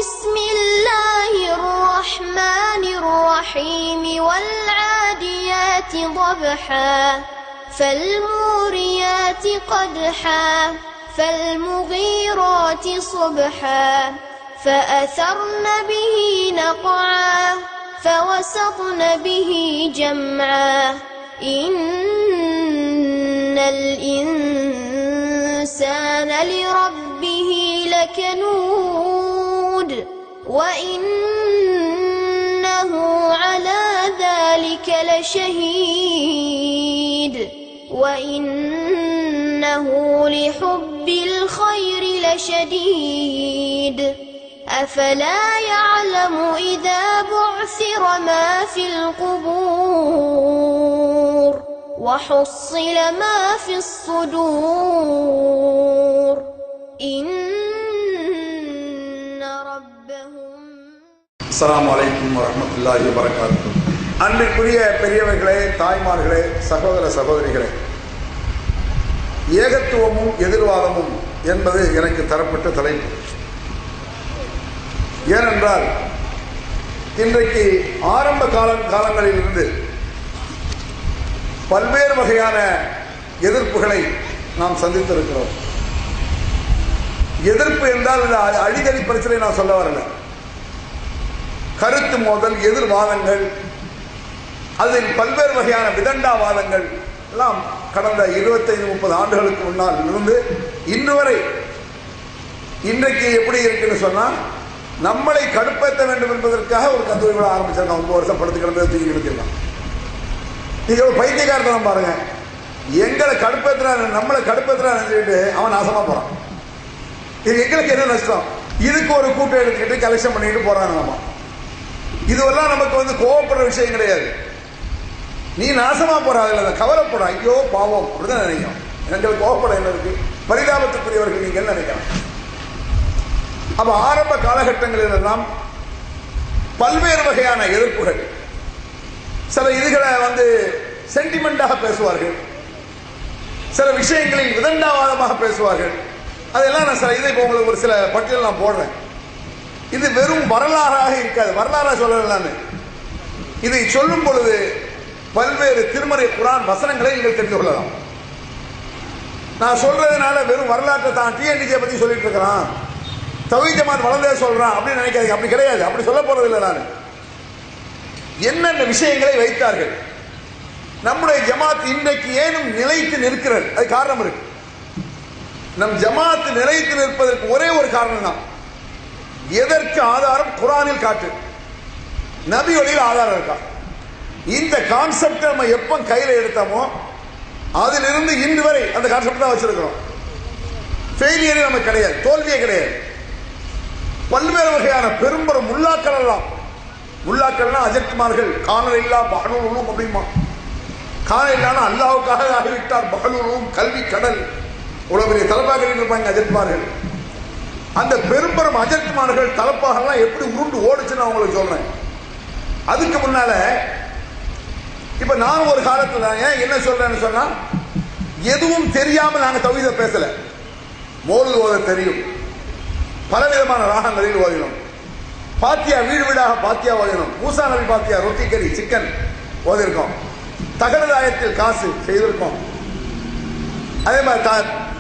بسم الله الرحمن الرحيم والعاديات ضبحا فالموريات قدحا فالمغيرات صبحا فأثرن به نقعا فوسطن به جمعا إن الإنسان لربه لكنود وإنه على ذلك لشهيد وإنه لحب الخير لشديد أفلا يعلم إذا بعثر ما في القبور وحصل ما في الصدور إن ربهم. அஸ்ஸலாமு அலைக்கும் வரஹ்மத்துல்லாஹி வபரகாத்துஹு. அன்பிற்குரிய பெரியவர்களே, தாய்மார்களே, சகோதர சகோதரிகளே, ஏகத்துவமும் எதிர்வாதமும் என்பது எனக்கு தரப்பட்ட தலைப்பு. ஏனென்றால் இன்றைக்கு ஆரம்ப காலங்களில் இருந்து பல்வேறு வகையான எதிர்ப்புகளை நாம் சந்தித்திருக்கிறோம். எதிர்ப்பு என்றால் இந்த அடிதடி பிரச்சனை நான் சொல்ல வரல. கருத்து மோதல், எதிர்வாதங்கள், அதில் பல்வேறு வகையான விதண்டாவாதங்கள் எல்லாம் கடந்த 25-30 ஆண்டுகளுக்கு முன்னால் இருந்து இன்று வரை இன்றைக்கு எப்படி இருக்குன்னு சொன்னா, நம்மளை கடுப்பேற்ற வேண்டும் என்பதற்காக ஒரு கந்தூரி விழா ஆரம்பிச்சாங்க. 9 வருஷம் படுத்து கிடந்ததை தூக்கி நிறுத்திடலாம். நீங்க ஒரு பைத்தியக்காரத்தனம் பாருங்க. எங்களை கடுப்பேற்றுறாரு, நம்மளை கடுப்பேற்றுறான்னு சொல்லிட்டு அவன் நாசமா போறான். இது எங்களுக்கு என்ன நஷ்டம்? இதுக்கு ஒரு கூட்டம் எடுத்துக்கிட்டு கலெக்ஷன் பண்ணிட்டு போறாங்க. நம்ம இதுவெல்லாம் நமக்கு கோவப்படுற விஷயம் கிடையாது. நீ நாசமா போறாங்க, கவலைப்பட, ஐயோ பாவம் அப்படிதான் நினைக்கும். எங்களுக்கு கோவப்பட என்ன இருக்கு? பரிதாபத்துக்குரியவர்கள் நீங்கள் நினைக்கலாம். அப்ப ஆரம்ப காலகட்டங்களில் எல்லாம் பல்வேறு வகையான எதிர்ப்புகள், சில இதுகளை சென்டிமெண்டாக பேசுவார்கள், சில விஷயங்களில் விதண்டாவாதமாக பேசுவார்கள். அதெல்லாம் நான் சில இதை உங்களுக்கு ஒரு சில பட்டியல் நான் போடுறேன். இது வெறும் வரலாறாக இருக்காது, வரலாறா சொல்லலான்னு. இதை சொல்லும் பொழுது பல்வேறு திருமறை குர்ஆன் வசனங்களை நீங்கள் தெரிந்து கொள்ளலாம். நான் சொல்றதுனால வெறும் வரலாற்றை தான் டிஎன்டிஜே பத்தி சொல்லிட்டு இருக்கிறான், தௌஹீத் ஜமாத் வளர்ந்தே சொல்றான் அப்படின்னு நினைக்காதீங்க. அப்படி கிடையாது, அப்படி சொல்ல போறது இல்லை. நான் என்னென்ன விஷயங்களை வைத்தார்கள். நம்முடைய ஜமாத் இன்றைக்கு ஏனும் நிலைத்து நிற்கிறது, அது காரணம் இருக்கு. நம் ஜமாத் நிலைத்து நிற்பதற்கு ஒரே ஒரு காரணம் தான். எதற்கு ஆதாரம்? குர்ஆனில் காட்டு, நபி வழியில் ஆதாரம் இருக்கா. இந்த கான்செப்ட் நம்ம எப்ப கையில எடுத்தோமோ அதிலிருந்து இன்று வரை அந்த கான்செப்ட் தான் வச்சிருக்கிறோம். ஃபெயிலியரே நமக்கு கிடையாது, தோல்வியே கிடையாது. பல்வேறு வகையான பெரும்பெரும் முல்லாக்கள் எல்லாம், முல்லாக்கள்னா அஜர்த்துமார்கள், காணல் இல்லா பஹலுலும் அப்படிமா, காணல் இல்லான அல்லாஹ்வுக்காக ஆகிவிட்டார் பஹலுலும், கல்வி கடல், உலக பெரிய தலப்பாக இருப்பாங்க அஜர்த்துமார்கள். அந்த பெரும்பெரும் அஜர்த்துமார்கள் தலப்பாகலாம் எப்படி உருண்டு ஓடுச்சுன்னு நான் உங்களுக்கு சொல்றேன். அதுக்கு முன்னால இப்ப நான் ஒரு காலத்துல என்ன சொல்றேன்னு சொன்னா, எதுவும் தெரியாம நாங்க தௌஹீத பேசல. மௌலித் ஓத தெரியும், பலவிதமான ராகங்களில் ஓதினோம். பாத்தியா வீடு வீடாக பாத்தியா ஓதினோம். மூசா நபி பாத்தியா, ரொட்டி கறி சிக்கன் ஓதிருக்கோம். தகரதாயத்தில் காசு செய்திருக்கோம். அதே மாதிரி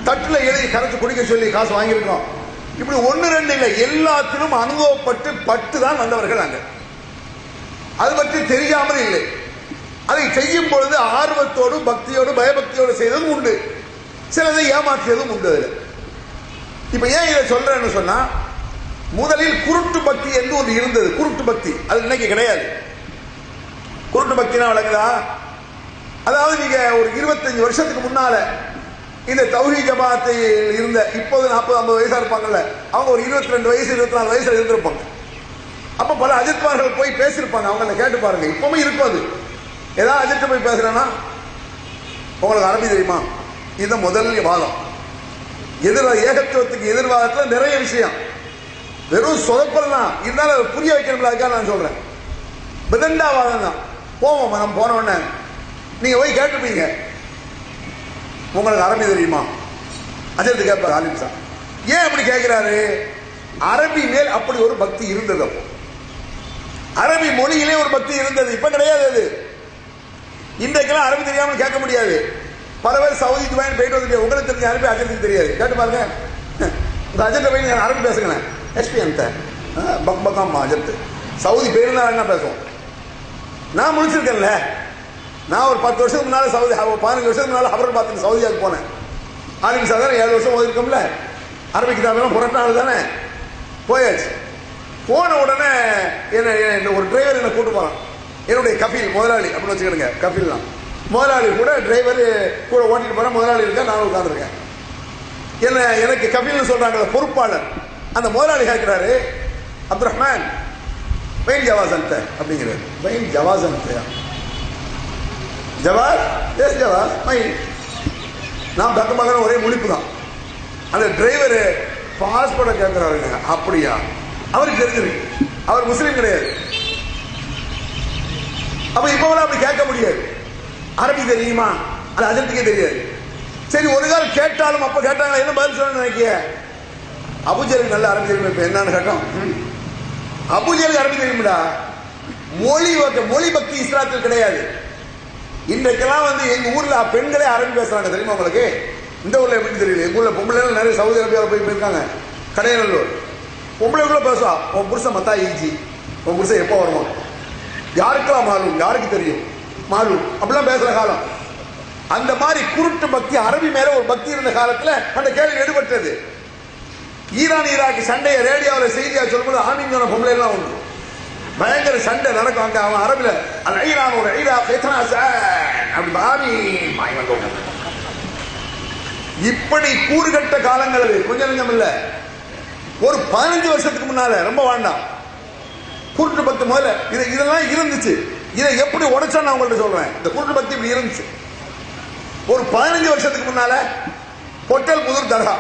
தட்டுல எழுதி கரைச்சு குடிக்க சொல்லி காசு வாங்கியிருக்கோம். இப்படி 1-2 இல்லை, எல்லாத்திலும் அனுபவப்பட்டு பட்டு தான் வந்தவர்கள் நாங்கள். அது பற்றி தெரியாமல் இல்லை. அதை செய்யும் பொழுது ஆர்வத்தோடு, பக்தியோடு, பயபக்தியோடு செய்ததும் உண்டு, சிலதை ஏமாற்றியதும் உண்டு. அதில் இப்ப ஏன் இதை சொல்றேன்னு சொன்னா, முதலில் குருட்டு பக்தி என்று ஒன்று இருந்தது. குருட்டு பக்தி அது இன்னைக்கு கிடையாது. குருட்டு பக்தினா வழங்குதா? அதாவது நீங்க ஒரு 25 வருஷத்துக்கு முன்னால இந்த தௌஹீத் ஜமாத்தில் இருந்த, இப்போது 40-50 வயசா இருப்பாங்கல்ல, அவங்க ஒரு 22 வயசு 24 வயசுல இருந்திருப்பாங்க. அப்ப பல அஜித்மார்கள் போய் பேசியிருப்பாங்க. அவங்கள கேட்டு பாருங்க, இப்பவுமே இருக்கும். அது ஏதாவது அஜித் போய் பேசுறேன்னா, உங்களுக்கு அரபி தெரியுமா? இது முதல் வாதம். ஏகத்துவத்துக்கு எதிர்வாதத்தில் நிறைய விஷயம், வெறும் சொதப்பல் தான். இருந்தாலும் அதை புரிய வைக்கணும்ல, நான் சொல்றேன். விதண்டாவாதம் தான். போவோம், நம்ம போன உடனே நீங்க போய் கேட்டுப்பீங்க, உங்களுக்கு அரபி தெரியுமா? அஜித் கேட்பார், ஆலிம் சார் ஏன் அப்படி கேட்கிறாரு? அரபி மேல் அப்படி ஒரு பக்தி இருந்தது. அரபி மொழியிலே ஒரு பக்தி இருந்தது. இப்ப கிடையாது. அது இன்றைக்கெல்லாம் அரபி தெரியாமல் கேட்க முடியாது. பல பேர் சவுதி துபாய் போயிட்டு வந்து உங்களுக்கு தெரிஞ்ச அரபி அஜென்ட்டுக்கு தெரியாது. கேட்டு பாருங்க, இந்த அஜென்ட்டை போய் நான் அரபி பேசுகிறேன், எஸ்பி அந்த பக் பக்காம் அஜென்ட் சவுதி பேருந்தா என்ன பேசுவோம். நான் முடிச்சிருக்கேன்ல, நான் ஒரு 10 வருஷத்துக்கு முன்னால சவுதி 15 வருஷத்துக்கு முன்னால ஹபர் பார்த்து சவுதியாவுக்கு போனேன். ஆலிம் சாதாரண 7 வருஷம் ஓதிருக்கோம்ல, அரபி கிதாபெல்லாம் புரட்டாள் தானே, போயாச்சு. போன உடனே என்ன ஒரு டிரைவர் என்னை கூட்டு போறான். என்னுடைய கபில் முதலாளி அப்படின்னு வச்சுக்கிடுங்க, கபில் தான் முதலாளி, கூட டிரைவர் கூட ஓட்டிட்டு போற முதலாளி இருக்கா, நான் உட்காந்துருக்கேன். எனக்கு கபில்னு சொல்றாங்க பொறுப்பாளர். அந்த முதலாளி கேட்கிறாரு, அப்துல் ரஹ்மான் பைன் ஜவாஸ் அந்த அப்படிங்கிறாரு. பைன் ஜவாஸ் அந்த ஜவாஸ் எஸ் ஜவாஸ் பைன். நான் பக்கம் பார்க்குற ஒரே முழிப்பு தான். அந்த டிரைவர் பாஸ்போர்ட்டை கேட்கிறாருங்க. அப்படியா? அவருக்கு தெரிஞ்சிருக்கு, அவர் முஸ்லீம் கிடையாது. அப்ப இப்ப அப்படி கேட்க முடியாது. அரபி தெரியுமா? அது அஜென்ட்டுக்கே தெரியாது. சரி, ஒரு காலம் கேட்டாலும் அப்ப கேட்டாங்க, என்ன பதில் சொல்ல நினைக்கிய? அபுஜலுக்கு நல்ல அரபி தெரியும். இப்ப என்னன்னு கேட்டோம், அபுஜலுக்கு அரபி தெரியும்டா. மொழி பக்தி இஸ்லாத்தில் கிடையாது. இன்றைக்கெல்லாம் வந்து எங்க ஊர்ல பெண்களே அரபி பேசுறாங்க, தெரியுமா உங்களுக்கு? இந்த ஊர்ல எப்படி தெரியல. எங்க ஊர்ல பொம்பளை நிறைய சவுதி அரேபியாவில் போயிருக்காங்க. கடையநல்லூர் பொம்பளைக்குள்ள பேசுவா, உன் புருஷன் மத்தா ஈஜி, உன் புருஷன் எப்போ வருவான், யாருக்கெல்லாம் மாலும், யாருக்கு தெரியும் மாலும், அப்படிலாம் பேசுற காலம். அந்த மாதிரி குருட்டு பக்தி, அரபி மேல ஒரு பக்தி இருந்த காலத்துல அந்த கேள்வி எடுபட்டது. ஈரான் ஈராக்கு சண்டையை ரேடியோவில் செய்தியா சொல்லும்போது ஆமீன் சொன்ன பொம்பளை எல்லாம் உண்டு. பயங்கர சண்டை நடக்கும் அங்க. அவன் அரபில அது ஈரான் ஒரு இப்படி கூறுகட்ட காலங்கள் கொஞ்சம் கொஞ்சம் இல்ல. ஒரு 15 வருஷத்துக்கு முன்னால, ரொம்ப வேண்டாம், குருட்டு பக்தி முதல்ல இதெல்லாம் இருந்துச்சு. இதை எப்படி உடைச்சா நான் உங்கள்ட்ட சொல்றேன். இந்த குருட்டு பக்தி இப்படி இருந்துச்சு. ஒரு 15 வருஷத்துக்கு முன்னால பொட்டல் புதூர் தர்கா,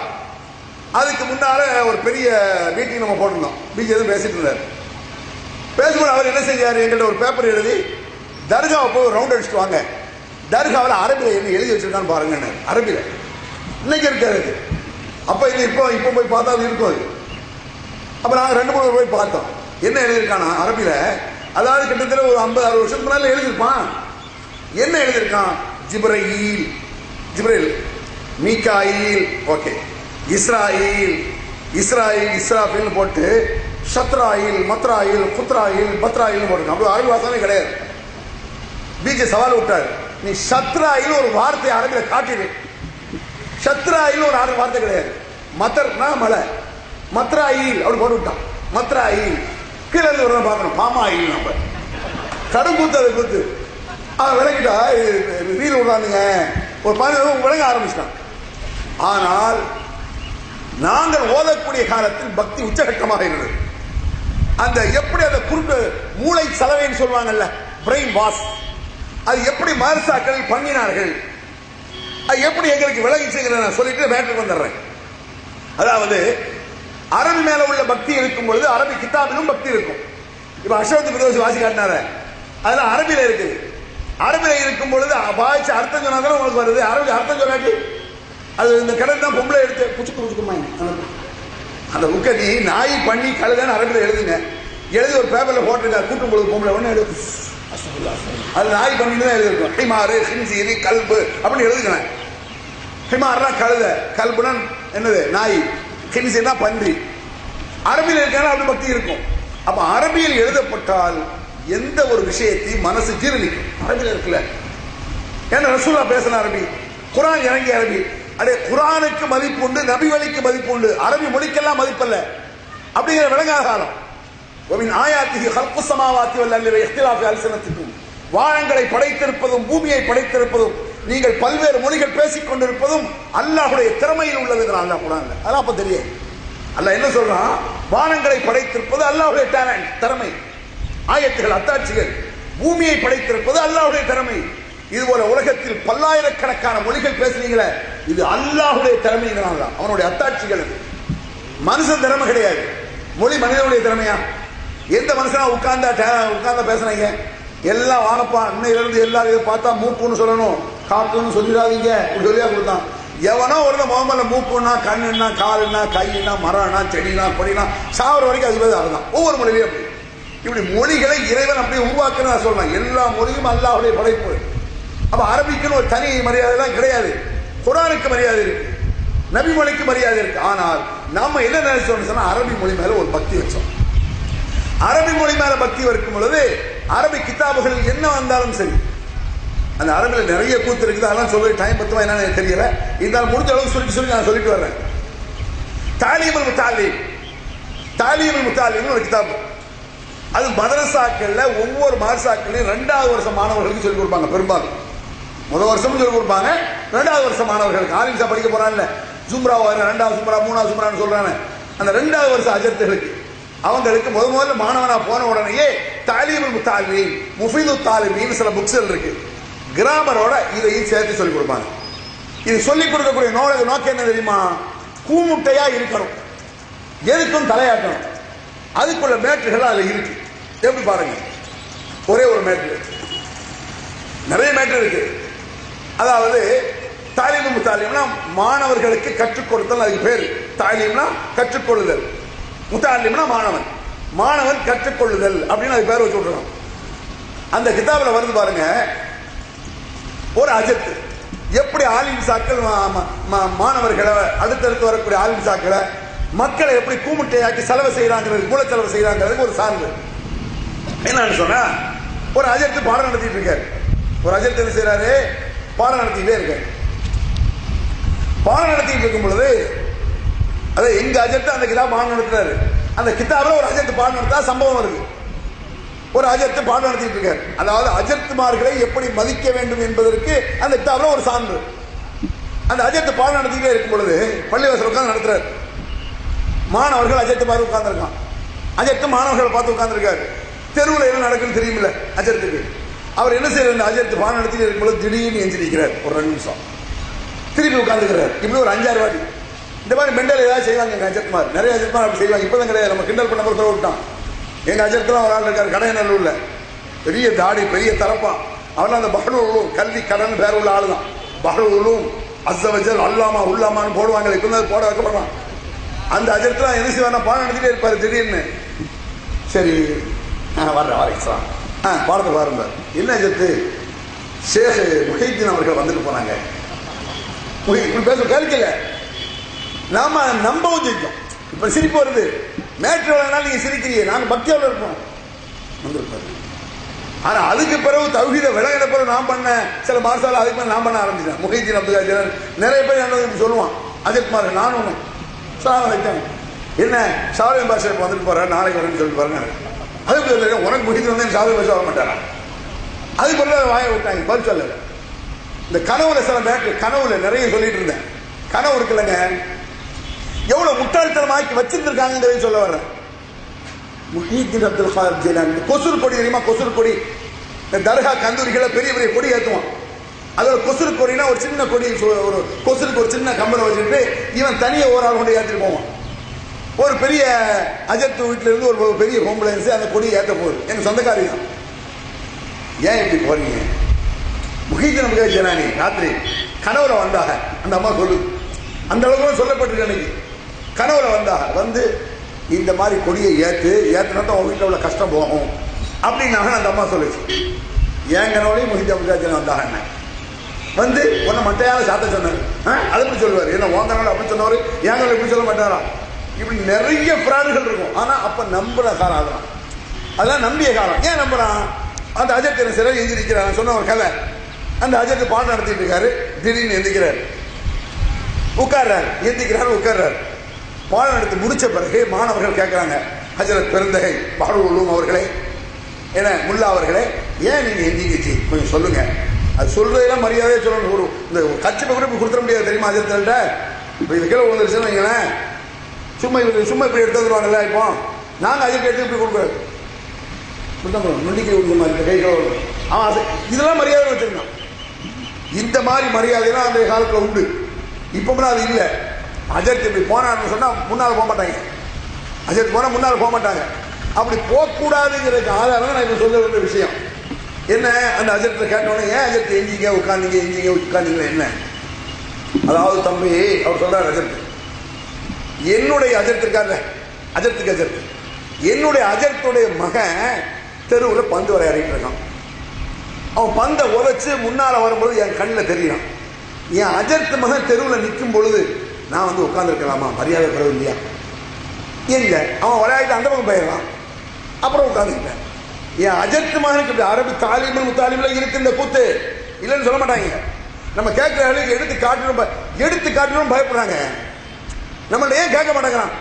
அதுக்கு முன்னால ஒரு பெரிய மீட்டிங் நம்ம போட்டிருந்தோம். பிஜே பேசிட்டு இருந்தார். பேசும்போது அவர் என்ன செஞ்சாரு, எங்கள்கிட்ட ஒரு பேப்பர் எழுதி, தர்காவை போய் ஒரு ரவுண்ட் அடிச்சுட்டு வாங்க, தர்காவில் அரபியில் என்ன எழுதி வச்சிருக்கான்னு பாருங்க. அரபியில் இன்னைக்கு இருக்காரு. அப்ப இது இப்போ போய் பார்த்தா அது இருக்கும். அது அப்ப நாங்கள் 2-3 போய் பார்த்தோம். என்ன எழுதியிருக்கானா அரபியில, அதாவது கிட்டத்தட்ட ஒரு 50-60 வருஷத்துக்கு முன்னால எழுதியிருப்பான். என்ன எழுதியிருக்கான்? ஜிப்ரைல், மீகாயில், ஓகே, இஸ்ராயில், இஸ்ராஃபில் போட்டு ஷத்ராயில், மத்ராயில், குத்ராயில், பத்ராயில் போட்டிருக்கான். அப்படி அரபி வாசமே கிடையாது. பிஜே சவால் விட்டார், நீ ஷத்ராயில் ஒரு வார்த்தை அரபியில காட்டிடு. ஷத்ராயில் ஒரு வார்த்தை கிடையாது. மத்தர்னா மலை, மத்ராயில் அப்படி போட்டு விட்டான். மத்ராயில் கீழே ஒரு பார்க்கணும், பாமாயில். நம்ம கடும் கூத்து, அதை கூத்து அவன் விளக்கிட்டா வீல் விடுறானுங்க. ஒரு 15 விளங்க ஆரம்பிச்சிட்டான். ஆனால் நாங்கள் ஓதக்கூடிய காலத்தில் பக்தி உச்சகட்டமாக இருந்தது. அந்த எப்படி அந்த குறுக்கு மூளை சலவைன்னு சொல்லுவாங்கல்ல, பிரெயின் வாஷ், அது எப்படி மதரசாக்கள் பண்ணினார்கள், அது எப்படி எங்களுக்கு விலகி செய்கிற சொல்லிட்டு மேட்டருக்கு வந்துடுறேன். அதாவது அரபி மேல உள்ள பக்தி இருக்கும் பொழுது அரபி கிதாபிலும் பக்தி இருக்கும். இப்ப அஷ்ரஃப் பிரதோஷ் வாசி காட்டினார, அதெல்லாம் அரபியில இருக்குது. அரபியில இருக்கும் பொழுது பாய்ச்சி அர்த்தம் சொன்னாதான் உங்களுக்கு வருது. அரபி அர்த்தம் சொல்லாட்டி அது இந்த கடல் தான் பொம்பளை எடுத்து புச்சுக்குமா அந்த புக்கை நீ நாய் பண்ணி கழுதான்னு அரபியில் எழுதுங்க. எழுதி ஒரு பேப்பர்ல போட்டிருக்காரு, கூட்டும் பொழுது பொம்பளை ஒன்று எழுது, அது நாய் பண்ணிட்டு தான் எழுதிருக்கும். ஹிமாரு, ஹின்சீரி, கல்பு அப்படின்னு எழுதுக்கிறேன். ஹிமார்னா கழுத, கல்புனா என்னது நாய், ஹின்சீனா பன்றி. அரபியில் இருக்கான அப்படி பக்தி இருக்கும். அப்ப அரபியில் எழுதப்பட்டால் எந்த ஒரு விஷயத்தையும் மனசு ஜீரணிக்கும். அரபியில் இருக்குல்ல, ஏன்னா ரசூலா பேசின அரபி, குரான் இறங்கிய அரபி. அடே, குரானுக்கு மதிப்பு உண்டு, நபி வழிக்கு மதிப்பு உண்டு, அரபி மொழிக்கெல்லாம் மதிப்பல்ல அப்படிங்கிற விளங்காத காலம். ஆயாத்திகி ஹல்கு சமாவாத்தி வல் இஹ்திலாஃபி அல்ஸனத்திக்கும், வானங்களை படைத்திருப்பதும் பூமியை படைத்திருப்பதும் நீங்கள் பல்வேறு மொழிகள் பேசிக் கொண்டிருப்பதும் அல்லாஹ்வுடைய திறமையில் உள்ளதுங்கிறான் அல்லாஹ் குர்ஆன்ல. அதெல்லாம் அப்ப தெரியாது. அல்லாஹ் என்ன சொல்றான்? வானங்களை படைத்திருப்பது அல்லாஹ்வுடைய டேலண்ட், திறமை, ஆயத்துகள், அத்தாட்சிகள். பூமியை படைத்திருப்பது அல்லாஹ்வுடைய திறமை. இது போல உலகத்தில் பல்லாயிரக்கணக்கான மொழிகள் பேசுறீங்களே, இது அல்லாஹ்வுடைய திறமைங்கிறான், அவனுடைய அத்தாட்சிகள். மனுஷன் திறமை கிடையாது. மொழி மனிதனுடைய திறமையா? எந்த மனுஷனா உட்கார்ந்தா பேசுறீங்க? எல்லாம் வாங்கப்பா, இன்னையிலிருந்து எல்லாரும் இதை பார்த்தா மூக்குன்னு சொல்லணும், காத்துன்னு சொல்லிடாதீங்க சொல்லியா கொடுத்தான். எவனோ ஒருத்தன் முகமல்ல மூக்குன்னா கண்ணுன்னா காலுன்னா கையினா மரம்னா செடினா கொடினா சாவர வரைக்கும் அது பேர் அதுதான். ஒவ்வொரு மொழியிலையும் அப்படி இப்படி மொழிகளை இறைவன் அப்படியே உருவாக்குன்னு நான் சொல்லலாம். எல்லா மொழியும் அல்லாஹ்வுடைய படைப்பு. அப்ப அரபிக்குன்னு ஒரு தனி மரியாதைலாம் கிடையாது. குர்ஆனுக்கு மரியாதை இருக்கு, நபி மொழிக்கு மரியாதை இருக்கு. ஆனால் நாம என்ன நினைச்சோம்னு சொன்னா அரபி மொழி மேல ஒரு பக்தி வச்சோம். அரபி மொழி மேல பக்தி இருக்கும் பொழுது அரபி கிதாபுகள் என்ன வந்தாலும் சரி, அந்த அரபில் நிறைய கூத்து இருக்குது, அதெல்லாம் சொல்லி டைம் பத்துமா என்னன்னு தெரியல. இருந்தாலும் முடிஞ்ச அளவுக்கு சொல்லி நான் சொல்லிட்டு வர்றேன். தாலீமுல் முத்தாலிம், தாலீமுல் முத்தாலிம்னு ஒரு கிதாபு. அது மதரசாக்கள்ல ஒவ்வொரு மதரசாக்கள்லையும் 2வது வருஷம் மாணவர்களுக்கு சொல்லிக் கொடுப்பாங்க. பெரும்பாலும் முதல் வருஷமும் சொல்லிக் கொடுப்பாங்க, 2வது வருஷம் மாணவர்களுக்கு. ஆலிம்சா படிக்க போறான்ல, ஜும்ரா 2வது ஜும்ரா 3வது ஜும்ரான்னு சொல்றாங்க. அந்த 2வது வருஷம் அஜத்துகளுக்கு அவங்களுக்கு முதல்ல மாணவனா போன உடனேயே தாலீமுல் முத்தாலிம், முஃபீதுத் தாலிபீன் சில புக்ஸ்கள் இருக்கு, கிராமரோட இதையும் சேர்த்து சொல்லிக் கொடுப்பாங்க. இது சொல்லிக் கொடுக்கக்கூடிய நோக்கம் என்ன தெரியுமா? கூமுட்டையா இருக்கணும், எதுக்கும் தலையாட்டணும். அதுக்குள்ள மேட்டர்கள் அதுல இருக்கு. எப்படி பாருங்க, ஒரே ஒரு மேட்ரு, நிறைய மேட்ரு இருக்கு. அதாவது தாலீமுல் முத்தாலிம்னா மாணவர்களுக்கு கற்றுக் கொடுத்தல், அதுக்கு பேரு. தாலீம்னா கற்றுக்கொள்ளுதல், முத்தாலிம்னா மாணவன், மாணவன் கற்றுக்கொள்ளுதல் அப்படின்னு அதுக்கு பேர் வச்சு விட்டுறோம். அந்த கிதாபில் வருது பாருங்க, ஒரு அஜத்து எப்படி ஆலிம்சாக்கள் மாணவர்களை அடுத்தடுத்து வரக்கூடிய ஆலிம்சாக்களை மக்களை எப்படி கூமுட்டையாக்கி செலவு செய்யறாங்கிறது, மூல செலவு செய்யறாங்கிறதுக்கு ஒரு சான்று. என்னன்னு சொன்னா, ஒரு அஜத்து பாடம் நடத்திட்டு இருக்காரு. ஒரு அஜத்து என்ன செய்யறாரு? பாடம் நடத்திட்டே இருக்காரு. பாடம் நடத்திட்டு இருக்கும் பொழுது அது எங்க அஜத்து அந்த கிதாப் பாடம் நடத்துறாரு. அந்த கிதாபில் ஒரு அஜத்து பாடம் நடத்தா சம்பவம் வருது. ஒரு அஜத்து பாடம் நடத்திட்டு இருக்காரு. அதாவது அஜத்துமார்களை எப்படி மதிக்க வேண்டும் என்பதற்கு அந்த கிதாபில் ஒரு சான்று. அந்த அஜத்து பாடம் நடத்திட்டே இருக்கும் பொழுது பள்ளிவாசல் உட்கார்ந்து நடத்துறாரு. மாணவர்கள் அஜத்து பார்த்து உட்கார்ந்துருக்கான். அஜத்து மாணவர்களை பார்த்து உட்கார்ந்துருக்காரு. தெருவில் என்ன நடக்குன்னு தெரியுமில்ல அஜத்துக்கு. அவர் என்ன செய்யறாரு? இந்த அஜத்து பாடம் நடத்திட்டு இருக்கும் பொழுது திடீர்னு எஞ்சிருக்கிறார். ஒரு 2 நிமிஷம் திருப்பி உட்கார்ந்துக்கிறார். இப்படி ஒரு 5-6 வாட்டி இந்த மாதிரி மெண்டல் ஏதாவது செய்வாங்க எங்க அஜத்மார். நிறைய அஜத்மார் அப்படி செய்வாங்க. இப்பதான் கிடையாது, நம்ம கிண்டல் பண்ண பொறுத்த விட்டான். எங்க அஜத்துலாம் ஒரு ஆள் இருக்காரு, கடையநல்லூர்ல, பெரிய தாடி, பெரிய தரப்பா. அவெல்லாம் அந்த பஹ்ருல் கல்வி கடன் பேர் உள்ள ஆளு தான். பஹ்ருல் அஸ்ஸவஜல் அல்லாமா உல்லாமான்னு போடுவாங்க. இப்ப போட வைக்கப்படுறான். அந்த அஜத்துலாம் என்ன செய்வாங்க? பாடம் நடத்திட்டே இருப்பாரு. திடீர்னு சரி வர்றேன் பாடத்தை பாருங்க. என்ன அஜத்து? ஷேக் முஹீத்தீன் அவர்கள் வந்துட்டு போனாங்க. பேச கேட்கல, நாம நம்பவும் செஞ்சோம். இப்ப சிரிப்பு வருது. மேட்ரு வேணாலும் நீங்க சிரிக்கிறீங்க, நாங்க பக்தியோட இருப்போம் வந்திருப்பாரு. ஆனா அதுக்கு பிறகு தௌஹீத விலகின பிறகு நான் பண்ண சில மாசால அதுக்கு மேலே நான் பண்ண ஆரம்பிச்சேன். முஹீத்தீன் அப்துல் காதிர் நிறைய பேர் என்ன சொல்லுவான், அஜத்மார் நானும் ஒன்றும் வைத்தாங்க. என்ன ஷாலிம் பாஷா இப்போ வந்துட்டு போறேன், நாளைக்கு வரேன்னு சொல்லிட்டு பாருங்க. அதுக்கு உனக்கு முஹீத்தீன் வந்து ஷாலிம் பாஷா வர மாட்டாரா? அதுக்கு பிறகு வாய விட்டாங்க, பதில் சொல்லல. இந்த கனவுல சில மேட்ரு, கனவுல நிறைய சொல்லிட்டு இருந்தேன். கனவு இருக்குல்லங்க, எவ்வளவு முட்டாள்தனமாக்கி வச்சிருந்திருக்காங்கிறத சொல்ல வர்றேன். முஹீத்தீன் அப்துல் காதிர் ஜீலானி கொசுறு கொடி தெரியுமா? கொசுறு கொடி, இந்த தர்கா கந்தூரிகளை பெரிய பெரிய கொடி ஏற்றுவான். அதோட கொசுறு கொடினா ஒரு சின்ன கொடி, ஒரு கொசுருக்கு ஒரு சின்ன கம்பளை வச்சுட்டு இவன் தனியாக ஒரு ஆள் கொண்டு ஏற்றிட்டு போவான். ஒரு பெரிய அஜத்து வீட்டில இருந்து ஒரு பெரிய ஹோம்புலன்ஸ் அந்த கொடியை ஏற்ற போகுது. எங்க சொந்தக்காரி தான். ஏன் இப்படி போறீங்க? முஹீத்தீன் அப்துல் காதிர் ஜீலானி ராத்திரி கனவுல வந்தாக, அந்த அம்மா சொல்லுது. அந்த அளவுக்கு சொல்லப்பட்டிருக்கு. அன்னைக்கு கனவுல வந்தாக, வந்து இந்த மாதிரி கொடியை ஏற்றினா தான் உங்க வீட்டில் உள்ள கஷ்டம் போகும் அப்படின்னாங்க. அந்த அம்மா சொல்லுச்சு. என் கனவுலையும் முஹீத்தீன் அப்துல் காதிர் வந்தாக என்ன வந்து உன்னை மட்டையால சாத்த சொன்னாரு. அது எப்படி சொல்லுவார்? என்ன உன் கனவுல அப்படி சொன்னவர் என் கனவுல இப்படி சொல்ல மாட்டாரா? இப்படி நிறைய பிராடுகள் இருக்கும். ஆனா அப்ப நம்புற காலம் அதெல்லாம், அதெல்லாம் நம்பிய காலம். ஏன் நம்புறான்? அந்த அஜத் சிலர் எந்திரிக்கிறார் சொன்ன ஒரு கதை. அந்த அஜத் பாடம் நடத்திட்டு இருக்காரு. திடீர்னு எந்திக்கிறாரு, உட்கார்றாரு, எந்திக்கிறாரு, உட்கார்றாரு. பாடம் நடத்தி முடிச்ச பிறகு மாணவர்கள் கேட்கிறாங்க, ஹஜரத் பெருந்தகை பஹ்ருல் உலூம் அவர்களே, என்ன முல்லா அவர்களே, ஏன் நீங்க எந்திக்கிச்சு கொஞ்சம் சொல்லுங்க. அது சொல்றதெல்லாம் மரியாதையே சொல்லணும். ஒரு இந்த கட்சிப்பை கூட இப்படி கொடுத்துட முடியாது தெரியுமா? அஜர்கிட்ட இப்போ இது கீழே விழுந்துருச்சுன்னு வைங்களேன், சும்மா இப்படி எடுத்து வந்துருவாங்கல்ல. இப்போ நாங்கள் அஜர்கிட்ட எடுத்து இப்படி கொடுக்குறது நுண்டிக்கை விடுற மாதிரி கைகள் அவன் இதெல்லாம் மரியாதை வச்சிருக்கான். இந்த மாதிரி மரியாதைலாம் அந்த காலத்தில் உண்டு. இப்போம்னா அது இல்லை. அஜர்த் இப்படி போனான்னு சொன்னால் முன்னால் போக மாட்டாங்க. அஜர்த் போனால் முன்னால் போக மாட்டாங்க. அப்படி போகக்கூடாதுங்கிறதுக்கு ஆதாரம் நான் இப்போ சொல்ல வேண்டிய விஷயம் என்ன. அந்த அஜர்த்தை கேட்டோன்னே, ஏன் அஜர்த்து எங்கிங்க உட்காந்தீங்க, எங்கிங்க உட்காந்தீங்களா என்ன? அதாவது தம்பி, அவர் சொல்றாரு அஜர்த்து, என்னுடைய அஜர்த்து இருக்கார்ல, அஜர்த்து என்னுடைய அஜர்த்துடைய மகன் தெருவில் பந்து விளையாடிட்டு இருக்கான். அவன் பந்தை உதைச்சு முன்னால வரும்போது என் கண்ணில் தெரியலாம். என் அஜர்த்து மகன் தெருவில் நிற்கும் பொழுது நான் வந்து உட்கார்ந்துருக்கலாமா? மரியாதை குறைவு இல்லையா? எங்க அவன் விளையாடிட்டு அந்த பக்கம் போயிடலாம், அப்புறம் உட்காந்துக்கிட்டேன். என் அஜர்த்து மகனுக்கு இப்படி அரபி தாலிமில் முத்தாலிமில் இருக்கு இந்த கூத்து இல்லைன்னு சொல்ல மாட்டாங்க. நம்ம கேட்கிற அளவுக்கு எடுத்து காட்டணும் பயப்படுறாங்க. நம்மள்ட்ட ஏன் கேட்க மாட்டேங்கிறான்?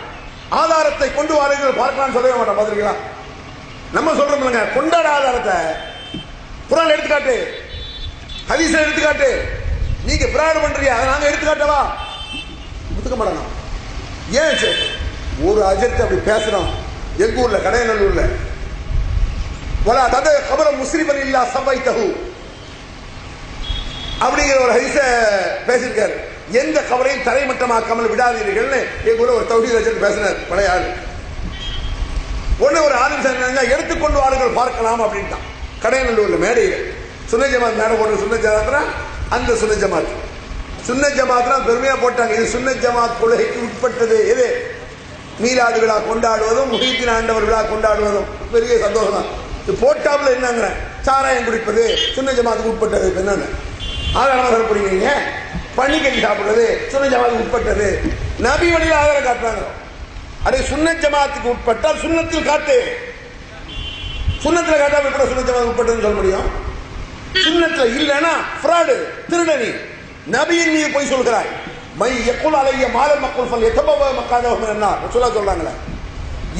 ஆதாரத்தை கொண்டு வாருங்கள் பார்க்கலாம்னு சொல்லவே மாட்டான். பார்த்துருக்கலாம், நம்ம சொல்றோம் இல்லைங்க, கொண்டாட ஆதாரத்தை குர்ஆன் எடுத்துக்காட்டு, ஹதீஸ்ல எடுத்துக்காட்டு. நீங்க பிராடு பண்றீங்க, அதை நாங்க எடுத்துக்காட்டவா? ஒத்துக்க மாட்டாங்க. ஏன் சார் ஒரு அஜர்த்து அப்படி பேசுறோம்? எங்க ஊர்ல கடையநல்லூர்ல வலா தத கபர முஸ்லிமன் இல்லா சபைத்தஹு அப்படிங்கிற ஒரு ஹதீஸ பேசியிருக்காரு. எந்த கபரையும் தரைமட்டமாக்காமல் விடாதீர்கள்னு எங்க ஊர்ல ஒரு தௌஹீத் அஜர்த்து பேசினார். பழைய ஆளு ஒண்ணு ஒரு ஆளும் சொன்னாங்க, எடுத்துக்கொண்டு வாருங்கள் பார்க்கலாம் அப்படின்ட்டான். கடையநல்லூர்ல மேடையில் சுன்ன ஜமாத் மேடை போட்டு சுன்ன ஜமாத்னா அந்த சுன்ன ஜமாத்லாம் பெருமையா போட்டாங்க. இது சுன்ன ஜமாத் கொள்கைக்கு உட்பட்டது. எது? மீலாது விழா கொண்டாடுவதும் முஹீத்தின் ஆண்டவர் விழா கொண்டாடுவதும் பெரிய சந்தோஷம் தான். இது போட்டாப்புல என்னங்க, சாராயம் குடிப்பது சுன்ன ஜமாத்துக்கு உட்பட்டது. என்னன்னு ஆதாரம் புரியுங்க. பன்னிக்கறி சாப்பிடுறது சுன்ன ஜமாத்துக்கு உட்பட்டது. நபி வழியில் ஆதாரம் காட்டுறாங்க. அதே சுன்ன ஜமாத்துக்கு உட்பட்டால் சுன்னத்தில் காட்டு. சுன்னத்துல காட்டாம கூட சுன்ன ஜமாத்துக்கு உட்பட்டதுன்னு சொல்ல முடியும்? சுன்னத்துல இல்லைன்னா ஃப்ராடு, திருடனி. நபியின் மீது போய் சொல்கிறாய். மை யக்குல் அலைய மாலம் மக்கள் சொல் எத்தபவ மக்காதவன் என்ன சொல்றாங்களே,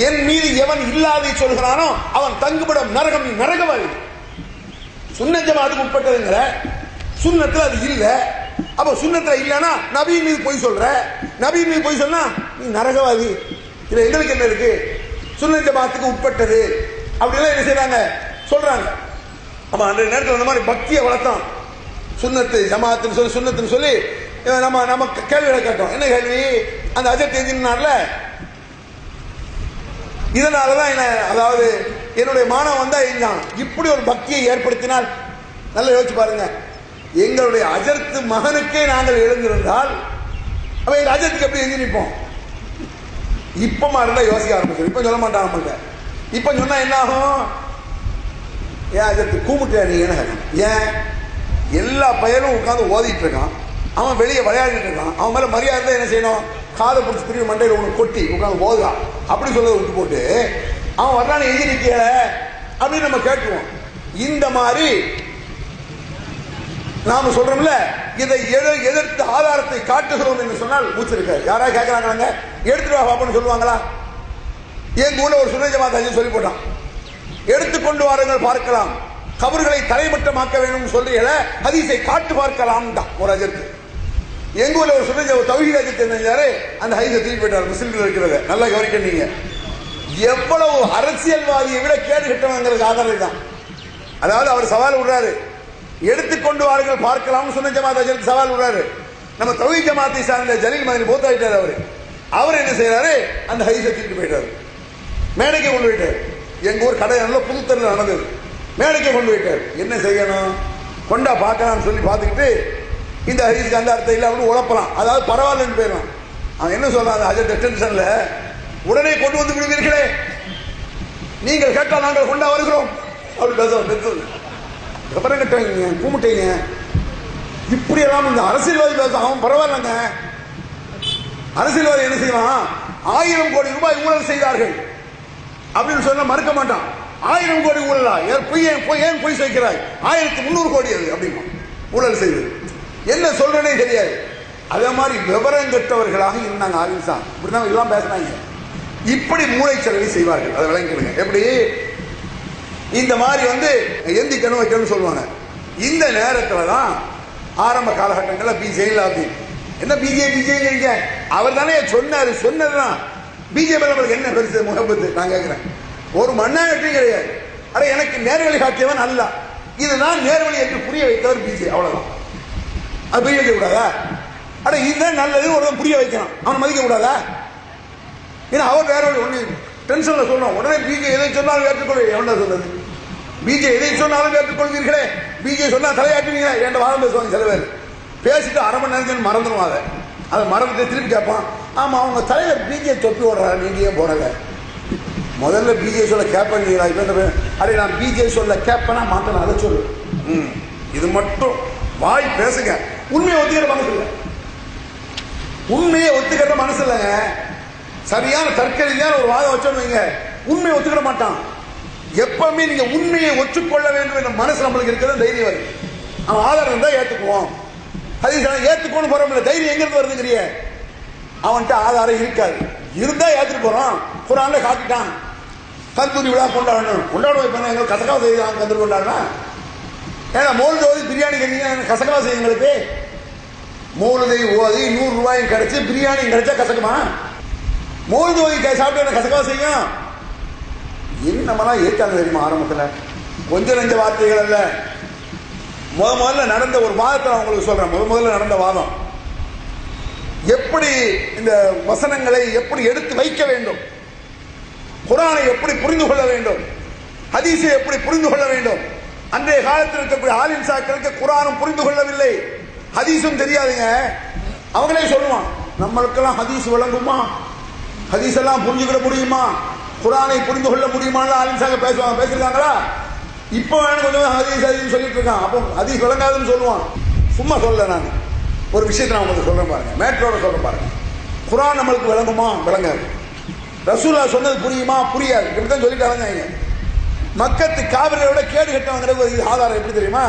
என் மீது எவன் இல்லாதை சொல்கிறானோ அவன் தங்குபடம் நரகம், நீ நரகவாதி. சுன்ன ஜமாத்துக்கு உட்பட்டதுங்கிற சுன்னத்துல அது இல்ல. அப்ப சுன்னத்துல இல்லைன்னா நபியின் மீது போய் சொல்ற, நபியின் மீது போய் சொன்னா நீ நரகவாதி. இதுல எங்களுக்கு என்ன இருக்கு? சுன்ன ஜமாத்துக்கு உட்பட்டது அப்படிலாம் என்ன செய்யறாங்க, சொல்றாங்க. அப்ப அன்றைய நேரத்தில் அந்த மாதிரி பக்தியை வளர்த்தோம். சுன்னத்து ஜமாத்துன்னு சொல்லி சுன்னத்துன்னு சொல்லி நம்ம கேள்விகளை கேட்டோம். என்ன கேள்வி? அந்த அஜர்த் என்ஜினார்ல இதனாலதான் என்ன, அதாவது என்னுடைய மாணவன் வந்தா இருந்தான். இப்படி ஒரு பக்தியை ஏற்படுத்தினால் நல்லா யோசிச்சு பாருங்க. எங்களுடைய அஜர்த்து மகனுக்கே நாங்கள் எழுந்திருந்தால் அப்ப எங்க அஜர்த்துக்கு எப்படி எஞ்சி நிற்போம்? இப்பமா இருந்தா யோசிக்க ஆரம்பிச்சோம். இப்ப சொல்ல மாட்டான் நம்மள்கிட்ட. இப்ப சொன்னா என்ன ஆகும்? ஏன் அஜர்த்து கூப்பிட்டு நீங்க? ஏன் எல்லா பையனும் உட்காந்து ஓதிட்டு இருக்கான், அவன் வெளியே விளையாடிட்டு இருக்கான், அவன் மேல மரியாதை என்ன செய்யணும்? காதை பிடிச்சி திரும்பி மண்டையில் ஒன்று கொட்டி உட்காந்து ஓதுதான் அப்படி சொல்றதை விட்டு போட்டு அவன் வர்றான எஞ்சி நிக்க அப்படின்னு நம்ம கேட்டுருவோம். இந்த மாதிரி நாம சொல்றோம்ல, இதை எதிர்த்து ஆதாரத்தை காட்டுகிறோம் என்று சொன்னால் மூச்சு இருக்காது. யாராவது கேட்கறாங்க, எடுத்துட்டு வா பாப்பன்னு சொல்லுவாங்களா? என் கூட ஒரு சுன்ன ஜமாத் சொல்லி போட்டான், எடுத்துக்கொண்டு வாருங்கள் பார்க்கலாம், கபர்களை தலைமட்டமாக்க வேண்டும் சொல்றீங்கள, ஹதீஸை காட்டு பார்க்கலாம் தான் ஒரு அஜர்த்து. எங்க ஊர்ல ஒரு சுன்ன தௌஹீத் அஜர்த்து இருந்தாரு, அந்த ஹதீஸை தூக்கி போயிட்டார். முஸ்லிம்கள் இருக்கிறத நல்லா கவனிக்க. எவ்வளவு அரசியல்வாதியை விட கேடு கட்டவங்கிறது ஆதாரம் தான். அதாவது அவர் சவால் விடுறாரு, எடுத்துக்கொண்டு வாருங்கள் பார்க்கலாம் சுன்ன ஜமாத் அஜர்த்து சவால் விடுறாரு. நம்ம தௌஹீத் ஜமாத்தை சார்ந்த ஜலீல் மதனி போத்தாயிட்டார். அவர் என்ன செய்யறாரு? அந்த ஹதீஸை தூக்கிட்டு போயிட்டாரு, மேடைக்கு கொண்டு போயிட்டார். எங்க ஊர் கடை நல்ல புதுத்தரில் நடந்தது, மேடைக்கு கொண்டு போயிட்டார். என்ன செய்யணும்? கொண்டா பார்க்கலாம்னு சொல்லி பார்த்துக்கிட்டு இந்த ஹதீஸ்க்கு அந்த அர்த்தம் இல்லை அப்படின்னு உழப்பலாம், அதாவது பரவாயில்லன்னு போயிடும். அவன் என்ன சொல்றான்? அந்த அஜர்த் டென்ஷன்ல உடனே கொண்டு வந்து விடுவீர்களே, நீங்கள் கேட்டால் நாங்கள் கொண்டா வருகிறோம் அப்படி பேசுவோம். அப்புறம் கட்டுவீங்க, கூமிட்டீங்க, இப்படி எல்லாம் இந்த அரசியல்வாதி பேச அவன் பரவாயில்லங்க. அரசியல்வாதி என்ன செய்வான்? 1000 கோடி ரூபாய் ஊழல் செய்தார்கள் அப்படின்னு சொல்ல மறுக்க மாட்டான். 1000 கோடி ஊழலா? ஏன் பொய் சேர்க்கிறாய்? 1300 கோடி அது அப்படிமா ஊழல் செய்வது. என்ன சொல்றனே தெரியாது. அதே மாதிரி விவரம் கெட்டவர்களாக இருந்தாங்க. ஆலிம்சா இப்படிதான் எல்லாம் பேசினாங்க. இப்படி மூளைச்சலவை செய்வார்கள். அதை விளங்கிடுங்க. எப்படி இந்த மாதிரி எந்திக்கணும் வைக்கணும்னு சொல்லுவாங்க. இந்த நேரத்தில் தான் ஆரம்ப காலகட்டங்களில் பிஜேபி என்ன பிஜேபி அவர் தானே சொன்னதுதான் பிஜேபி நம்மளுக்கு என்ன பெருசு முகப்பத்து? நான் கேட்கிறேன், ஒரு மண்ணாங்கட்டி கிடையாது. அட எனக்கு நேர்வழி காட்டியவன் அல்ல, இதுதான் நேர்வழி என்று புரிய வைத்தவர் பிஜே. அவ்வளவுதான். அது புரிய வைக்க கூடாதா? அட இதுதான் நல்லது ஒரு புரிய வைக்கணும், அவனை மதிக்க கூடாதா? ஏன்னா அவர் வேற ஒண்ணு டென்ஷன்ல சொல்றோம். உடனே பிஜே எதை சொன்னாலும் ஏற்றுக்கொள்ள எவன சொன்னது? பிஜே எதை சொன்னாலும் ஏற்றுக்கொள்வீர்களே, பிஜே சொன்னா தலையாட்டுவீங்களே என்ற வாரம் பேசுவாங்க சில பேர். பேசிட்டு அரை மணி நேரம் மறந்துடுவான். அதை மறந்துட்டு திருப்பி கேட்பான், ஆமா அவங்க தலைவர் பிஜே தொப்பி ஓடுறாரு, நீங்க ஏன் போடல? முதல்ல பிஜே சொல்ல கேட்பீங்களா? இப்போ அடே நான் பிஜே சொல்ல கேட்பேனா மாட்டேன், அதை சொல்லு. இது மட்டும் வாய் பேசுங்க. உண்மையை ஒத்துக்கிற மனசு இல்லை, உண்மையை ஒத்துக்கிற மனசு இல்லைங்க. சரியான தற்கரீதியான ஒரு வாதம் வச்சோன்னு வைங்க, உண்மையை ஒத்துக்கிட மாட்டான். எப்பவுமே நீங்க உண்மையை ஒற்றுக்கொள்ள வேண்டும் என்ற மனசு நம்மளுக்கு இருக்கிறது தைரியம் வருது. அவன் ஆதாரம் இருந்தா ஏத்துக்குவோம், ஹதீஸ் ஏத்துக்கணும் போறோம். தைரியம் எங்க இருந்து வருதுங்கிறிய? அவன்கிட்ட ஆதாரம் இருக்காது, இருந்தா ஏத்துட்டு போறான். குர்ஆன்ல காட்டிட்டான், கந்தூரி விழா கொண்டாடுவோம். இப்ப எங்களுக்கு கசகா செய்வாங்க, கந்தூரி கொண்டாடுனா ஏன்னா மௌலுது ஓதி பிரியாணி கேட்டீங்க, கசகமா செய்ய எங்களுக்கு. மௌலுதை ஓதி 100 ரூபாயும் கிடைச்சு பிரியாணி கிடைச்சா கசக்குமா? மௌலுது ஓதி சாப்பிட்டு கசகமா செய்யும். என்னமெல்லாம் ஏற்காங்க தெரியுமா? ஆரம்பத்தில் கொஞ்சம் நெஞ்ச வார்த்தைகள் அல்ல, முதல்ல நடந்த ஒரு வாதத்தை நான் உங்களுக்கு சொல்றேன். முதல்ல நடந்த வாதம், எப்படி இந்த வசனங்களை எப்படி எடுத்து வைக்க வேண்டும், குர்ஆனை எப்படி புரிந்து கொள்ள வேண்டும், ஹதீஸை எப்படி புரிந்து கொள்ள வேண்டும். அன்றைய காலத்தில் இருக்கக்கூடிய ஆலிம் சாக்களுக்கு குர்ஆனும் புரிந்து கொள்ளவில்லை, ஹதீஸும் தெரியாதுங்க. அவங்களே சொல்லுவான், நம்மளுக்கெல்லாம் ஹதீஸ் விளங்குமா, ஹதீஸ் எல்லாம் புரிஞ்சுக்கிட முடியுமா, குர்ஆனை புரிந்து கொள்ள முடியுமான்னு ஆலிம் சாக்கள் பேசுவாங்க. பேசிருக்காங்களா? இப்போ கொஞ்சம் ஹதீஸ் சொல்லிட்டு இருக்கான். அப்போ ஹதீஸ் விளங்காதுன்னு சொல்லுவான். சும்மா சொல்ல, நான் ஒரு விஷயத்தை நான் உங்களுக்கு சொல்றேன் பாருங்க, மேட்ரோட சொல்றேன் பாருங்க. குர்ஆன் நம்மளுக்கு விளங்குமா? விளங்காது. ரசூலுல்லாஹ் சொன்னது புரியுமா? புரியாது. இப்படித்தான் சொல்லிட்டு அலைஞ்சாங்க. மக்கத்து காவிரியோட கேடு கட்டவங்கிறது ஆதாரம் எப்படி தெரியுமா?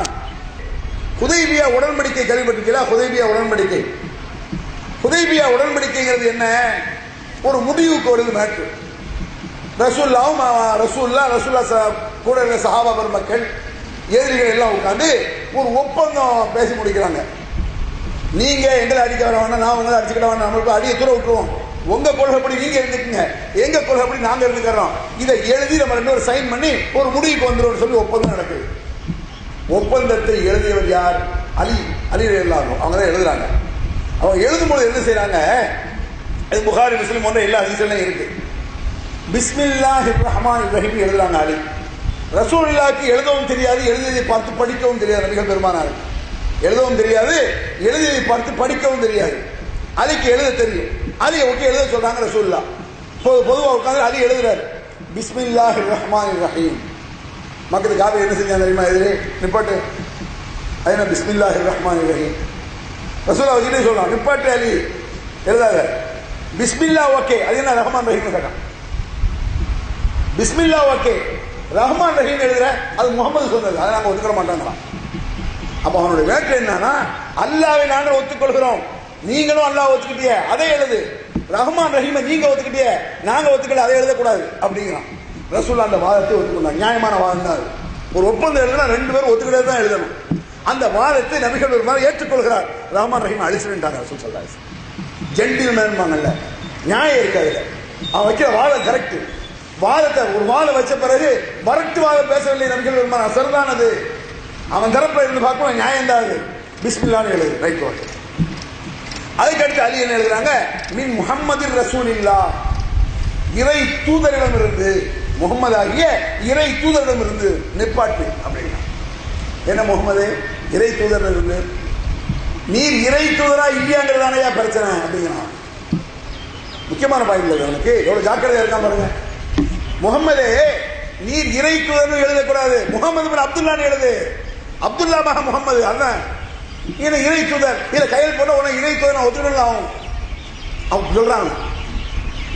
ஹுதைபியா உடன்படிக்கை கேள்விப்பட்டிருக்கீங்களா? ஹுதைபியா உடன்படிக்கை. ஹுதைபியா உடன்படிக்கைங்கிறது என்ன? ஒரு முடிவுக்கு வருது மேட்ரு. ரசூலுல்லாஹ் கூட இருந்த சஹாபா பெருமக்கள், எதிரிகள் எல்லாம் உட்காந்து ஒரு ஒப்பந்தம் பேசி முடிக்கிறாங்க. நீங்க எங்களை அடிக்க வர வேண்டாம், நான் உங்களை அடிச்சுக்கிட வேண்டாம், நம்மளுக்கு அடியை தூர விட்டுருவோம். உங்க கொள்கைப்படி நீங்க இருந்துக்குங்க, எங்க கொள்கைப்படி நாங்க இருந்துக்கிறோம். இதை எழுதி நம்ம 2 பேரும் சைன் பண்ணி ஒரு முடிவுக்கு வந்துடும் சொல்லி ஒப்பந்தம் நடக்குது. ஒப்பந்தத்தை எழுதியவர் யார்? அலி ரலியல்லாஹு. அவங்க தான் எழுதுறாங்க. அவங்க எழுதும்போது என்ன செய்யறாங்க? புகாரி முஸ்லிம் போன்ற எல்லா ஹதீஸ்லயும் இருக்கு. பிஸ்மில்லாஹிர் ரஹ்மானிர் ரஹீம் எழுதுறாங்க அலி. ரசூலுல்லாஹ்க்கு எழுதவும் தெரியாது, எழுதியதை பார்த்து படிக்கவும் தெரியாது. நபிகள் பெருமானார் எழுதவும் தெரியாது, எழுதியதை பார்த்து படிக்கவும் தெரியாது. அலிக்கு எழுத தெரியும். அலியை ஒட்டி எழுத சொல்றாங்க ரசூலுல்லாஹ். பொதுவாக உட்காந்து அலி எழுதுறாரு, பிஸ்மில்லாஹிர் ரஹ்மானிர் ரஹீம். மக்களுக்கு காப்பி என்ன செஞ்சாங்க தெரியுமா? எதிரே நிப்பாட்டு, அது என்ன பிஸ்மில்லாஹிர் ரஹ்மானிர் ரஹீம். ரசூலுல்லாஹ் வச்சுட்டே சொல்றான், நிப்பாட்டு அலி, எழுதாத. பிஸ்மில்லா ஓகே, அது என்ன ரஹ்மான் ரஹீம் கேட்டான். பிஸ்மில்லா ஓகே, ரஹ்மான் ரஹீம் எழுதுற, அது முகமது சொன்னது, அதை நாங்கள் ஒத்துக்கிற மாட்டோங்கிறான். அப்ப அவனுடைய வேட்கை என்னன்னா, அல்லாஹ்வை நாங்கள் ஒத்துக்கொள்கிறோம், நீங்களும் அல்லாஹ் ஒத்துக்கிட்டிய, அதை எழுது. ரஹ்மான் ரஹீமை நீங்க ஒத்துக்கிட்டிய, நாங்க ஒத்துக்கல, அதை எழுதக்கூடாது அப்படிங்கிறான். ரசூலுல்லாஹ் அந்த வாதத்தை ஒத்துக்கொண்டாங்க. நியாயமான வாதம் தான். ஒரு ஒப்பந்தம் எழுதுனா 2 பேரும் ஒத்துக்கிட்டே தான் எழுதணும். அந்த வாதத்தை நபிகள் பெருமானார் ஏற்றுக்கொள்கிறார். ரஹ்மான் ரஹீம் அழிச்சுட்டாங்க ரசூல் ஸல்லல்லாஹு அலைஹி வஸல்லம். ஜென்டில்மேன்பாங்கல்ல, நியாயம் இருக்காது. அவன் வைக்கிற வாதம் கரெக்ட். வாதத்தை ஒரு வாதம் வச்ச பிறகு மரட்டு வாதம் பேசவில்லை நபிகள் பெருமானார், சரிதானது. அவன் தரப்புல இருந்து பார்க்கணும், நியாயம் தான் அது. பிஸ்மில்லாஹ்னு எழுது, ரைட் ஓகே. அதுக்கடுத்து அலி என்ன எழுதுறாங்க? மின் முஹம்மதின் ரசூலில்லாஹ், இறை தூதரிடம் இருந்து, முகமது ஆகிய இறை தூதரிடம் இருந்து நிப்பாட்டு அப்படின்னா என்ன? முகமது இறை தூதர் இருந்து, நீர் இறை தூதரா இல்லையாங்கிறதானே பிரச்சனை அப்படிங்கிறான். முக்கியமான பாயிண்ட் அவனுக்கு எவ்வளவு ஜாக்கிரதையா இருக்கான் பாருங்க. முகமதே நீர் இறை தூதர்னு எழுதக்கூடாது, முகமது பின் அப்துல்லான்னு எழுது. அப்துல்லா மக முகமது, அதான் இறை தூதர். இதுல கையில் போட்ட உன இறை தூதர் ஒத்துக்கலாம். அவன் சொல்றாங்க,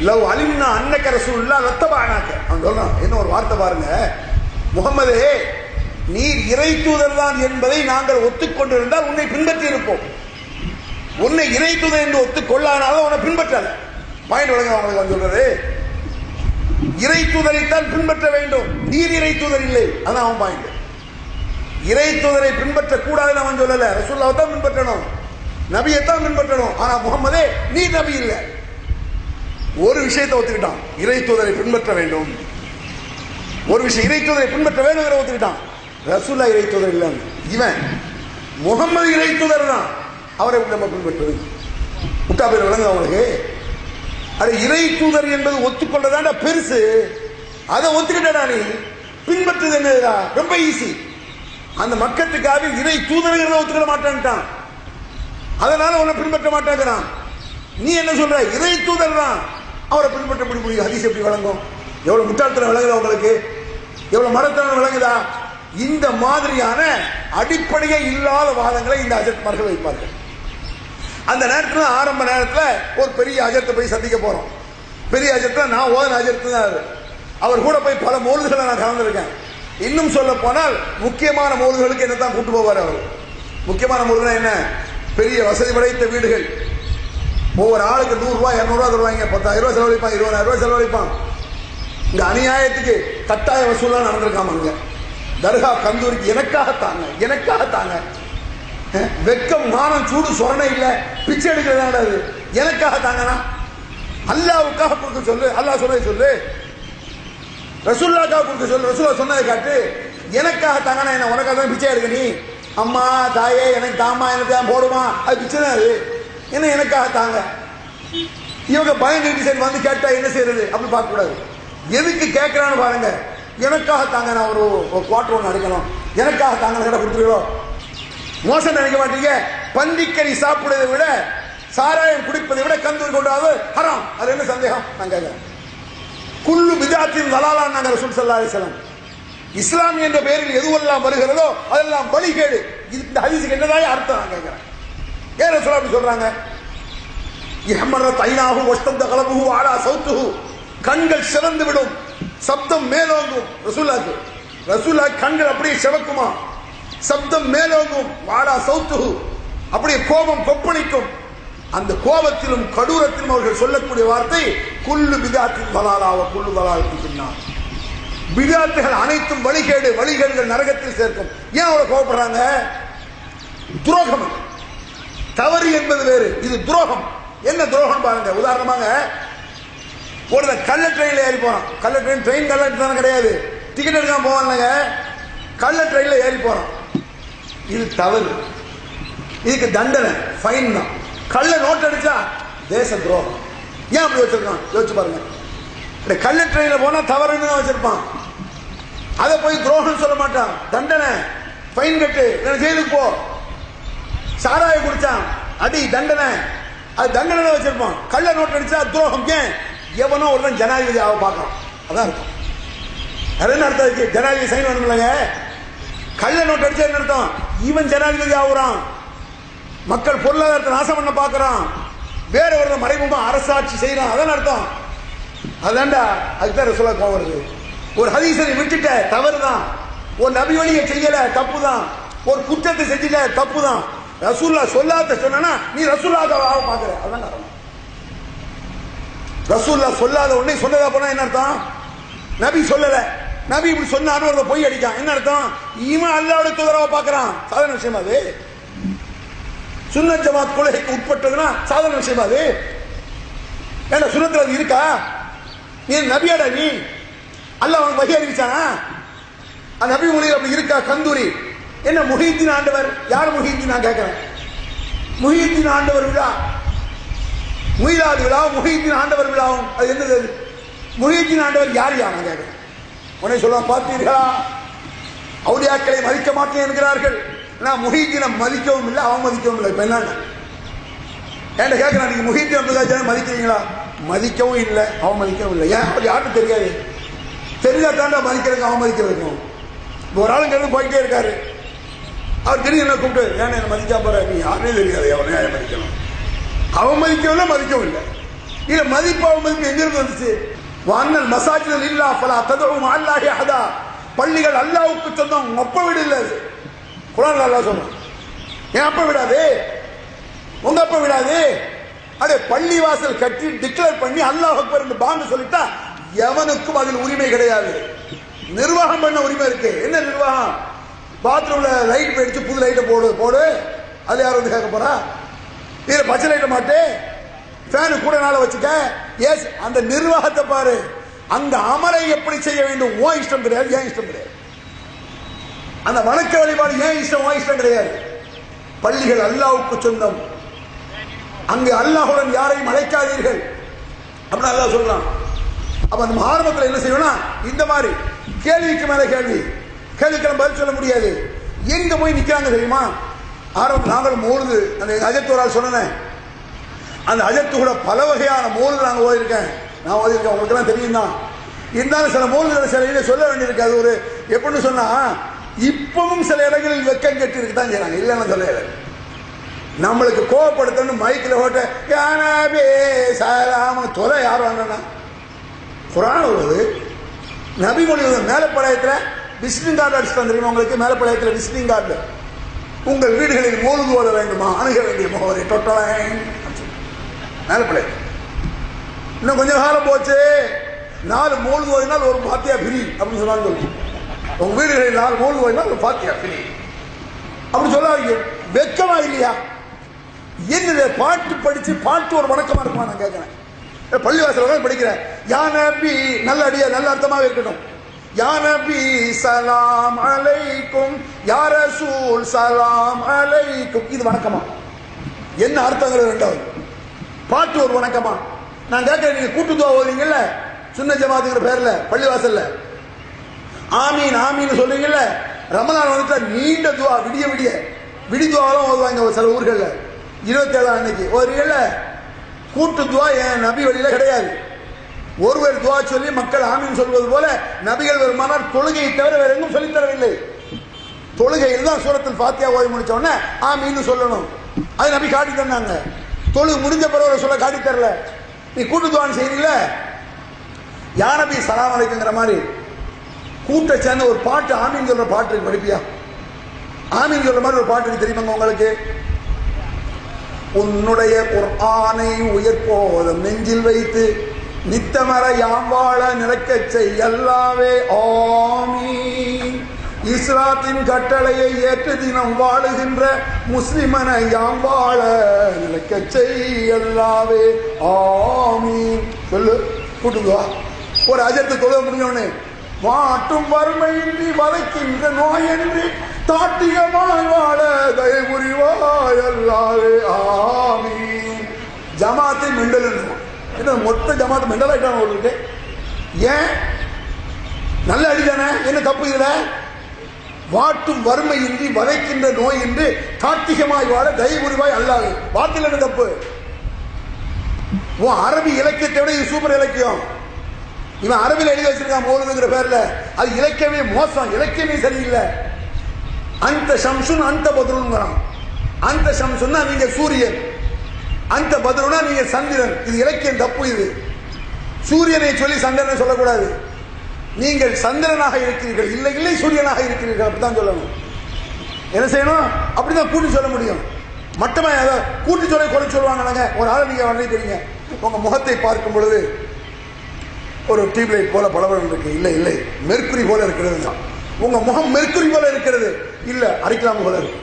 லவ் அலிம்னா அன்னக்க ரசூலுல்லாஹ் லத்தபஅனாக. அவன் சொல்றான், என்ன ஒரு வார்த்தை பாருங்க, முகமதே நீர் இறை தூதர் தான் என்பதை நாங்கள் ஒத்துக்கொண்டிருந்தால் உன்னை பின்பற்றி இருப்போம். உன்னை இறை தூதர் என்று ஒத்துக்கொள்ளானாலும் உன்னை பின்பற்றாத. பாயிண்ட் வழங்க அவங்களுக்கு சொல்றது, இறை தூதரைத்தான் பின்பற்ற வேண்டும், நீர் இறை தூதர் இல்லை. அதான் அவன் பாயிண்ட். இறை தூதரை பின்பற்ற கூடாதுன்னு அவன் சொல்லல, ரசூலுல்லாஹ் தான் பின்பற்றணும், நபியைத்தான் பின்பற்றணும். ஆனா முகமதே நீ நபி இல்லை. ஒரு விஷயத்தை ஒத்துக்கிட்டான், இறை தூதரை பின்பற்ற வேண்டும். ஒரு விஷயம், இறை தூதரை பின்பற்ற வேண்டும் ஒத்துக்கிட்டான். ரசூலுல்லாஹ் இறை தூதர் இல்லை, இவன் முகமது இறை தூதர் தான், அவரை நம்ம பின்பற்றுவது. முட்டா பேர் விளங்குது அவங்களுக்கு. அது இறை தூதர் என்பது ஒத்துக்கொள்ளதாண்டா பெருசு. அதை ஒத்துக்கிட்டா நீ பின்பற்றுது என்னதுடா? ரொம்ப ஈஸி. அந்த மக்கத்துக்காக இறை தூதர்களை ஒத்துக்கிட மாட்டான்ட்டான். அதனால உன்னை பின்பற்ற மாட்டேங்கிறான். நீ என்ன சொல்ற? இறை தூதர் தான், அவரை பின்பற்ற முடியும். ஹதீஸ் எப்படி வழங்கும்? எவ்வளவு முட்டாள்தனம் விளங்குதா உங்களுக்கு? எவ்வளவு மரத்தனம் விளங்குதா? இந்த மாதிரியான அடிப்படையே இல்லாத வாதங்களை இந்த அஜத்மார்கள் வைப்பார்கள். அந்த நேரத்தில் ஆரம்ப நேரத்தில் ஒரு பெரிய அஜத்தை போய் சந்திக்க போறோம். பெரிய அஜத்தில் நான் ஓதன அஜத்து தான். அவர் கூட போய் பல மௌலுதுகளை நான் கலந்துருக்கேன். இன்னும் சொல்ல போனால் முக்கியமான மௌலுதுகளுக்கு என்ன தான் கூட்டு போவார் அவர். முக்கியமான மௌலுதுனா என்ன? பெரிய வசதி படைத்த வீடுகள், ஒவ்வொரு ஆளுக்கு 100 ரூபாய் 200 ரூபாய் தருவாங்க, 10,000 ரூபாய் செலவழிப்பான், 20,000 ரூபாய் செலவழிப்பான். இங்க அநியாயத்துக்கு கட்டாய வசூலாம் நடந்திருக்காம. அங்க தர்கா கந்தூரிக்கு எனக்காகத்தாங்க, எனக்காகத்தாங்க. வெக்கம் மானம் சூடு சொரணை இல்ல, பிச்சை எடுக்கிறது எனக்காக தாங்கனா. அல்லாவுக்காக கொடுக்க சொல்லு, அல்லாஹ் சொன்னதை சொல்லு. ரசூலுல்லாஹ்க்காக கொடுக்க சொல்லு, ரசூலுல்லாஹ் சொன்னதை காட்டு. எனக்காக தாங்கனா என்ன? உனக்காக தான் பிச்சை எடுக்க நீ? அம்மா தாயே எனக்கு தாமா, எனக்கு தான் போடுமா, அது பிச்சை தான். அது என்ன எனக்காக தாங்க? இவங்க பயந்துட்டு சரி வந்து கேட்டா என்ன செய்யறது அப்படி பார்க்க கூடாது. எதுக்கு கேட்கிறான்னு பாருங்க. எனக்காக தாங்க, நான் ஒரு குவார்டர் ஒன்று அடிக்கணும், எனக்காக தாங்க கேட்ட கொடுத்துருவோம். மோசம் நினைக்க மாட்டீங்க? பன்றிக்கறி சாப்பிடுவதை விட சாராயம் குடிப்பதை விட கந்தூரி கொண்டாவது ஹராம். அது என்ன சந்தேகம்? நான் கேட்கிறேன். குல்லு பிதாத்தின் தலாலான் நாங்கள் ரசூல் ஸல்லல்லாஹு அலைஹி வஸல்லம். இஸ்லாம் என்ற பெயரில் எதுவெல்லாம் வருகிறதோ அதெல்லாம் வழிகேடு. இந்த ஹதீஸுக்கு என்னதான் அர்த்தம் நான் கேட்கிறேன். ஏன் ரசூல் அப்படி சொல்றாங்க? இஹ்மரத் ஐனாஹு வஸ்தத கலபுஹு அலா சௌத்துஹு. கண்கள் சிவந்து விடும், சப்தம் மேலோங்கும். ரசூலுல்லாஹ் கண்கள் அப்படியே சிவக்குமா, சப்தம் மேலோங்கும். வாடா சௌத்துஹு, அப்படியே கோபம் கொப்பளிக்கும். அந்த கோபத்திலும் கடூரத்திலும் அவர்கள் சொல்லக்கூடிய வார்த்தை குல்லு பிதாத்தின் தலாலா வ குல்லு தலாலத்தின் பின்னார். பிதாத்துகள் அனைத்தும் வழிகேடு, வழிகேடுகள் நரகத்தில் சேர்க்கும். ஏன் அவ்வளவு கோபப்படுறாங்க? துரோகம். தவறு என்பது வேறு, இது துரோகம். என்ன துரோகம் பாருங்க. உதாரணமாக ஒரு கள்ள ட்ரெயின்ல ஏறி போறோம். கள்ள ட்ரெயின், ட்ரெயின் கள்ள தானே கிடையாது, டிக்கெட் எடுக்காம போவாங்க. கள்ள ட்ரெயின்ல ஏறி போறோம். இது தவறு, இதுக்கு தண்டனை ஃபைன் தான். கள்ள நோட் அடிச்சா தேச துரோகம். ஏன் அப்படி வச்சிருக்கான் யோசிச்சு பாருங்க. கள்ள ட்ரெயின்ல போனா தவறுன்னு தான் வச்சிருப்பான். அதை போய் துரோகம் சொல்ல மாட்டான். தண்டனை ஃபைன் கட்டு, ஜெயிலுக்கு போ. சாராய குடிச்சான், அடி தண்டனை, அது தண்டனை வச்சிருப்பான். கள்ள நோட் அடிச்சா துரோகம். ஏன்? எவனோ ஒருத்தன் ஜனாதிபதி ஆக பார்க்கலாம், அதான் இருக்கும். அது என்ன அர்த்தம் இருக்கு? ஜனாதிபதி சைன் வேணும்லங்க. கள்ள நோட் அடிச்சா என்ன அர்த்தம்? இவன் ஜனாதிபதி ஆகுறான், மக்கள் பொருளாதாரத்தை நாசம் பண்ண பார்க்கறான், வேற ஒரு மறைமுகமா அரசாட்சி செய்யறான், அதான் அர்த்தம். அதான்டா, அதுதான் ரசூலுல்லாஹ் கோவம் வருது. ஒரு ஹதீஸை விட்டுட்ட தவறுதான், ஒரு நபி வழியை செய்யல தப்புதான், ஒரு குற்றத்தை செஞ்சிட்ட தப்புதான். ரசூலுல்லாஹ் சொல்லாத சொன்னா நீ ரசூலுல்லாஹ் பாக்குற, அதான் காரணம். ரசூலுல்லாஹ் சொல்லாத உடனே சொன்னதா போனா என்ன அர்த்தம்? நபி சொல்லல, நபி இப்படி சொன்னாரு பொய் அடிக்கான், என்ன அர்த்தம்? இவன் அல்லாஹ்வுடைய தூதரவா பாக்குறான். சாதாரண விஷயம் அது. சுன்னத் ஜமாத் கொள்கைக்கு உட்பட்டதுன்னா சாதாரண விஷயம் அது. ஏன்னா சுன்னத்துல அது இருக்கா? நீ நபியாடா? நீ அல்லாஹ் அவனுக்கு வஹி அறிவிச்சானா? அந்த நபி மொழியில் அப்படி இருக்கா? கந்தூரி என்ன முஹிதீன் ஆண்டவர்? யார் முஹிதீன் நான் கேட்கிறேன். முஹிதீன் ஆண்டவர் விழா, முஹிலாது விழா, முஹிதீன் ஆண்டவர் விழாவும் அது என்னது? முஹிதீன் ஆண்டவர் யார் யார் நான் கேட்கிறேன். உடனே சொல்லுவான், பார்த்தீர்களா அவுலியாக்களை மதிக்க மாட்டேன் என்கிறார்கள். நான் முஹிதீனை மதிக்கவும் இல்லை, அவன் மதிக்கவும் இல்லை. இப்ப என்ன ஏன்ட கேட்கிறேன், நீங்க முஹிதீன் அப்துல் மதிக்கிறீங்களா? மதிக்கவும் இல்லை, அவன் மதிக்கவும் இல்லை. ஏன்? அப்படி யாருக்கும் தெரியாது. தெரிஞ்சா தாண்டா மதிக்கிறதுக்கு அவன் மதிக்கிறதுக்கும். ஒரு ஆளுங்கிறது போயிட்டே இருக்காரு, அவர் தெரியும் என்ன கூப்பிட்டு, ஏன்னா என்ன மதிக்கா போற, நீ யாருமே தெரியாது, அவனே யாரை மதிக்கணும். அவன் மதிக்கவில்லை, மதிக்கவும் இல்லை. இல்ல மதிப்பு அவன் மதிப்பு எங்கிருந்து வந்துச்சு? வான்னல் மசாஜில் இல்லா பல ததுவும் அல்லாஹி அஹதா. பள்ளிகள் அல்லாஹ்வுக்கு சொந்தம், ஒப்ப வீடு இல்லை. குர்ஆன்ல அல்லாஹ் சொல்றான், என் அப்ப விடாது, உங்க அப்ப விடாது. அடே பள்ளி வாசல் கட்டி டிக்ளேர் பண்ணி அல்லாஹ் அக்பர் என்று பாங்கு சொல்லிட்டா எவனுக்கும் அதில் உரிமை கிடையாது. நிர்வாகம் பண்ண உரிமை இருக்கு. என்ன நிர்வாகம்? பாத்ரூம்ல லைட் போயிடுச்சு, புது லைட்டை போடு போடு, அது யாரும் வந்து கேட்க போறா? இதுல பச்சை லைட்ட மாட்டு, ஃபேனு கூட நாள வச்சுக்க. எஸ், அந்த நிர்வாகத்தை பாரு. அந்த அமலை எப்படி செய்ய வேண்டும் ஓ இஷ்டம் கிடையாது, ஏன் இஷ்டம் கிடையாது. அந்த வணக்க வழிபாடு ஏன் இஷ்டம் ஓ இஷ்டம் கிடையாது. பள்ளிகள் அல்லாஹ்வுக்கு சொந்தம், அங்கு அல்லாஹ்வுடன் யாரையும் அழைக்காதீர்கள் அப்படின்னு அல்லாஹ் சொல்றான். அப்ப அந்த ஆரம்பத்தில் என்ன செய்யணும்னா, இந்த மாதிரி கேள்விக்கு மேல கேள்வி, கேள்விக்கு பதில் சொல்ல முடியாது. எங்க போய் நிக்கிறாங்க தெரியுமா? நாங்கள் மௌலுது அந்த அஜத்து ஒரு ஆள் சொன்னேன், அந்த அஜத்து கூட பல வகையான மௌலுது நாங்கள் ஓதிருக்கேன், நான் ஓதிருக்கேன், உங்களுக்கு எல்லாம் தெரியும் தான். இருந்தாலும் சில மௌலுதுகளை சில இதை சொல்ல வேண்டியிருக்கு. அது ஒரு எப்படின்னு சொன்னா இப்பவும் சில இடங்களில் வெக்கம் கட்டி இருக்குதான் செய்யறாங்க, இல்லைன்னு சொல்ல. நம்மளுக்கு கோவப்படுத்தணும் மைக்கில் ஓட்ட தொலை யார் வாங்கினா குரான் உள்ளது நபிமொழி மேலப்பாளையத்தில் விசிட்டிங் கார்டு அடிச்சுட்டு தெரியுமா உங்களுக்கு? மேலப்பாளையத்தில் விசிட்டிங் கார்டு, உங்கள் வீடுகளில் மௌலுது ஓத வேண்டுமா, அணுக வேண்டிய முகவரி தொட்டலை மேலப்பாளையம். இன்னும் கொஞ்சம் காலம் போச்சு, 4 மௌலுது ஓதினால் ஒரு பாத்தியா பிரி அப்படின்னு சொன்னாங்க. உங்க வீடுகளில் 4 மௌலுது ஓதினால் ஒரு பாத்தியா பிரி அப்படி சொல்லாதீங்க. வெக்கமா இல்லையா? என்ன பாட்டு படிச்சு பாட்டு ஒரு வணக்கமா இருக்குமா? நான் கேட்கிறேன். பள்ளிவாசல் படிக்கிறேன், யா நபி நல்ல அடியா நல்ல அர்த்தமாக இருக்கட்டும். யா நபி சலாம் அலைக்கும், யா ரசூல் சலாம் அலைக்கும், இது வணக்கமா? என்ன அர்த்தங்கள்? 2வது பாட்டு ஒரு வணக்கமா? நான் கேட்கிறேன், நீங்க கூட்டு துவா ஓதுறீங்கல்ல சுன்ன ஜமாத்துங்கிற பேர்ல பள்ளிவாசல்ல, ஆமீன் ஆமீன் சொல்றீங்கல்ல, ரமலான் வந்துட்டா நீண்ட துவா விடிய விடிய விடி துவாலாம் ஓதுவாங்க சில ஊர்கள்ல. 27 அன்னைக்கு ஓதுறீங்கல்ல, கூட்டு துவா என் நபி வழியில கிடையாது. ஒருவர் துவா சொல்லி மக்கள் ஆமீன் சொல்வது போல நபிகள் வருமானார் தொழுகையை தவிர வேற எங்கும் சொல்லித் தரவில்லை. தொழுகையில் தான் சூரத்துல் ஃபாத்திஹா ஓதி முடிச்ச உடனே ஆமீன் சொல்லணும். அது நபி காட்டி தந்தாங்க. தொழுகை முடிஞ்ச பிறகு சொல்ல காட்டி தரல. நீ கூட்டு துவான்னு செய்றீங்கள, யா நபி சலாம் அலைக்குங்கிற மாதிரி கூட்ட சேர்ந்த ஒரு பாட்டு ஆமீன் சொல்ற பாட்டு இருக்கு, படிப்பியா? ஆமீன் சொல்ற மாதிரி ஒரு பாட்டு இருக்கு தெரியுமாங்க உங்களுக்கு? உன்னுடைய குர்ஆனை உயர்போதும் நெஞ்சில் வைத்து நித்தமர யாம் வாழ நிலைக்க செய் அல்லாவே ஆமீன். இஸ்லாத்தின் கட்டளையை ஏற்று தினம் வாழுகின்ற முஸ்லிமன யாம் வாழ நிலைக்க செய் அல்லாவே ஆமீன். சொல்லு கூட்டுவா. ஒரு அஜத்து தொழுக முடிஞ்சவனே, மாட்டும் வறுமையின்றி வதைக்கின்ற நோயின்றி தாட்டிகமாய் வாழ தயவுரிவாய் அல்லாவே ஆமீன். ஜமாத்தை மெண்டல் என்ன மொத்த ஜமாத்து மெண்டல் ஆயிட்டாங்க உங்களுக்கு. ஏன்? நல்ல அடிதானே, என்ன தப்பு இதுல? வாட்டும் வறுமையின்றி வதைக்கின்ற நோய் என்று தாட்டிகமாய் வாழ தயவுரிவாய் அல்லாவே, வார்த்தையில் என்ன தப்பு? அரபி இலக்கியத்தை விட இது சூப்பர் இலக்கியம். இவன் அரபில் எழுதி வச்சிருக்கான் மௌலுதுங்கிற பேர்ல, அது இலக்கியமே மோசம், இலக்கியமே சரியில்லை. அந்த ஷம்சுன் அந்த பத்ருங்கிறான். அந்த ஷம்சுன்னா நீங்க சூரியன், அந்த பத்ருனா நீங்க சந்திரன். இது இலக்கியம் தப்பு. இது சூரியனை சொல்லி சந்திரனை சொல்லக்கூடாது. நீங்கள் சந்திரனாக இருக்கிறீர்கள், இல்லை இல்லை சூரியனாக இருக்கிறீர்கள், அப்படித்தான் சொல்லணும். என்ன செய்யணும்? அப்படிதான் கூட்டி சொல்ல முடியும். மட்டமா கூட்டி சொல்ல கொலை சொல்லுவாங்க. ஒரு ஆளை நீங்க வர்ணிக்கிறீங்க, உங்க முகத்தை பார்க்கும் பொழுது ஒரு டியூப்லைட் போல பளபளன்னு இருக்கு, இல்லை இல்லை மெர்க்குரி போல இருக்கிறது தான். உங்க முகம் மெர்க்குரி போல இருக்கிறது, இல்ல அரிக்கலாம் போல இருக்கு.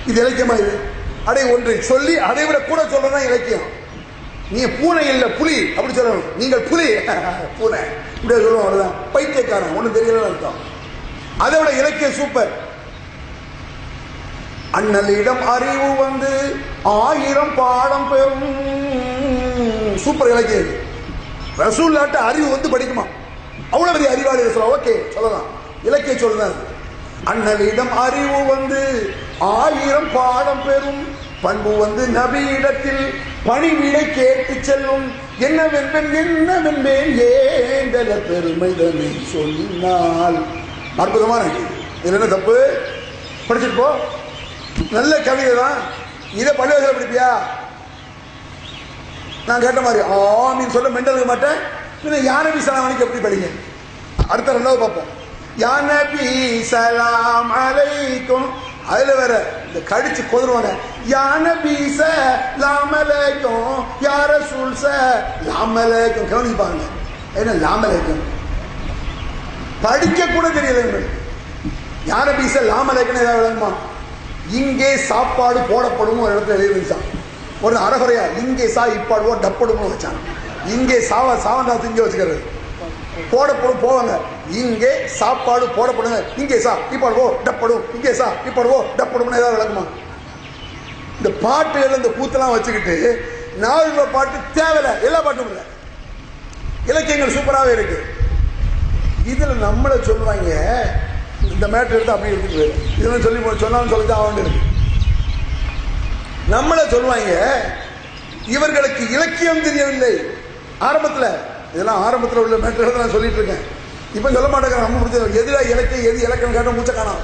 இது இலக்கியமா? இது அடை ஒன்றை சொல்லி அதை விட கூட சொல்றதுதான் இலக்கியம். நீங்க பூனை இல்ல புலி அப்படி சொல்லணும். நீங்கள் புலி பூனை இப்படி சொல்லுவோம், அவ்வளவுதான். பைத்தியக்காரன், ஒண்ணு தெரியல அர்த்தம். அதை விட இலக்கியம் சூப்பர். அண்ணலிடம் அறிவு வந்து 1000 பாடம் பெறும், சூப்பர் இலக்கியம். ரசூல்லாட்ட அறிவு வந்து படிக்குமா? அவ்வளவு பெரிய அறிவாளி சொல்ல, ஓகே சொல்லலாம், இலக்கிய சொல்லுதான். அண்ணலிடம் அறிவு வந்து 1000 பாடம் பெறும், பண்பு வந்து நபியிடத்தில் பணிவிடை கேட்டு செல்லும். என்னவென்பேன் என்னவென்பேன் ஏந்தல பெருமைதனை சொன்னால். அற்புதமான இது என்ன தப்பு? படிச்சுட்டு போ, நல்ல கவிதை தான். இதை பள்ளிவாசல் படிப்பியா? நான் கேட்ட மாதிரி ஆமீன் சொல்ல மெண்டல் மாட்டேன். யா நபி சலாம் அலைக்கும் எப்படி படிங்க? அடுத்த 2வது பார்ப்போம். யா நபி சலாம் அலைக்கும், அதுல வேற இந்த கடிச்சு கொதுருவாங்க. யா நபி சலாம் அலைக்கும், யா ரசூல் சலாம் அலைக்கும். கவனிப்பாங்க, என்ன லாம் அலைக்கும் படிக்க கூட தெரியல. யா நபி சலாம் அலைக்கும் ஏதாவது விளங்குமா? இங்கே சாப்பாடு போடப்படும் ஒரு இடத்துல எழுதிச்சான். ஒரு அறகுறையா இங்கே சா இப்பாடுவோ டப்படுமோ வச்சாங்க. இங்கே சாவந்தா திங்க வச்சுக்கிறது, போடப்படும் போவாங்க. இங்கே சாப்பாடு போடப்படுங்க, இங்கே சா இப்பாடுவோ டப்படும், இங்கே சா இப்பாடுவோ டப்படும்னு ஏதாவது விளக்குமா? இந்த பாட்டுகள் இந்த கூத்தெல்லாம் வச்சுக்கிட்டு 4 பாட்டு தேவையில்ல, எல்லா பாட்டும் இல்லை. இலக்கியங்கள் சூப்பராகவே இருக்கு. இதுல நம்மளை சொல்லுவாங்க, இந்த மேட்டர் எடுத்து அப்படி எடுத்துட்டு போயிடும். இதெல்லாம் சொல்லி சொன்னாலும் சொல்லிதான் ஆண்டு இருக்கு. நம்மள சொல்லுவாங்க இவர்களுக்கு இலக்கியம் தெரியவில்லை. ஆரம்பத்தில் இதெல்லாம் ஆரம்பத்தில் உள்ள மேட்டர்கள் நான் சொல்லிட்டு இருக்கேன். இப்ப சொல்ல மாட்டேங்க. நம்ம முடிஞ்சது எதிராக இலக்கியம் எது இலக்கணம் கேட்ட மூச்ச காணாம்.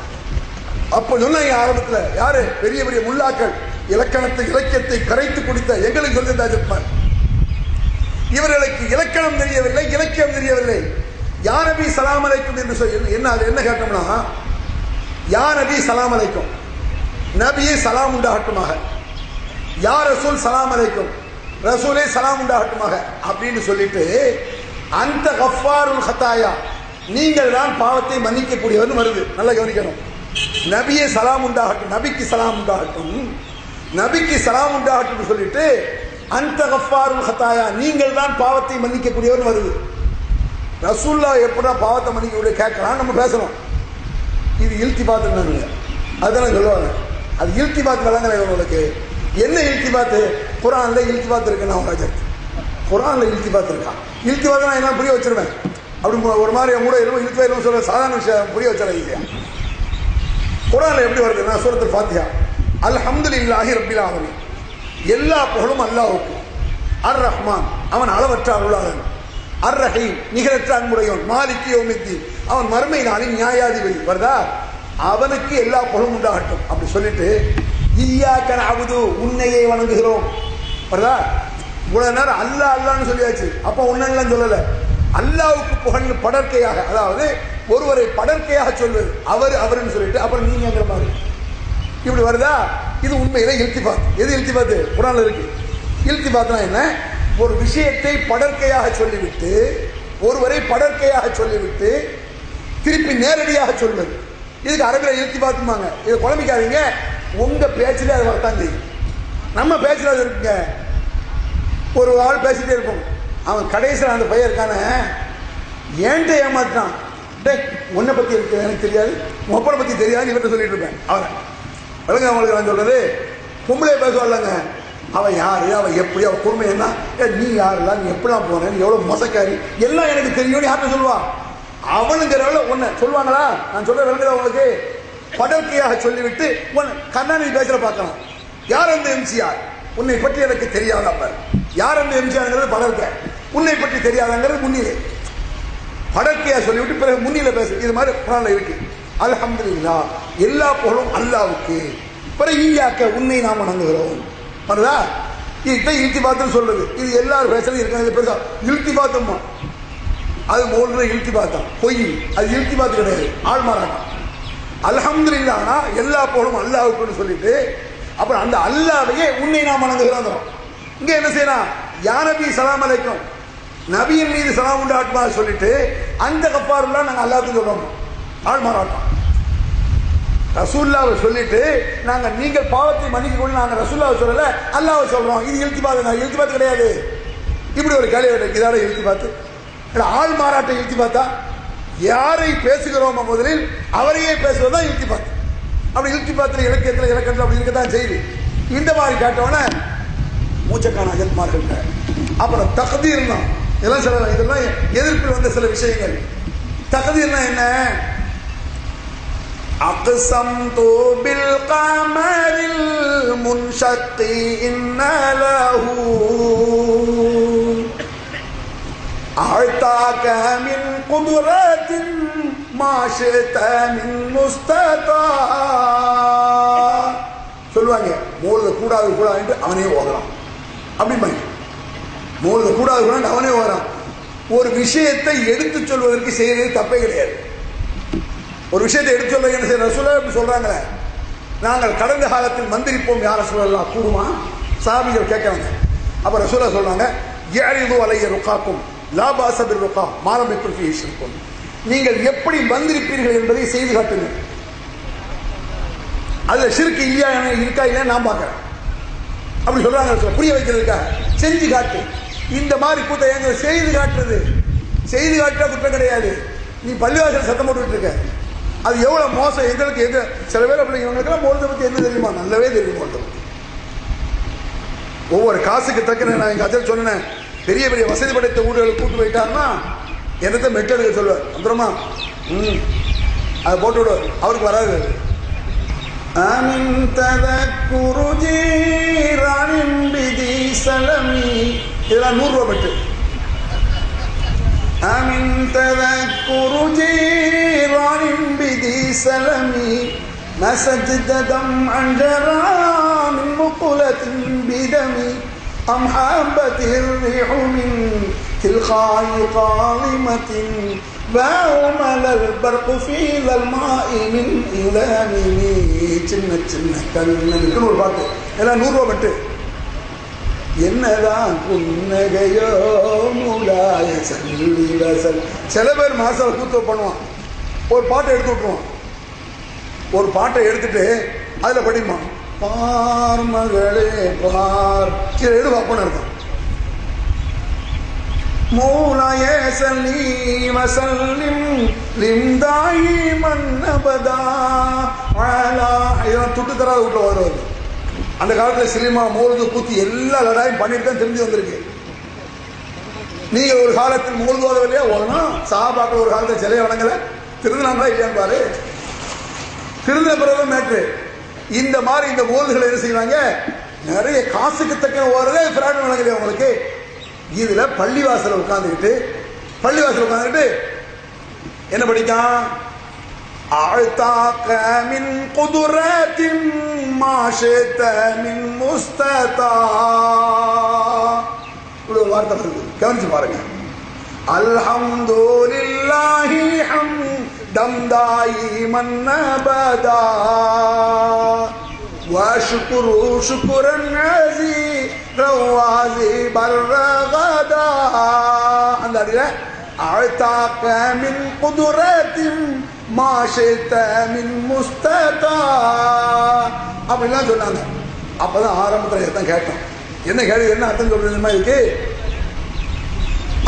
அப்ப சொன்னாங்க ஆரம்பத்தில் யாரு பெரிய பெரிய முல்லாக்கள் இலக்கணத்தை இலக்கியத்தை கரைத்து குடித்த எங்களுக்கு சொல்லியிருந்தார். இவர்களுக்கு இலக்கணம் தெரியவில்லை, இலக்கியம் தெரியவில்லை. யா நபி சலாம் அலைக்கும் என்று சொல்லி என்ன கேட்டோம்னா, யா நபி சலாம் அலைக்கும், நபியே சலாம் உண்டாகட்டுமாக, யா ரசூல் சலாம் அலைக்கும், ரசூலே சலாம் உண்டாகட்டுமாக அப்படின்னு சொல்லிட்டு, அந்த கஃபாருல் ஹதாயா, நீங்கள் தான் பாவத்தை மன்னிக்கக்கூடியவர் வருது. நல்லா கவனிக்கணும். நபியே சலாம் உண்டாகட்டும், நபிக்கு சலாம் உண்டாகட்டும், நபிக்கு சலாம் உண்டாகட்டும் சொல்லிட்டு அந்த கஃபாருல் ஹதாயா, நீங்கள் தான் பாவத்தை மன்னிக்கக்கூடியவர் வருது. ரசூல்லா எப்படா பாவத்தை மன்னிக்க கேட்கலாம், நம்ம பேசணும். இது இல்திபாத்து, அதெல்லாம் சொல்லுவாங்க. அது இல்திபாத் வழங்கலை உங்களுக்கு. என்ன இல்திபாத்து? குரான்ல இல்திபாத் இருக்கு. நான் ராஜா குரான்ல இல்திபாத் இருக்கா? இல்திபாத் நான் என்ன புரிய வச்சிருவேன். அப்படி ஒரு மாதிரி கூட இருக்கும். இல்திபாத் சொல்ற சாதாரண விஷயம் புரிய வச்சிட இல்லையா? குரான்ல எப்படி வருது? நான் சூரத்துல் ஃபாத்திஹா, அல்ஹம்துலில்லாஹி ரப்பில் ஆலமீன், எல்லா புகழும் அல்லாஹ்வுக்கு, அர் ரஹ்மான் அவன் அளவற்ற அருளாளன், அர் ரஹீம் நிகரற்ற அன்புடையவன், மாலிகி யௌமித்தீன் அவன் மறுமை நாளின் நியாயாதிபதி. வருதா? அவனுக்கு எல்லா புகழும் உண்டாகட்டும் அப்படி சொல்லிட்டு இய்யாக்க நஅபுது உன்னையே வணங்குகிறோம். வருதா? இவ்வளவு நேரம் அல்லாஹ் அல்லாஹ்னு சொல்லியாச்சு. அப்ப உன்னெல்லாம் சொல்லல. அல்லாஹ்வுக்கு புகழ் படர்க்கையாக, அதாவது ஒருவரை படர்க்கையாக சொல்வது அவர் அவர்னு சொல்லிட்டு அப்புறம் நீங்கிற மாதிரி இப்படி வருதா? இது உண்மையில இல்திபாத். எது இல்திபாத்? குர்ஆன்ல இருக்கு. இல்திபாத்னா என்ன? ஒரு விஷயத்தை படர்க்கையாக சொல்லிவிட்டு, ஒருவரை படர்க்கையாக சொல்லிவிட்டு திருப்பி நேரடியாக சொல்வது. இதுக்கு அரபில இல்திபாத்துமாங்க. இதை குழம்பிக்காதீங்க. உங்க பேச்சுல அது வரத்தான் செய்யும். நம்ம பேச்சுல அது இருக்குங்க. ஒரு ஆள் பேசிட்டே இருப்போம். அவன் கடைசியில் அந்த பையன் இருக்கான ஏன்ட்ட ஏமாத்தான், டே உன்னை பத்தி இருக்கு எனக்கு தெரியாது, மொப்பனை பத்தி தெரியாது இவர்கிட்ட சொல்லிட்டு இருப்பேன். அவன் விளங்க அவங்களுக்கு நான் சொல்றது. பொம்பளை பேசுவாள்லங்க, அவன் யாரு, அவன் எப்படி, அவன் குடும்பம் என்ன, நீ யாருலாம், நீ எப்படிலாம் போன, நீ எவ்வளவு மொசக்காரி, எல்லாம் எனக்கு தெரியும் யார்கிட்ட சொல்லுவான். அவனுங்கிறவள ஒன்னு சொல்லுவாங்களா? நான் சொல்ற விளங்குதா உங்களுக்கு? படர்க்கையாக சொல்லிவிட்டு கருணாநிதி பேசுற பார்க்கலாம். யார் அந்த எம்ஜிஆர், உன்னை பற்றி எனக்கு தெரியாத. யார் அந்த எம்ஜிஆர் படர்க்க, உன்னை பற்றி தெரியாதங்கிறது முன்னிலை. படர்க்கையா சொல்லிவிட்டு பிறகு முன்னிலை பேசு. இது மாதிரி குர்ஆன்ல இருக்கு. அல்ஹம்துலில்லாஹ் எல்லா புகழும் அல்லாஹ்வுக்கு, பிறகு ஈயாக்க உன்னை நாம் வணங்குகிறோம். வருதா? இதை இல்திபாத்துன்னு சொல்றது. இது எல்லாரும் பேசுறது இருக்காங்க. பெருசா இல்திபாத்துமா அது மூன்று இல்திபாத்தான் பொய். அது இல்திபாத்து கிடையாது, ஆள்மாறாட்டம். அல்ஹம்துலில்லாஹ்னா எல்லா புகழும் அல்லாஹ்வுக்குன்னு சொல்லிட்டு அப்புறம் அந்த அல்லாஹ்வையே உன்னை நாம் வணங்குகிறோம். இங்க என்ன செய்யலாம்? யா நபி சலாம் அலைக்கும், நபியின் மீது சலாம் உண்டாட்டுமா சொல்லிட்டு அந்த கஃபாருல்லா நாங்கள் அல்லாஹ்வுக்கு சொல்றோம். ஆள்மாறாட்டம். ரசூல்லாவை சொல்லிட்டு நாங்க நீங்கள் பாவத்தை மன்னிக்க கூட நாங்க ரசூல்லாவை சொல்லல, அல்லாஹ்வை சொல்றோம். இது இல்திபாத். இல்திபாத் கிடையாது. இப்படி ஒரு கேள்வி இதால இல்திபாத். ஆள் மாறாட்ட இல்திபாத்தா? யாரை பேசுகிறோமோ முதலில் அவரையே பேசுவதுதான் இல்திபாத். அப்படி இல்திபாத்தில் இலக்கியத்தில் இலக்கணத்தில் அப்படி இருக்கத்தான் செய்து. இந்த மாதிரி கேட்டவன மூச்சக்கான அஜத்மார்கள். அப்புறம் தக்தீர் தான். இதெல்லாம் சில இதெல்லாம் எதிர்ப்பில் வந்த சில விஷயங்கள். தக்தீர்னா என்ன? அக்ஸம்து பில் கமரில் முன்ஷக்கி இன்னலஹு அஅதாக மின் குதுரத்தின் மா ஷித மின் முஸ்ததா. சொல்லுவாங்க மோல்ல கூடாது கூடாது அவனே ஓகலாம். அப்படி மோல்ல கூடாது கூடாது அவனே ஓகலாம். ஒரு விஷயத்தை எடுத்து சொல்வதற்கு செய்யறது தப்பே கிடையாது. ஒரு விஷயத்தை எடுத்து சொல்ல என்ன செய்ய ரசூலா இப்படி சொல்றாங்களே, நாங்கள் கடந்த காலத்தில் மந்திரிப்போம் யார் ரசூலல்லாஹ் கூடுமா? சஹாபிகள் கேட்கறாங்க. அப்ப ரசூலா சொல்றாங்க, யஅரிது அலைய ருகாக்கும் லா பாஸ பிர் ருகா மா லம் யகுன் ஃபீஹி ஷிர்குன். நீங்கள் எப்படி மந்திரிப்பீர்கள் என்பதை செய்து காட்டுங்கள். அதுல ஷிர்க் இல்லையா இருக்கா இல்லையா நான் பார்க்கிறேன். அப்படி சொல்றாங்க. புரிய வைக்கிறதுக்காக செஞ்சு காட்டு. இந்த மாதிரி கூட்ட எங்க செய்து காட்டுறது, செய்து காட்டுற குற்றம் கிடையாது. நீ பள்ளிவாசல் சத்தம் போட்டுட்டு இருக்க, அது எவ்வளவு மோசம். எங்களுக்கு எங்க சில பேர் அப்படி இவங்களுக்கெல்லாம் மோல்தை பத்தி என்ன தெரியுமா? நல்லாவே தெரியும். மோல்தை ஒவ்வொரு காசுக்கு தக்க நான் எங்க அஜல் சொன்னேன், பெரிய பெரிய வசதி படைத்த ஊர்களுக்கு கூட்டு போயிட்டாருன்னா என்னத்தை மெட்டெடுக்க சொல்லுவார். அப்புறமா அதை போட்டு விடுவார். அவருக்கு வராது. ஆமின் ததக்குரு ஜீரானின் பிதி சலமி. இதெல்லாம் 100 ரூபா பெட்டு. ஆமின் ததக்குரு ஜீரானின் பிதி சலமி நசஜ்ததம் அன்ஜரா மின் முகுலத்தின் பிதமி أم حابت الريح من تلقاء قاضمة باومل البرق في ذا الماء من إلامه. சின்ன சின்ன கண்ணனுக்கு ஒரு பாட்டு. எல்லாம் 100 ரூபா பெட்டு. என்னதான் புன்னகையோ மூலாய சல்லிவசல். சில பேர் மாசால கூத்து பண்ணுவான். ஒரு பாட்டை எடுத்து விட்டுருவான். ஒரு பாட்டை எடுத்துட்டு அதில் படிமா பார் மகளே பார் எடு பாப்பன்னு இருக்கும். மூலாயே சல்லி வசல்லிம் லிம்தாயி மன்னபதா அலா. இதெல்லாம் துட்டு தராத வீட்டில் வருவது. அந்த காலத்தில் சினிமா மோல்து கூத்தி எல்லா லடாயும் பண்ணிட்டு தான் தெரிஞ்சு வந்திருக்கு. நீங்க ஒரு காலத்தில் மோல்து ஓதவில்லையா? ஓதணும். சாபாக்கள் ஒரு காலத்தில் சிலையை வணங்கல. திருந்தினாங்களா இல்லையான்னு பாரு. திருந்த பிறகு மேட்ரு. இந்த மாதிரி இந்த மோல்துகளை என்ன செய்வாங்க? நிறைய காசுக்கு தக்க ஓடுறதே பிராணம் வழங்கலையே உங்களுக்கு. இதுல பள்ளிவாசல் உட்கார்ந்துக்கிட்டு என்ன படிக்கான்? ஆழ்த்தாக்க மின் குதுரத்தின் மாஷேத்த மின் முஸ்ததா. ஒரு வார்த்தை வருது, கவனிச்சு பாருங்க. அல்ஹம்துலில்லாஹி ஹம்தம் தாயிமன் அபதா வஷ்குரு ஷுக்ரன் அஸீஸன் வாஸிபர் ரகதா. அந்த அடியில அழ்தாக்க மின் குதுரத்தின் மாஷித்த மின் முஸ்ததா அப்படிலாம் சொன்னாங்க. அப்பதான் ஆரம்பத்தில் தான் கேட்டோம். என்ன கேள்வி, என்ன அர்த்தம் சொல்றது இருக்கு.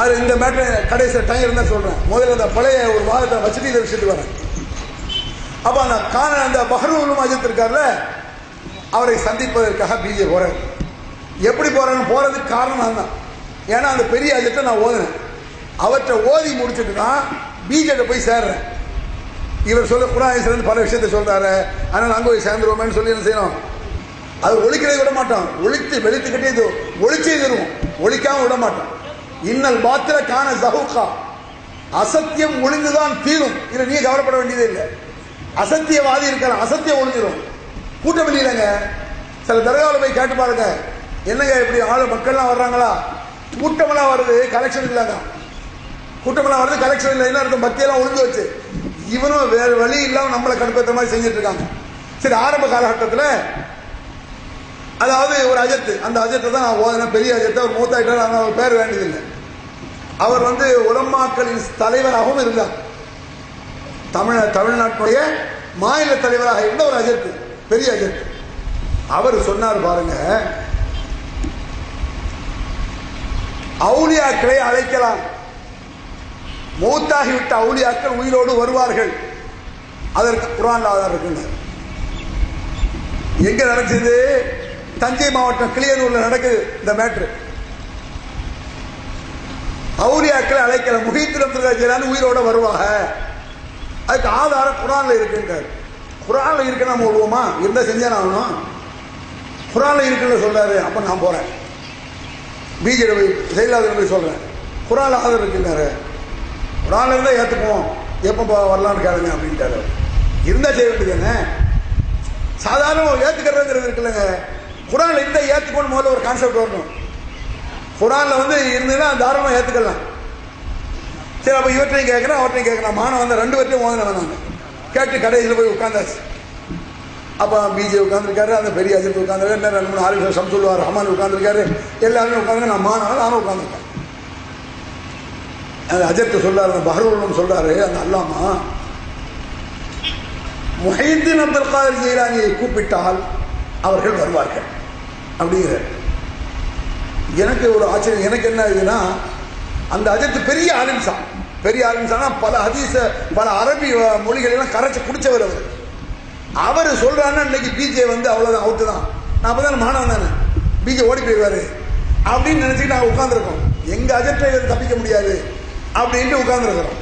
அது இந்த மேட்டர் கடைசியில் டைம் இருந்தா சொல்றேன். முதல்ல அந்த பழைய ஒரு வாதத்தை வச்சுட்டு இதை விஷயத்துக்கு வரேன். அப்ப அந்த பஹ்ருல் மஜித் இருக்கார்ல, அவரை சந்திப்பதற்காக பிஜே போறாரு. எப்படி போறேன்னு போறதுக்கு காரணம் தான். ஏன்னா அந்த பெரிய அஜத்தை நான் ஓதுனேன். அவற்றை ஓதி முடிச்சுட்டு தான் பிஜேட்ட போய் சேர்றேன். இவர் சொல்ல குரான் பல விஷயத்த சொல்றாரு. அதனால அங்கே போய் சேர்ந்துருவோமேன்னு சொல்லி என்ன செய்யணும்? அது ஒழிக்கிறதை விட மாட்டோம். வெளுத்துக்கிட்டே ஒழிச்சே தருவோம். ஒழிக்காம விட மாட்டோம். இன்னல் பாத்திர காண ஜஹூகா. அசத்தியம் ஒளிந்துதான் தீரும். இதை நீங்க கவலைப்பட வேண்டியதே இல்லை. அசத்தியவாதி இருக்கிற அசத்தியம் ஒளிஞ்சிடும். கூட்டம் இல்லைங்க. சில தர்காவில் போய் கேட்டு பாருங்க, என்னங்க இப்படி ஆளு மக்கள்லாம் வர்றாங்களா? கூட்டமெல்லாம் வருது, கலெக்ஷன் இல்லைங்க. கூட்டமெல்லாம் வருது, கலெக்ஷன் இல்லை. என்ன இருக்கும்? பக்தியெல்லாம் ஒளிஞ்சு வச்சு இவனும் வேற வழி இல்லாம நம்மளை கடுப்பேற்ற மாதிரி செஞ்சுட்டு இருக்காங்க. சரி, ஆரம்ப காலகட்டத்தில் அதாவது ஒரு அஜத்து, அந்த அஜத்தை தான் நான் ஓதுனேன். பெரிய அஜத்தை. அவர் மூத்தாயிட்டார். அவர் பேர் வேண்டியதில்லை. அவர் உலமாக்களின் தலைவராகவும் இருந்தார். தமிழ்நாட்டுடைய மாநில தலைவராக இருந்த ஒரு அஜத்து, பெரிய அஜத்து. அவர் சொன்னார் பாருங்க, அவுலியாக்களை அழைக்கலாம். மூத்தாகிவிட்ட அவுலியாக்கள் உயிரோடு வருவார்கள். அதற்கு குர்ஆன் ஆதாரம் இருக்குங்க. எங்க நடந்தது? தஞ்சை மாவட்டம் கிளியனூர்ல நடக்குது இந்த மேட்ரு. அவுலியாக்களை அழைக்கல. முஹீத்தின் அப்துல் ஜிலானி உயிரோட வருவாங்க. அதுக்கு ஆதாரம் குர்ஆன்ல இருக்குன்றார். குர்ஆன்ல இருக்கு, நம்ம விடுவோமா? இருந்தா செஞ்சா ஆகணும். குர்ஆன்ல இருக்குன்னு சொல்றாரு. அப்ப நான் போறேன் பிஜேபி செயலாளர் போய் சொல்றேன், குர்ஆன்ல ஆதாரம் இருக்குன்னாரு. குர்ஆன்ல இருந்தா ஏத்துக்குவோம், எப்ப வரலான்னு கேளுங்க அப்படின்ட்டாரு. இருந்தா செய்ய வேண்டியது என்ன? சாதாரண ஏத்துக்கிறதுங்கிறது இருக்குல்லங்க. குர்ஆன்ல இருந்தா ஏத்துக்கணும். முதல்ல ஒரு கான்செப்ட் வரணும். குர்ஆன்ல இருந்ததுன்னா தாராளமா ஏத்துக்கலாம். சரி, அப்ப இவற்றையும் கேட்கிறேன், அவற்றையும் கேட்கிறேன். மாணவன் ரெண்டு பேர்ட்டையும் ஓதுனவன் நான். கேட்டு கடைசியில் போய் உட்காந்தாச்சு. அப்ப பிஜே உட்காந்துருக்காரு, அந்த பெரிய அஜித் உட்காந்துருக்காரு, 2-3 ஆளுநர் சம்சுல்வார் ரஹ்மான் உட்காந்துருக்காரு. எல்லாருமே உட்காந்து நான் மாணவன், நானும் உட்காந்துருக்கேன். அந்த அஜத்தை சொல்றாரு, அந்த பஹ்ருல் சொல்றாரு, அந்த அல்லாமா முஹைதீன் அப்துல் காதிர் ஜீலானியை கூப்பிட்டால் அவர்கள் வருவார்கள் அப்படிங்கிற. எனக்கு ஒரு ஆச்சரியம். எனக்கு என்ன இதுன்னா, அந்த அஜத்து பெரிய ஆலிம்சான், பெரிய ஆலிம்சானா பல ஹதீஸ பல அரபி மொழிகளெல்லாம் கரைச்சி குடிச்சவர் அவர். அவர் சொல்றாருன்னா இன்னைக்கு பிஜே அவ்வளவுதான், அவுட்டு தான். நான் அப்பதான் மாணவன் தானே, பிஜே ஓடி போயிடுவாரு அப்படின்னு நினைச்சுட்டு நாங்கள் உட்கார்ந்துருக்கோம். எங்க அஜத்தை தப்பிக்க முடியாது அப்படின்ட்டு உட்கார்ந்துருக்கிறோம்.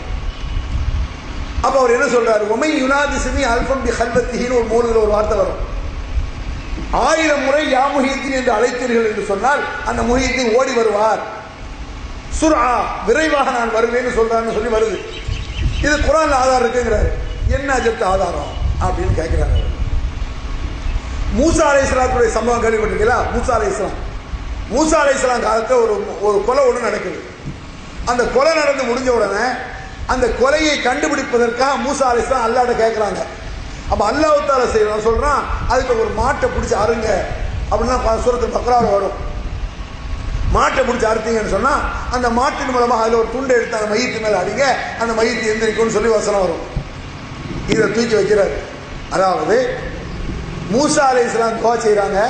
அப்ப அவர் என்ன சொல்றாரு, உமை யுனாதிசினி அல்பம் பி கல்வத்தின்னு ஒரு மூணுல ஒரு வார்த்தை வரும். 1000 முறை யா முஹித்தீன் என்று அழைத்தீர்கள் என்று சொன்னால் அந்த முஹித்தீன் ஓடி வருவார். சுர்ஆ விரைவாக நான் வருவேன்னு சொல்றான்னு சொல்லி வருது. இது குர்ஆன்ல ஆதாரம் இருக்குங்கிறாரு. என்ன அஜப்த ஆதாரம் அப்படின்னு கேட்கிறாரு. மூசா அலைஹிஸ்ஸலாத்துடைய சம்பவம் கேள்விப்பட்டிருக்கீங்களா? மூசா அலைஹிஸ்ஸலாம் காலத்துல ஒரு கொலை ஒன்று நடக்குது. அந்த கொலை நடந்து முடிஞ்ச உடனே அந்த கொலையை கண்டுபிடிப்பதற்காக மூசா அலைஹிஸ்ஸலாம் அல்லாஹ்ட்ட கேட்கிறாங்க. அப்ப அல்லாஹ் தஆலா செய்யறான் சொல்றான், அதுக்கு ஒரு மாட்டை பிடிச்சி அருங்க அப்படின்னா சூரத்துல் பக்ரால வரும். மாட்டை பிடிச்சி அறுத்தீங்கன்னு சொன்னா அந்த மாட்டின் மூலமாக அதுல ஒரு துண்டை எடுத்து அந்த மையத்து மேல அடிங்க, அந்த மையத்து எந்திரிக்கும்னு சொல்லி வசனம் வரும். இதை தூக்கி வைக்கிறாரு. அதாவது மூசா அலைஹிஸ்ஸலாம் துஆ செய்யறாங்க.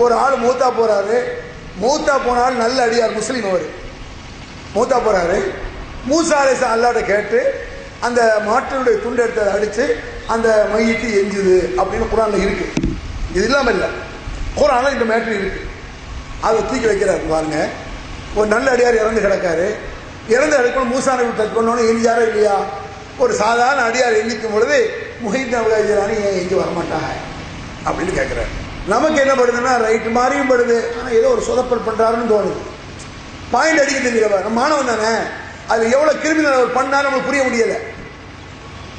ஒரு ஆள் மூத்தா போறாரு. மூத்தா போன ஆள் நல்ல அடியார், முஸ்லீம். அவர் மூத்தா போறாரு. மூசா அலைஹிஸ்ஸலாம் அல்லாஹ்ட்ட கேட்டு அந்த மாட்டினுடைய துண்டை எடுத்து அடிச்சு அந்த மையத்து எஞ்சுது அப்படின்னு குர்ஆன்ல இருக்கு. இது இல்லாம இல்ல, குர்ஆன்ல இந்த மேட்டர் இருக்கு. அதை தூக்கி வைக்கிறாரு பாருங்க. ஒரு நல்ல அடியார் இறந்து கிடக்காரு. இறந்து கிடக்கணும் மூசா நபி டச் பண்ணோன்னு எஞ்சாரோ இல்லையா? ஒரு சாதாரண அடியார் எஞ்சிக்கும் பொழுது முஹித்தீன் அப்துல் ஜிலானி ஏன் எஞ்சி வரமாட்டாங்க அப்படின்னு கேட்கிறாரு. நமக்கு என்ன படுதுன்னா ரைட்டு மாதிரியும் படுது, ஆனா ஏதோ ஒரு சொதப்பல் பண்றாருன்னு தோணுது. பாயிண்ட் அடிக்க தெரியல, நம்ம மாணவன் தானே, அது எவ்வளவு கிரிமினல் அவர் பண்ணாலும் நமக்கு புரிய முடியல.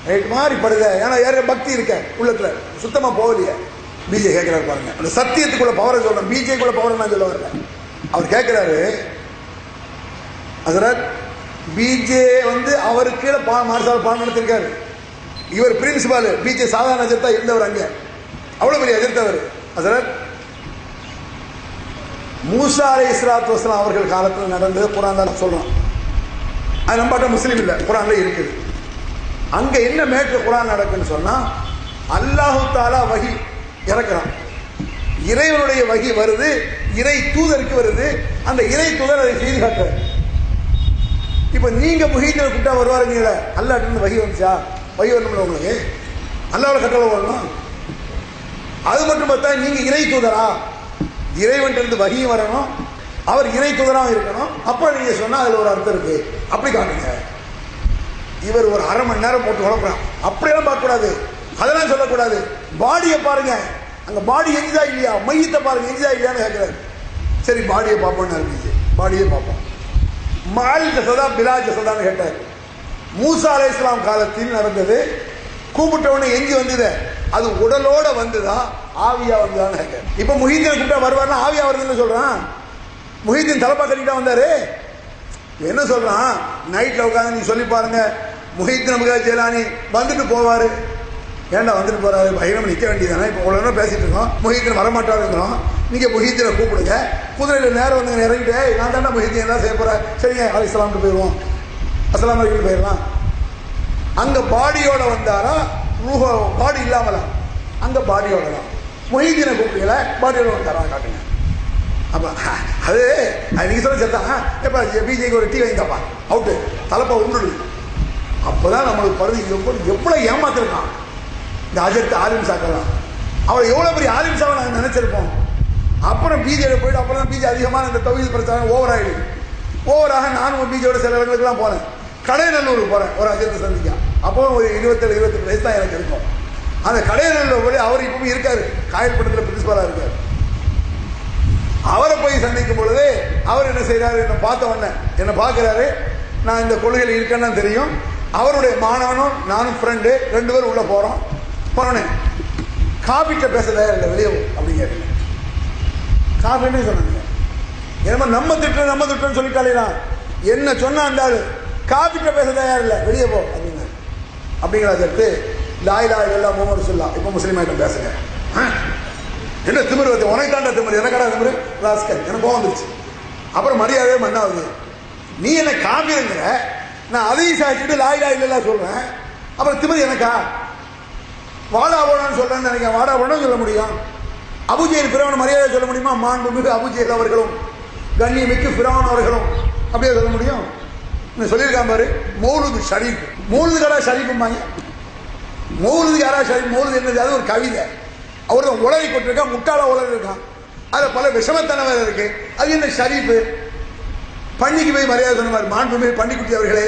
ரைட் மாதிரி படுது, ஏன்னா யார பக்தி இருக்க உள்ளத்துல சுத்தமா போகலையே. பிஜே கேட்கிறாரு பாருங்க, அந்த சத்தியத்துக்குள்ள பவரை சொல்றேன், பிஜேக்குள்ள பவரை நான் சொல்ல வரல. அவர் கேட்கிறாரு, ஹஸரத் பிஜே அவருக்கு கீழே மார்ஷல் பாடம் நடத்திருக்காரு. இவர் பிரின்சிபால், பிஜே சாதாரண அஜர்த்தா இருந்தவர், அங்க அவ்வளவு பெரிய அஜர்த்தவர். ஹஸரத் மூசா அலைஹிஸ்ஸலாத்து வஸலாம் அவர்கள் காலத்தில் நடந்தது குர்ஆன் தான் சொல்றோம். அது நம்மகிட்ட முஸ்லீம் இல்லை, குர்ஆன்ல இருக்குது. அங்க என்ன மேட்ரு குர்ஆன் நடக்குன்னு சொன்னா, அல்லாஹு தஆலா வஹி இறக்குறான். இறைவனுடைய வஹி வருது, இறை தூதருக்கு வருது. அந்த இறை தூதர் அதை செய்து காட்டுறார். இப்ப நீங்க முஹித்தீனை கூப்பிட்டா வருவாருங்கள, அல்லாஹ்ட்ட இருந்து வஹி வந்துச்சா? வஹி வரணும்ல உங்களுக்கு, அல்லாஹ்வோட கட்டளை வரணும். அது மட்டும் பார்த்தா நீங்க இறை தூதரா? இறைவன் இருந்து வஹி வரணும், அவர் இறை தூதராக இருக்கணும். அப்ப நீங்க சொன்னா அதுல ஒரு அர்த்தம் இருக்கு, அப்படி காட்டுங்க. இவர் ஒரு அரை மணி நேரம் போட்டு குழப்பறான். அப்படியெல்லாம் பார்க்க கூடாது, அதெல்லாம் சொல்லக்கூடாது. பாடியை பாருங்க, அங்க பாடி எஞ்சுதா இல்லையா, மையத்தை பாருங்க எஞ்சுதா இல்லையான்னு கேட்கிறாரு. சரி பாடியை பார்ப்போம்னு இருந்துச்சு, பாடியை பார்ப்போம். மால் ஜசதா பிலா ஜசதான்னு கேட்டார். மூசா அலைஹிஸ்ஸலாம் காலத்தில் நடந்தது. கூப்பிட்டவனே எஞ்சி வந்தது, அது உடலோட வந்துதா ஆவியா வந்துதான்னு கேட்கிறார். இப்ப முஹித்தீனை கூப்பிட்டா வருவார்னா ஆவியா வருதுன்னு சொல்றான். முஹித்தீன் தலப்பா கட்டிட்டா வந்தாரு. என்ன சொல்றான், நைட்ல உட்காந்து நீ சொல்லி பாருங்க, முஹித்தீன் அப்துல் ஜிலானி வந்துட்டு போவாரு. ஏன்டா வந்துட்டு போறாரு, பகிரமா நிக்க வேண்டியதானே. இப்ப உள்ள பேசிட்டு இருக்கோம், முஹித்தீன் வரமாட்டாருங்கிறோம். நீங்க முஹித்தீனை கூப்பிடுங்க, குதிரையில நேரம் வந்து இறங்கிட்டு நான் தாண்டா முஹித்தீன் என்ன செய்ய போறேன், சரிங்க அலைஹிஸ்ஸலாம்ட்டு போயிடுவோம், அஸ்ஸலாமு அலைக்கும் போயிடலாம். அங்க பாடியோட வந்தாரா, ரூஹோ பாடி இல்லாமலா? அங்க பாடியோட தான். முஹித்தீனை கூப்பிடுங்கள, பாடியோட வந்தாரா காட்டுங்க. அப்ப அது நீங்க சொல்ல சேர்த்தான். எப்ப பிஜேக்கு ஒரு டீ வாங்கிட்டாப்பா, அவுட்டு தலைப்பா உண்டுடுது. அப்பதான் நம்மளுக்கு பருதி எவ்வளவு ஏமாத்திருக்கான் இந்த அஜர்த் ஆலிம் சாக்கலாம். அவளை எவ்வளவு பெரிய ஆலிம் சாவை நாங்கள் நினைச்சிருப்போம். அப்புறம் பிஜேல போயிட்டு அப்புறம் தான் பிஜே அதிகமான இந்த தௌஹீத் பிரச்சாரம் ஓவர் ஆயிடுது. ஓவராக நானும் பிஜேயோட சில இடங்களுக்குலாம் போனேன். கடைநல்லூருக்கு போறேன் ஒரு அஜர்த்தை சந்திக்க. அப்போ ஒரு 27-28 வயசு தான் எனக்கு இருக்கும். அந்த கடைநல்லூர் போய் அவர் இப்பவும் இருக்காரு, காயல்பட்டத்தில் பிரின்சிபலா இருக்காரு. அவரை போய் சந்திக்கும் பொழுது அவர் என்ன செய்யறாரு, என்ன பார்த்த உடனே என்ன பார்க்கிறாரு, நான் இந்த கொள்கையில் இருக்கேன்னு தெரியும். அவருடைய மாணவனும் நானும் ஃப்ரெண்டு 2 பேரும் உள்ள போறோம். போனேன், காபிட்ட பேச தயார் இல்லை, வெளியே அப்படின்னு கேட்டேன். காபின்னு சொன்னாங்க. ஏன்னா நம்ம திட்டம்னு சொல்லிட்டாலேனா என்ன சொன்னா அந்த ஆளு, காபிட்ட பேச தயார் இல்லை, வெளியே போ அப்படிங்க. அப்படிங்கிற சேர்த்து லா இலாஹா இல்லல்லாஹ் முஹம்மது ரசூலுல்லாஹ், இப்போ முஸ்லீம் ஆயிட்டம் பேசுங்க. என்ன திமிரு வந்து உனக்கு தாண்டா திமிரு, எனக்கடா திமிரு ராஸ்கல், எனக்கு கோவம் வந்துருச்சு. அப்புறம் மரியாதையே மண்ணாவது, நீ என்ன காமியங்கிற, நான் அதையும் சாய்ச்சிட்டு லா இலாஹா இல்லல்லாஹ் சொல்றேன், அப்புறம் திமிரு எனக்கா? வாடா போடான்னு சொல்றேன்னு நினைக்கிறேன், வாடா போடான்னு சொல்ல முடியும். அபூஜஹல் ஃபிரௌன் மரியாதை சொல்ல முடியுமா? மாண்புமிகு அபூஜஹல் அவர்களும் கண்ணியமிக்கு ஃபிரௌன் அவர்களும் அப்படியே சொல்ல முடியும்? சொல்லியிருக்கான் பாரு, மௌலுது ஷரீஃப், மௌலுது கடா ஷரீஃபும்பாங்க. மௌலுது யாரா ஷரீஃப்? மௌலுது என்னது? அது ஒரு கவிதை. அவர் தான் உலகை கொண்டிருக்கான், முட்டாள உலக இருக்கான், அதுல பல விஷமத்தனம் இருக்கு. அது என்ன ஷரீஃபு? பன்னிக்கு போய் மரியாதை சொன்ன மாதிரி, மாண்புமிகு பன்னிக்குட்டி அவர்களே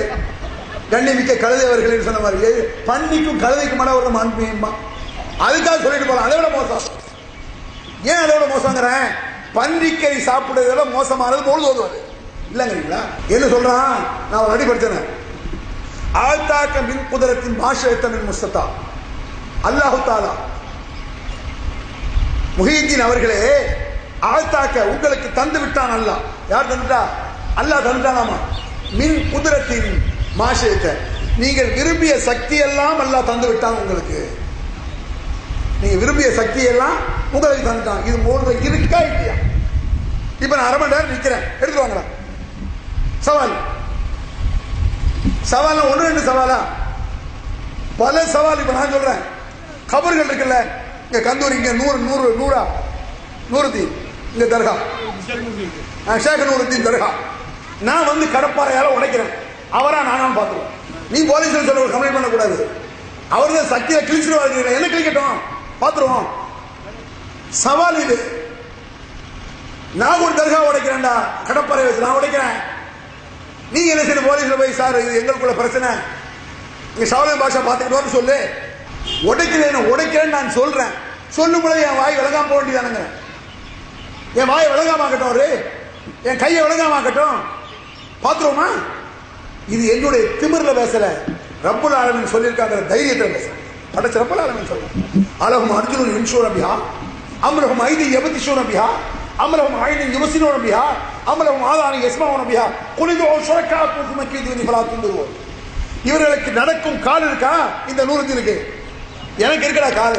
கண்ணிமிக்க கழுதை அவர்கள் சொன்ன மாதிரி பன்னிக்கும் கழுதைக்கும் மன ஒரு அன்புமா அதுக்காக சொல்லிட்டு போலாம். அதை விட மோசம். ஏன் அதை விட மோசங்கிறேன்? பன்றிக்கறி சாப்பிடுறத மோசமானது பொழுது ஓதுவது இல்லைங்கிறீங்களா? என்ன சொல்றான்? நான் ஒரு அடி படிச்சேன். ஆழ்த்தாக்க மின் குதிரத்தின் மாஷத்தமின் முஸ்தா அல்லாஹு தாலா முஹீத்தீன் அவர்களே, ஆழ்த்தாக்க உங்களுக்கு தந்து விட்டான். அல்லாஹ் யார் தந்துட்டா? அல்லாஹ் தந்துட்டானாமா. மின் குதிரத்தின் மாஷத்த, நீங்கள் விரும்பிய சக்தி எல்லாம் அல்லாஹ் தந்து விட்டான் உங்களுக்கு. நீங்க விரும்பிய சக்தி எல்லாம் உங்களுக்கு தந்துட்டான். இது மூணு இருக்கா இல்லையா? இப்ப நான் அரை மணி நேரம் நிக்கிறேன், எடுத்து வாங்க. சவால் சவால் ஒன்று ரெண்டு சவாலா? பல சவால். இப்ப நான் சொல்றேன், கபர்கள் இருக்குல்ல, இங்க கந்தூரி, இங்க நூறுதீன், இங்க தர்கா ஷேக் நூறுதீன் தர்கா. நான் வந்து கடப்பாறையால உடைக்கிறேன். அவரா நானும் பார்த்துருவோம். நீ போலீஸ்ல சொல்ல கம்ப்ளைண்ட் பண்ணக்கூடாது. அவர் தான் சக்தியை கிழிச்சிருவாரு. என்ன கிழிக்கட்டும், பார்த்துருவோம். சவால் இது. நான் ஒரு தர்கா உடைக்கிறேன்டா, கடப்பாறை வச்சு நான் உடைக்கிறேன். நீங்க என்ன செய்ய? போலீஸ்ல போய் சார் இது எங்களுக்குள்ள பிரச்சனை, இங்க ஷாவலின் பாஷா பார்த்துக்கிட்டோன்னு சொல்லு. உடைக்கிறேன்னு நான் சொல்றேன். சொல்லும் பொழுது என் வாய் விளங்காம போக வேண்டியதானுங்க. என் வாயை விளங்காம ஆக்கட்டும், அவரு என் கையை விளங்காம ஆக்கட்டும், பார்த்துருவோமா? இது என்னுடைய திமிர்ல பேசல, ரப்புல் ஆலமீன் சொல்லியிருக்காங்க தைரியத்தில் பேச. படைச்ச ரப்புல் ஆலமீன் சொல்றேன். அலஹும் அர்ஜுனன் இன்ஷூர் பிஹா அம்லஹும் ஐதி யபதிஷூன பிஹா அம்லஹும் ஐனின் யுபஸிரூன பிஹா அம்லஹும் ஆதானி யஸ்மஊன பிஹா குல் இதுஉ ஷுரகாக்கும் சும்ம கீதுனி ஃபலா துன்துரூன். இவர்களுக்கு நடக்கும் கால் இருக்கா? இந்த நூறுதீனுக்கு எனக்கு இருக்கடா கால்,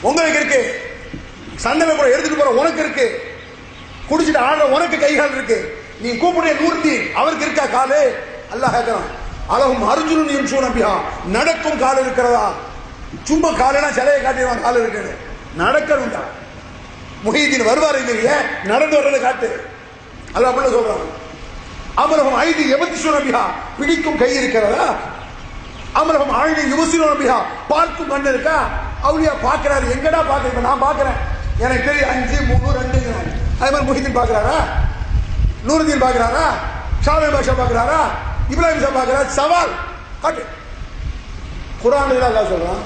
உங்களுக்கு இருக்கு. சண்டை கூட எடுத்துட்டு போற உனக்கு இருக்கு. குடிச்சிட்டு ஆடுற உனக்கு கை கால் இருக்கு. நீ கூப்பிடுற நூறுதீன் அவருக்கு இருக்கா காலு? அல்லாஹ் கேட்கிறான். அலஹும் அர்ஜுனன் இன்ஷூன பிஹா, நடக்கும் கால் இருக்கிறதா? சும்மா காலெல்லாம் சிலையை காட்டிடுவான் கால் இருக்குன்னு. நடக்கணும்டா. முஹீதீன் வருவார் இல்லையே, நடந்து வர்றதை காட்டு. அல்லாஹ் அப்படி சொல்றான். அமலகம் ஐதி யபதிஷூன பிஹா, பிடிக்கும் கை இருக்கிறதா? அமலகம் ஆழ்ந்த யுவசினோன பிஹா, பார்க்கும் கண்ணு இருக்கா? அவளியா பாக்குறாரு. எங்கடா பாக்குறீங்க? நான் பாக்குறேன். எனக்கு தெரியும் 5 3 2. அதே மாதிரி முஹீதீன் பாக்குறாரா? நூறுதீன் பாக்குறாரா? ஷாவலின் பாஷா பாக்குறாரா? இப்ராஹிம் ஷா பாக்குறாரா? சவால் காட்டு. குர்ஆன்ல அல்லாஹ் சொல்றான்.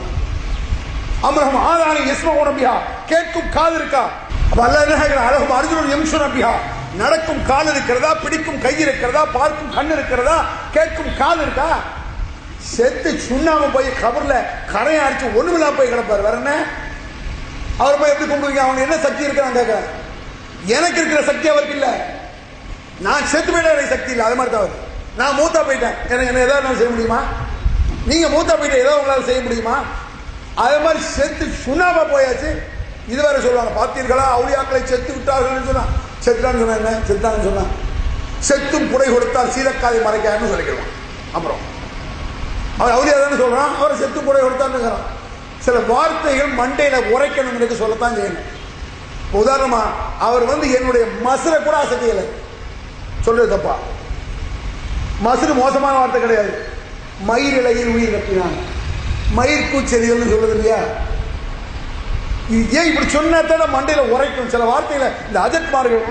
அம்ரஹம் ஆதானி யஸ்மஊன பிஹா, கேட்கும் காது இருக்கா? அப்ப அல்லாஹ் என்ன கேக்குறான்? அலஹும் அர்ஜுனன் யம்ஷூன பிஹா, நடக்கும் கால் இருக்கிறதா? பிடிக்கும் கை இருக்கிறதா? பார்க்கும் கண் இருக்கிறதா? கேட்கும் காது இருக்கா? செத்து சுண்ணாம போய் கபர்ல கரையை அடிச்சு ஒண்ணுமில்லாம போய் கிடப்பாரு. வேற என்ன? அவர் போய் எப்படி கொண்டு அவங்க என்ன சக்தி இருக்கிறாங்க கேட்க? எனக்கு இருக்கிற சக்தி அவருக்கு இல்ல. நான் செத்து போயிட்டேன், எனக்கு சக்தி இல்லை. அது மாதிரி தான் அவர். நான் மூத்தா போயிட்டேன், எனக்கு என்ன ஏதாவது செய்ய முடியுமா? நீங்க மூத்தா போயிட்ட ஏதோ உங்களால் செய்ய முடியுமா? அதே மாதிரி செத்து சுண்ணாம போயாச்சு. இதுவரை சொல்லுவாங்க, பார்த்தீர்களா அவுளியாக்களை செத்து விட்டார்கள் சொன்னா. செத்துட்டான்னு சொன்ன என்ன? செத்தான்னு சொன்னா செத்தும் புடை கொடுத்தால் சீதக்காதை மறைக்காதுன்னு சொல்லிக்கலாம். அப்புறம் அவர் அவுளியா தானே சொல்றான், அவரை செத்து புடை கொடுத்தான்னு. சில வார்த்தைகள் மண்டையில உரைக்கணும் சொல்லத்தான் செய்யணும். உதாரணமா அவர் வந்து என்னுடைய மசுரை கூட அசைக்கல. சொல்றது தப்பா? மசுரு மோசமான வார்த்தை கிடையாது. மயிர் இலையில் உயிர் கட்டினான், மயிர் கூச்செறிதல் சொல்றது இல்லையா? ஏன் இப்படி சொன்னா மண்டையில உரைக்கும் சில வார்த்தைகளை. இந்த அஜத்மார்கள்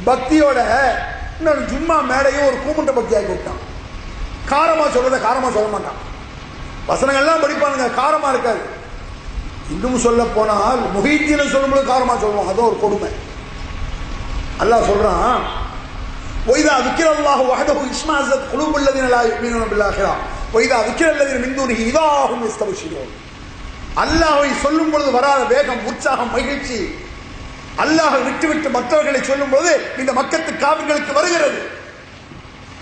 பக்தியோட இன்னொரு ஜும்மா மேடையும் ஒரு கூமுண்ட பக்தியாகி விட்டான். காரமா சொல்றத காரமா சொல்ல மாட்டான். வசனங்கள்லாம் படிப்பானுங்க, காரமா இருக்காது. இன்னும் சொல்ல போனால் முஹீத்தீனை சொல்லும்போது காரமா சொல்லுவோம். அதுவும் ஒரு கொடுமை. அல்லாஹ் சொல்றான், وَإِذَا ذُكِرَ اللَّهُ وَحْدَهُ اشْمَأَزَّتْ قُلُوبُ الَّذِينَ لَا يُؤْمِنُونَ بِالْآخِرَةِ وَإِذَا ذُكِرَ الَّذِينَ مِن دُونِهِ إِذَا هُمْ يَسْتَبْشِرُونَ. அல்லாஹ்வை சொல்லும் பொழுது வராத வேகம், உற்சாகம், மகிழ்ச்சி அல்லாஹ் விட்டுவிட்டு மற்றவர்களை சொல்லும் பொழுது இந்த மக்கத்து காவிர்களுக்கு வருகிறது.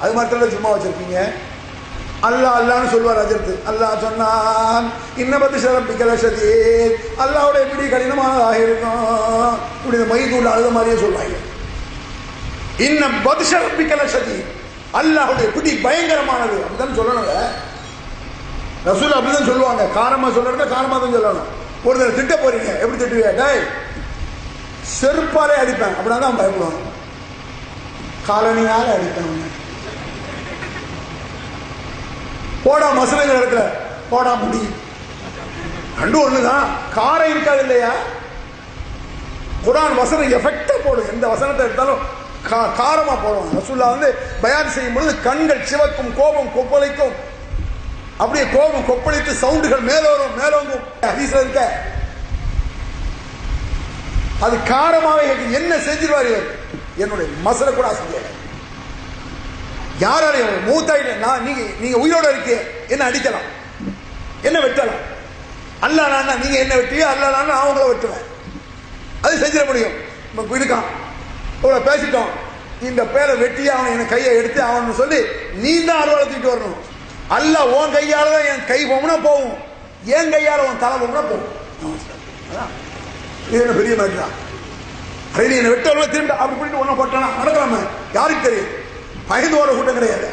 அது மாத்திரம் சும்மா வச்சிருக்கீங்க. அல்லாஹ் அல்லான்னு சொல்லுவார். அஜர்த்து அல்லாஹ் சொன்னான், இன்னபத்து ஷரப்பிக்கல ஷதீத், அல்லாஹ்வுடைய பிடி கடினமானதாக இருக்கும். இப்படி இந்த மைதூள் அழுத மாதிரியே சொல்றாங்க. இன்னபத்து ஷரப்பிக்கல ஷதீத், அல்லாஹ்வுடைய பிடி பயங்கரமானது. அப்படிதான் சொல்லணுங்க. ரசூல் அப்படிதான் சொல்லுவாங்க. காரமா சொல்றத காரமா தான் சொல்லணும். ஒரு தடவை திட்ட போறீங்க, எப்படி திட்டுவீங்க? டேய் செருப்பாலே அடிப்பேன் அப்படின்னா தான் பயப்படுவாங்க. காலனியால அடிப்பேன். போடா மசூலுங்கிற இடத்துல போடா முடி, ரெண்டு ஒண்ணுதான். காரம் இருக்காது இல்லையா? குர்ஆன் வசனம் எஃபெக்டா போடும். எந்த வசனத்தை எடுத்தாலும் காரமா போடுவாங்க. ரசூலுல்லாஹ் வந்து பயான் செய்யும் பொழுது கண்கள் சிவக்கும், கோபம் கொப்பளிக்கும், அப்படியே கோபம் கொப்பளித்து சவுண்டுகள் மேலோங்கும். ஹதீஸ்ல இருக்க அது காரமாவே என்ன செஞ்சிருவார் இவர், என்னுடைய மசல கூட ஆசை யாரையும் மூத்தாயிட்டு நீங்க உயிரோட இருக்க என்ன அடிக்கலாம், என்ன வெட்டலாம், அல்லாஹ் நீங்க என்ன வெட்டுவீங்க, அல்லாஹ் நான் அவங்கள வெட்டுவேன், அது செஞ்சிட முடியும். இருக்கான் இவ்வளவு பேசிட்டோம், இந்த பேரை வெட்டி அவன் என் கையை எடுத்து அவன் சொல்லி நீ தான் அறுவாலை தூக்கிட்டு வரணும். அல்லாஹ் உன் கையால தான் என் கை போகும்னா போகும், என் கையால உன் தலை போகும்னா போகும். இது என்ன பெரிய மாதிரி தான். நீ என்ன வெட்ட திரும்ப அப்படி பண்ணிட்டு ஒன்னும் போட்டானா நடக்கலாம, யாருக்கு தெரியும், பயந்து ஓட கூட்டம் கிடையாது.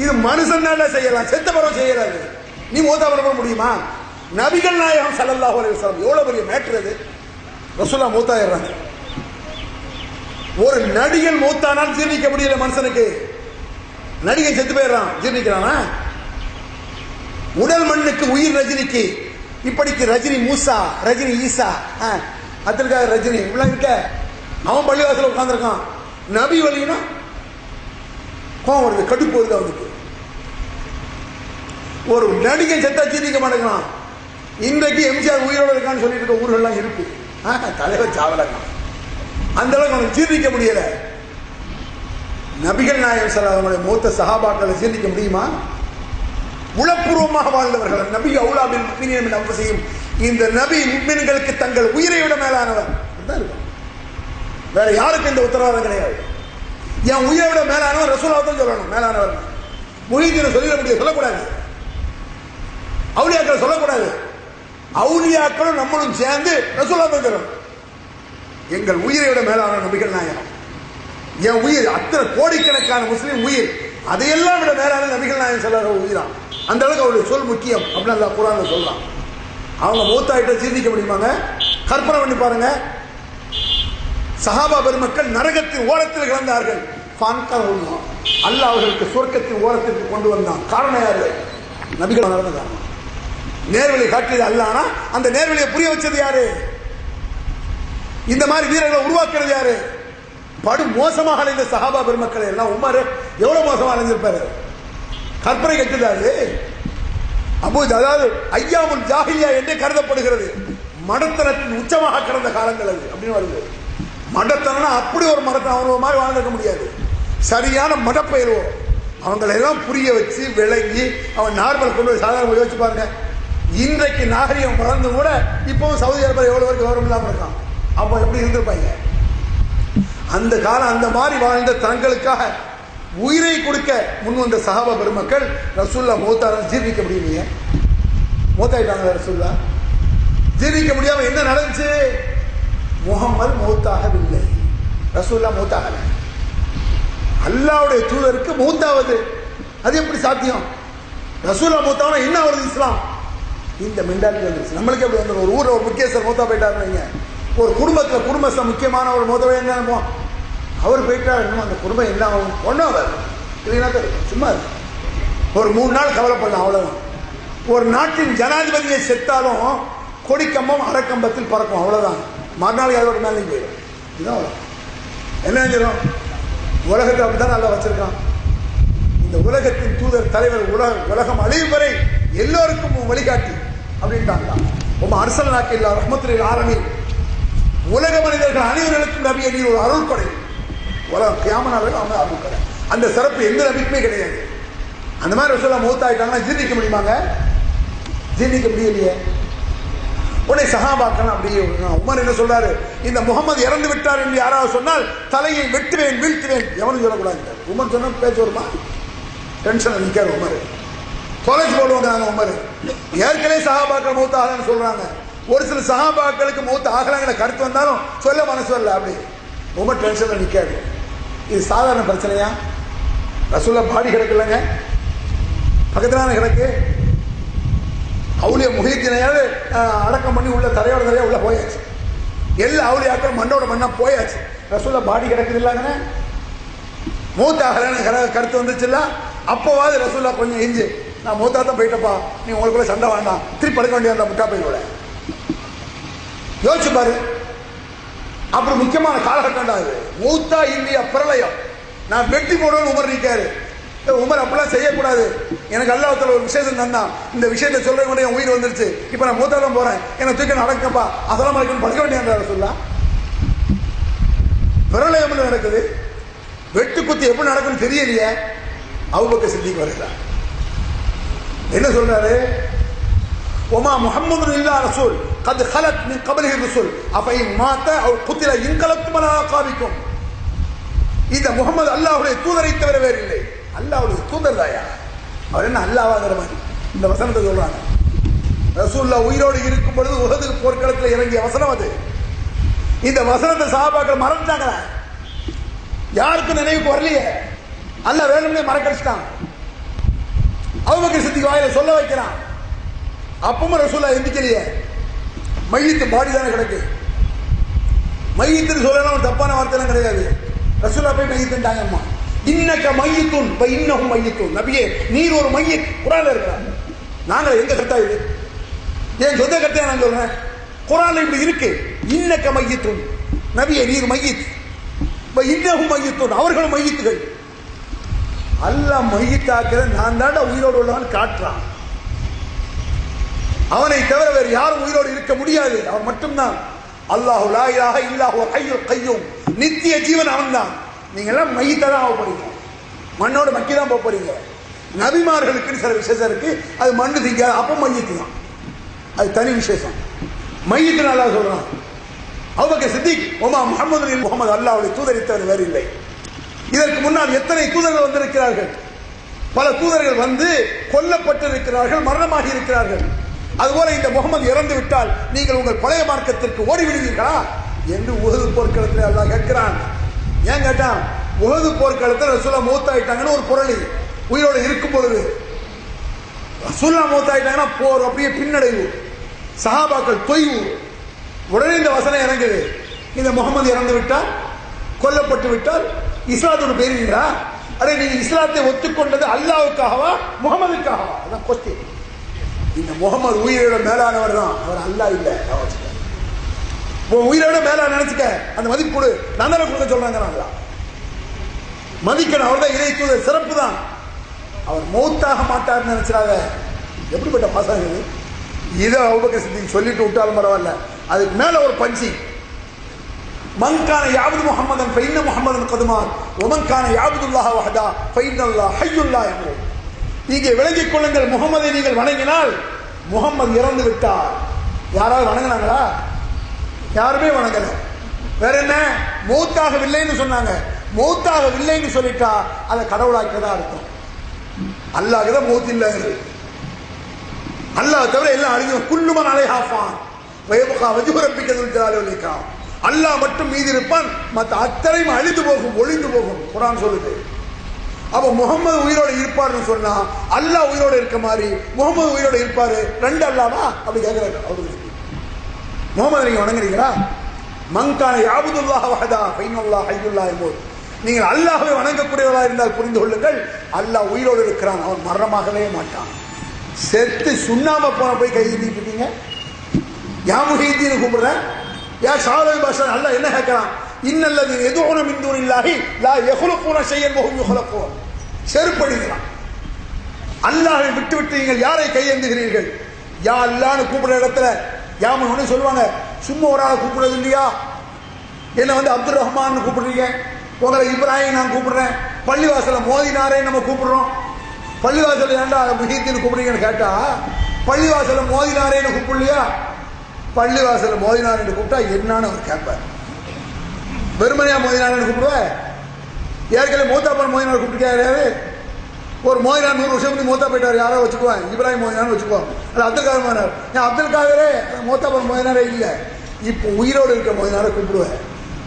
இது மனுஷனால செய்யலாம், செத்த பருவம் செய்யலாது. நீ மூத்தா பண்ண முடியுமா? நபிகள் நாயகம் ஸல்லல்லாஹு அலைஹி வஸல்லம் எவ்வளவு பெரிய மேட்டர் அது. ரசூலுல்லாஹ் மூத்தாயிடுறாங்க. ஒரு நடிகன் மூத்தானால் ஜீர்ணிக்க முடியல மனுஷனுக்கு. நடிகன் செத்து போயிடுறான், ஜீர்ணிக்கிறானா? உடல் மண்ணுக்கு உயிர் ரஜினிக்கு. இப்படிக்கு ரஜினி மூசா, ரஜினி ஈசா, அதற்காக ரஜினி இவ்வளவு இருக்க. அவன் பள்ளிவாசல உட்கார்ந்துருக்கான். நபி வலினா கோவம் வருது, கடுப்பு வருது அவனுக்கு. ஒரு நடிகன் செத்தா ஜீர்ணிக்க மாட்டேங்கிறான். இன்றைக்கு எம்ஜிஆர் உயிரோடு இருக்கான்னு சொல்லிட்டு இருக்க ஊர்கள்லாம் இருக்கு. தலைவர் சாவலங்க, அந்த அளவுக்கு அவனுக்கு ஜீர்ணிக்க முடியல. நபிகள் நாயகம் ஸல்லல்லாஹு அலைஹி வஸல்லம் மூத்த சஹாபாக்களை ஜீர்ணிக்க முடியுமா? உளப்பூர்வமாக வாழ்ந்தவர்கள். நபி அவுலாபில் முஃமினீன மின் அன்ஃபுஸிஹிம், இந்த நபி முஃமின்களுக்கு தங்கள் உயிரை விட மேலானவர். வேற யாருக்கு இந்த உத்தரவாதம் கிடையாது. என் உயிரை விட மேலானவர் ரசூலுல்லாஹ் தான் சொல்லணும். மேலானவர் முஹீதீன் சொல்லிட முடியாது, சொல்லக்கூடாது. அவுலியாக்கள் சொல்லக்கூடாது. அவுலியாக்களும் நம்மளும் சேர்ந்து ரசூலுல்லாஹ் தான் சொல்லணும். எங்கள் உயிரை விட மேலான நபிகள் நாயகம். என் உயிர் அத்தனை கோடிக்கணக்கான முஸ்லீம் உயிர், அதையெல்லாம் விட மேலான நபிகள் நாயகம் ஸல்லல்லாஹு உயிரான். அந்த அளவுக்கு அவருடைய சொல் முக்கியம் அப்படின்னு அல்லாஹ் குர்ஆன்ல சொல்றான். அவங்க மூத்தாயிட்ட ஜீர்ணிக்க முடியுமாங்க? கற்பனை பண்ணி பாருங்க. சஹாபா பெருமக்கள் நரகத்தின் ஓரத்தில் கிடந்தார்கள். அல்லாஹ் அவர்களுக்கு சொர்க்கத்தின் ஓரத்திற்கு கொண்டு வந்தான். காரணம் யாரு? நபிகள் நடந்த காரணம். நேர்வழி காட்டியது அல்லாஹ்னா அந்த நேர்வழியை புரிய வச்சது யாரு? இந்த மாதிரி வீரர்களை உருவாக்குறது யாரு? படு மோசமாக அடைந்த சஹாபா பெருமக்கள் எல்லாம். உமர் எவ்வளவு மோசமாக அடைஞ்சிருப்பாரு, கற்பனை கட்டுதாரு. அதாவது ஐயாமுல் ஜாஹிலியா என்றே கருதப்படுகிறது. மடத்தனத்தின் உச்சமாக கிடந்த காலங்கள் அது அப்படின்னு வருது. மடத்தனா அப்படி ஒரு மடத்தனம் அவங்க மாதிரி வாழ்ந்துக்க முடியாது. சரியான மடப்பெயர்வோ அவங்களை எல்லாம் புரிய வச்சு விளங்கி அவன் நார்மல் கொண்டு போய் சாதாரண யோசிச்சு பாருங்க. இன்றைக்கு நாகரிகம் வளர்ந்து கூட இப்பவும் சவுதி அரேபியா எவ்வளவு வரைக்கும் கௌரவம் இல்லாமல் இருக்கான். அப்போ எப்படி இருந்திருப்பாங்க? அந்த காலம் அந்த மாதிரி வாழ்ந்த தங்களுக்காக உயிரை கொடுக்க முன்வந்த சஹாபா பெருமக்கள் ரசூலுல்லாஹ் மூத்தாரன் ஜீர்ணிக்க முடியலையே. மூத்தாயிட்டாங்க ரசூலுல்லாஹ். ஜீர்ணிக்க முடியாம என்ன நடந்துச்சு? முஹம்மது மூத்தாகவில்லை, ரசூலுல்லாஹ் மூத்தாகல. அல்லாஹ்வுடைய தூதருக்கு மூத்தாவது அது எப்படி சாத்தியம்? ரசூலுல்லாஹ் மூத்தாவனா என்ன வருது? இஸ்லாம் இந்த மெண்டாலிட்டி வந்துருச்சு. நம்மளுக்கு எப்படி வந்து ஒரு ஊர்ல ஒரு முக்கியஸ்தர் மூத்தா போயிட்டாருன்னு, ஒரு குடும்பத்தில் குடும்பஸ்தர் முக்கியமான ஒரு மூத்தவை என்ன அவர் போயிட்டார், இன்னும் அந்த குடும்பம் என்ன ஒன்றும் இல்லைன்னா சும்மா ஒரு 3 நாள் கவலைப்படலாம், அவ்வளவுதான். ஒரு நாட்டின் ஜனாதிபதியை செத்தாலும் கொடிக்கம்பம் அரைக்கம்பத்தில் பறக்கும், அவ்வளவுதான். மறுநாள் யாரோட மேலே போயிடும். இதுதான் என்ன செஞ்சிடும்? உலகத்தை அப்படித்தான் நல்லா வச்சிருக்கான். இந்த உலகத்தின் தூதர் தலைவர் உலகம் அழியும் வரை எல்லோருக்கும் வழிகாட்டி அப்படின்ட்டாங்க. அரசல் நாக்கில் ரஹ்மத்துல் ஆலமீன், உலக மனிதர்கள் அனைவர்களுக்கும் நபியை நீர் ஒரு அருள் கொடை. உலகம் கியாமனாவில் அவங்க அருள் கொடை. அந்த சிறப்பு எந்த நபிக்குமே கிடையாது. அந்த மாதிரி ரசூலுல்லாஹ் மூத்தாயிட்டாங்கன்னா ஜீர்ணிக்க முடியுமாங்க? ஜீர்ணிக்க முடியலையே. உடனே சஹாபாக்கள் அப்படியே உமர் என்ன சொல்றாரு? இந்த முகமது இறந்து விட்டார் என்று யாராவது சொன்னால் தலையை வெட்டுவேன், வீழ்த்துவேன். எவனும் சொல்லக்கூடாது. உமர் சொன்ன பேச்சு வருமா? டென்ஷன் நிற்காரு உமர். தொலைச்சு போடுவாங்க உமர். ஏற்கனவே சஹாபாக்கள் மூத்த ஆகலன்னு சொல்றாங்க. ஒரு சில சஹாபாக்களுக்கு மூத்த ஆகலாங்கிற கருத்து வந்தாலும் சொல்ல மனசு வரல. அப்படி உமர் டென்ஷன்ல நிற்காரு. இது சாதாரண பிரச்சனையா? ரசூலுல்லாஹ் பாடி கிடக்கலங்க, பக்கத்திலான கிடக்கு. அவுலியா முஹீதீனையாவது அடக்கம் பண்ணி உள்ள தரையோட தரையா உள்ள போயாச்சு. எல்லா அவுலியாக்கள் மண்ணோட மண்ணா போயாச்சு. ரசூலுல்லாஹ் பாடி கிடக்குது இல்லாங்கன்னு மூத்த ஆகலான்னு கருத்து வந்துச்சுல்ல. அப்போவாது ரசூலுல்லாஹ் கொஞ்சம் எஞ்சி, நான் மூத்தா தான் போயிட்டப்பா, நீ உங்களுக்குள்ள சண்டை வேண்டாம், திருப்பி படுக்க வேண்டிய அந்த முட்டா பையனோட யோசிச்சு பாரு. அப்புறம் முக்கியமான காலகட்டம் இது. மூத்தா இல்லையா பிரளயம், நான் வெட்டி போடுவேன். உமர் நிற்காரு. உமர் அப்படிலாம் செய்யக்கூடாது, எனக்கு அல்லாஹ்வுத்தாலா ஒரு விசேஷம் தந்தான், இந்த விஷயத்தை சொல்ற கூட என் உயிர் வந்துருச்சு, இப்ப நான் மூத்தாலும் போறேன், என்னை தூக்கி நடக்கப்பா, அதெல்லாம் இருக்குன்னு படுக்க வேண்டிய சொல்லா. பிரளயம் நடக்குது, வெட்டு குத்தி எப்படி நடக்குன்னு தெரியலையே. அபூபக்கர் சித்திக் வருகிறார். என்ன சொல்றாரு? ஒமா முஹம்மது இல்லா ரசூல் கத் ஹலத் மின் கப்லிஹி ருசுல் அஃபைன் மாத அவ் குத்தில இன்கலப்தும் அலா அகாபிக்கும். இந்த முகமது அல்லாஹ்வுடைய தூதரை தவிர வேறு இல்லை. அல்லாஹ்வுடைய தூதர் தாயா, அவர் என்ன அல்லாஹ்வாங்கிற மாதிரி இந்த வசனத்தை சொல்றாங்க. ரசூலுல்லாஹ் உயிரோடு இருக்கும் பொழுது உஹது போர்க்களத்தில் இறங்கிய வசனம் அது. இந்த வசனத்தை சஹாபாக்கள் மறந்துட்டாங்க, யாருக்கும் நினைவுக்கு வரலையே. அல்லாஹ் வேணும்னே மறக்கடிச்சிட்டான். அபூபக்கர் சித்திக் வாயில சொல்ல வைக்கிறான். அப்பவும் ரசூலுல்லாஹ் எந்திக்கலையே. மையத்து பாடி தானே கிடக்கு. மையத்துன்னு சொல்லலாம் தப்பான வார்த்தைலாம் கிடையாது. ரசூலுல்லாஹ் போய் மையத்துட்டாங்க. அம்மா இன்னக்க மையத்துன் ப இன்னஹும் மையத்துன். நபியே நீர் ஒரு மையத். குர்ஆன்ல இருக்கிறார். நாங்கள் எங்க கட்டா இது? ஏன் சொந்த கட்டையா நான் சொல்றேன்? குர்ஆன்ல இப்படி இருக்கு. இன்னக்க மையத்துன், நபியே நீர் மையத். ப இன்னஹும் மையத்துன், அவர்களும் மையத்துகள். அல்லாஹ் மையத்தாக்குற நான் தாண்டா உயிரோடு உள்ளவன் காட்டுறான். அவனை தவிர வேறு யாரும் உயிரோடு இருக்க முடியாது. அவன் மட்டும்தான். அல்லாஹு லா இலாஹ இல்லா ஹுவல் ஹய்யுல் கய்யூம். நித்திய ஜீவன் அவன்தான். நீங்க எல்லாம் மையத்தா தான் ஆக போறீங்க, மண்ணோட மக்கி தான் போக போறீங்க. நபிமார்களுக்கு சில விசேஷம் இருக்கு, அது மண்ணு திங்காது, அப்ப மையத்து தான், அது தனி விசேஷம். மையத்து நல்லா சொல்றான். அபூபக்கர் சித்திக் ஒமா முஹம்மது முஹம்மது அல்லாஹ்வுடைய தூதரை தவிர வேறு இல்லை. இதற்கு முன்னால் எத்தனை தூதர்கள் வந்திருக்கிறார்கள். பல தூதர்கள் வந்து கொல்லப்பட்டிருக்கிறார்கள், மரணமாகி இருக்கிறார்கள். அதுபோல இந்த முகமது இறந்து விட்டால் நீங்கள் உங்கள் பழைய மார்க்கத்திற்கு ஓடிவிடுவீர்களா என்று உஹது போர்க்களத்தில் அல்லாஹ் கேட்கிறான். ஏன் கேட்டான்? உஹது போர்க்களத்தில் ரசூலுல்லாஹ் மௌத்தாயிட்டாங்கன்னு ஒரு புரளி. உயிரோடு இருக்கும் பொழுது ரசூலுல்லாஹ் மௌத்தாயிட்டாங்கன்னா போர் அப்படியே பின்னடைவு, சஹாபாக்கள் தொய்வு. உடனே இந்த வசனம் இறங்குது. இந்த முகமது இறந்து விட்டால், கொல்லப்பட்டு விட்டால் இஸ்லாத்தோடு பேருவீங்களா? அடே நீங்க இஸ்லாத்தை ஒத்துக்கொண்டது அல்லாஹ்வுக்காகவா முகமதுக்காகவா? அதான் கொஸ்டின். இந்த முகமது உயிரோட மேலானவர் தான், அவர் அல்லாஹ் இல்ல. உயிரோட மேல நினைச்சுக்க, அந்த மதிப்பு கொடு. நான் தானே கொடுக்க சொல்றாங்க. மதிக்கணும், அவர் தான் இறை தூதர், சிறப்பு தான். அவர் மௌத்தாக மாட்டார்னு நினைச்சிடாத. எப்படிப்பட்ட பாசம் இது? இதை அபூபக்கர் சித்திக் சொல்லிட்டு விட்டாலும் பரவாயில்ல, அதுக்கு மேல ஒரு பஞ்சி. மன்கான யாபுது முஹம்மதன் ஃபைன்ன முஹம்மதன் கதுமான் ஒமன்கான யாபுதுல்லாஹ வஹதா ஃபைன்னல்லாஹ் ஹய்யுல் லா யமூத். இங்கே விளங்கிக் கொள்ளுங்கள், முகமதை நீங்கள் வணங்கினால் முகமது இறந்து விட்டார். யாராவது வணங்கினாங்களா? யாருமே வணங்கல. வேற என்ன? மௌத்தாகவில்லைன்னு சொன்னாங்க. மௌத்தாகவில்லைன்னு சொல்லிட்டா அதை கடவுளாக்கதான் அர்த்தம். அல்லாஹ் தான் மௌத் இல்லைங்கிறது. அல்லாஹ் தவிர எல்லாம் அழிஞ்சு குல்லுமன் அலைஹா ஃபான் வயபகா வஜ்ஹு ரப்பிக துல் ஜலாலி வல் இக்ராம். அல்லாஹ் மட்டும் மீதி இருப்பான், மற்ற அத்தனையும் அழிந்து போகும், ஒளிந்து போகும். குர்ஆன் சொல்லுது. அப்ப முகமது உயிரோடு இருப்பார்னு சொன்னா அல்லாஹ் உயிரோடு இருக்க மாதிரி முகமது உயிரோடு இருப்பாரு. ரெண்டு அல்லாஹ்வா? அப்படி கேட்கிறாங்க. அவருக்கு முகமது நீங்க வணங்குறீங்களா? மன்கான யாபுதுல்லாஹ வஹதா ஃபைன்னல்லாஹ் ஹய்யுல் லா யமூத். நீங்கள் அல்லாஹ்வை வணங்கக்கூடியவர்களா இருந்தால் புரிந்து கொள்ளுங்கள், அல்லாஹ் உயிரோடு இருக்கிறான், அவன் மரணமாகவே மாட்டான். செத்து சுண்ணாம போன போய் கை நீட்டிட்டு இருக்கீங்க. யா முஹீதீன் கூப்பிடுறேன், யா ஷாலி பாஷா. அல்லாஹ் என்ன கேட்கிறான்? இன்னல்லது யதுஊன மின் தூனில்லாஹி லா யஹ்லுகூன ஷையன் வஹும் யுஹ்லகூன். செருப்படிக்கிறான். அல்லாஹ்வை விட்டு விட்டு நீங்கள் யாரை கையேந்துகிறீர்கள்? யா அல்லாஹ்னு கூப்பிடுற இடத்துல யாமன் ஒன்று சொல்லுவாங்க, சும்மா ஒரு ஆளை கூப்பிடுறது இல்லையா? என்ன வந்து அப்துல் ரஹ்மான் கூப்பிடுறீங்க, உங்களை இப்ராஹிம் நான் கூப்பிடுறேன். பள்ளிவாசல மோதினாரே நம்ம கூப்பிடுறோம். பள்ளிவாசல ஏன்டா முஹீதீன் கூப்பிடுறீங்கன்னு கேட்டா, பள்ளிவாசல மோதினாரேன்னு கூப்பிடலையா? பள்ளிவாசல மோதினாரேன்னு கூப்பிட்டா என்னன்னு அவர் கேட்பார். வெறுமனையா மோதினாரேன்னு கூப்பிடுவேன். ஏற்கனவே மூத்தாப்பன் மோதினார் கூப்பிட்டுருக்காரு. ஒரு மோதினார் 100 வருஷம் மூத்தா போயிட்டார், யாரோ வச்சுக்குவேன், இப்ராஹிம் மோதினார்னு வச்சுக்குவோம். அது அப்துல் காதர் மோதினார். அப்துல் காதரே மூத்தாப்பன் மோதினாரே இல்லை. இப்போ உயிரோடு இருக்க மோதினாரை கூப்பிடுவேன்.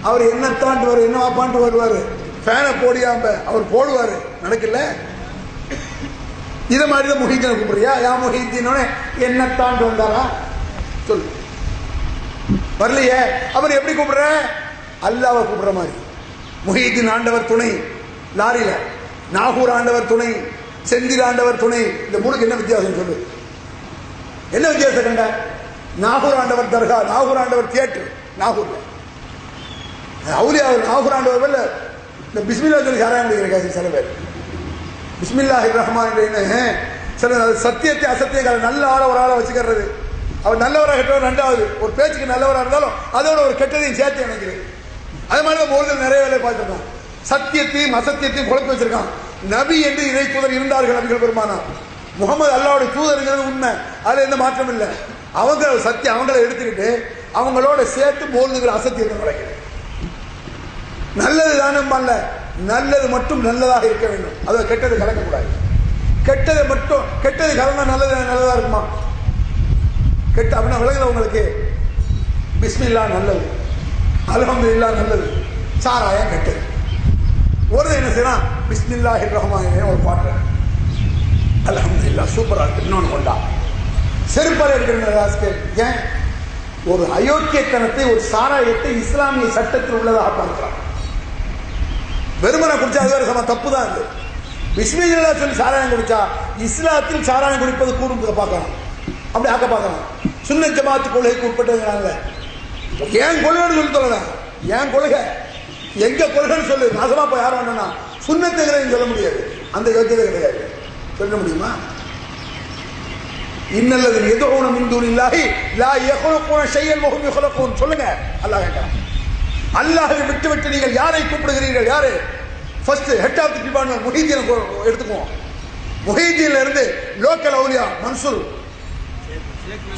அவர் என்னத்தாண்டு வருவார், என்ன வாப்பான்ட்டு வருவார். ஃபேனை போடியாம அவர் போடுவார். நடக்கல. இதை மாதிரி தான் முஹீதீனை கூப்பிடுறியா? யா முஹீதீனோட என்னத்தாண்டு வந்தாரா சொல்லு. வரலையே. அவர் எப்படி கூப்பிடுற? அல்லாஹ்வை கூப்பிடுற மாதிரி. முஹீதீன் ஆண்டவர் துணை, லாரியில நாகூர் ஆண்டவர் துணை, செந்தில் ஆண்டவர் துணை. இந்த மூணுக்கு என்ன வித்தியாசம் சொல்லு? என்ன வித்தியாசம் கண்ட? நாகூர் ஆண்டவர் தர்கா, நாகூர் ஆண்டவர் தியேட்டர். நாகூர்ல அவுலியாவில் ஆகுராண்டவர்கள் இந்த பிஸ்மில்லா சொல்லி சாராயம் குடிக்கிற சில பேர். பிஸ்மில்லாஹிர் ரஹ்மான் சில சத்தியத்தை அசத்தியங்கள் நல்ல ஆள ஒரு ஆளை வச்சுக்கிறது. அவர் நல்லவராக கெட்டவர் ரெண்டாவது, ஒரு பேச்சுக்கு நல்லவராக இருந்தாலும் அதோட ஒரு கெட்டதையும் சேர்த்து நினைக்கிறது. அது மாதிரி தான் ஒருத்தர் நிறைய வேலை பார்த்துருக்கான். சத்தியத்தையும் அசத்தியத்தையும் குழப்பி வச்சிருக்கான். நபி என்று இறை தூதர் இருந்தார்கள் நபிகள் பெருமானா. முகமது அல்லாவுடைய தூதருங்கிறது உண்மை, அதுல எந்த மாற்றம் இல்லை. அவங்க சத்தியம் அவங்கள எடுத்துக்கிட்டு அவங்களோட சேர்த்து போல்துகிற அசத்தியத்தை நடக்கிறது. நல்லது தானம் அல்ல, நல்லது மட்டும் நல்லதாக இருக்க வேண்டும். அதை கெட்டது கலக்கக்கூடாது. கெட்டதை மட்டும் கெட்டது கலந்தா நல்லதா இருக்குமா? கெட்ட அப்படின்னா விலகுது உங்களுக்கு. பிஸ்மில்லா நல்லது, அல்ஹம்துலில்லாஹ் நல்லது, சாராயம் கெட்டது. ஒரு என்ன செய்யலாம், பிஸ்மில்லாஹிர் ரஹ்மானிர் ஒரு பாட்டு, அல்ஹம்துலில்லாஹ் சூப்பரா இருக்கு, இன்னொன்று கொண்டா செருப்பால் எடுக்கிற. ஏன் ஒரு அயோக்கியத்தனத்தை ஒரு சாராயத்தை இஸ்லாமிய சட்டத்தில் உள்ளதாக பார்க்கிறான். வெறுமனை குடிச்சா அது வேற சம தப்பு தான். அது பிஸ்மில்லா சொல்லி சாராயம் குடிச்சா இஸ்லாத்தில் சாராயம் குடிப்பது கூடும் பார்க்கலாம், அப்படி ஆக்க பார்க்கலாம். சுன்னத் ஜமாத்து கொள்கைக்கு உட்பட்டதுனால ஏன் கொள்கைன்னு சொல்லி சொல்லலாம். ஏன் கொள்கை எங்க கொள்கைன்னு சொல்லு, நாசமா போய் யாரும் வேணும்னா சுன்னத்தை சொல்ல முடியாது. அந்த யோக்கியதை கிடையாது, சொல்ல முடியுமா? இன்னல்லது எதுவும் மின்தூனில்லாஹி லா யக்லுகுன ஷையன் வஹும் யக்லுகூன் சொல்லுங்க. அல்லாஹ் கேட்கிறான், அல்லாஹ்வை விட்டு நீங்கள் யாரை கூப்பிடுகிறீர்கள்? யாரு? First head of the department Muhideen எடுத்துக்குவோம். முஹீதீன்ல இருந்து லோக்கல் அவுலியா மன்சூர்,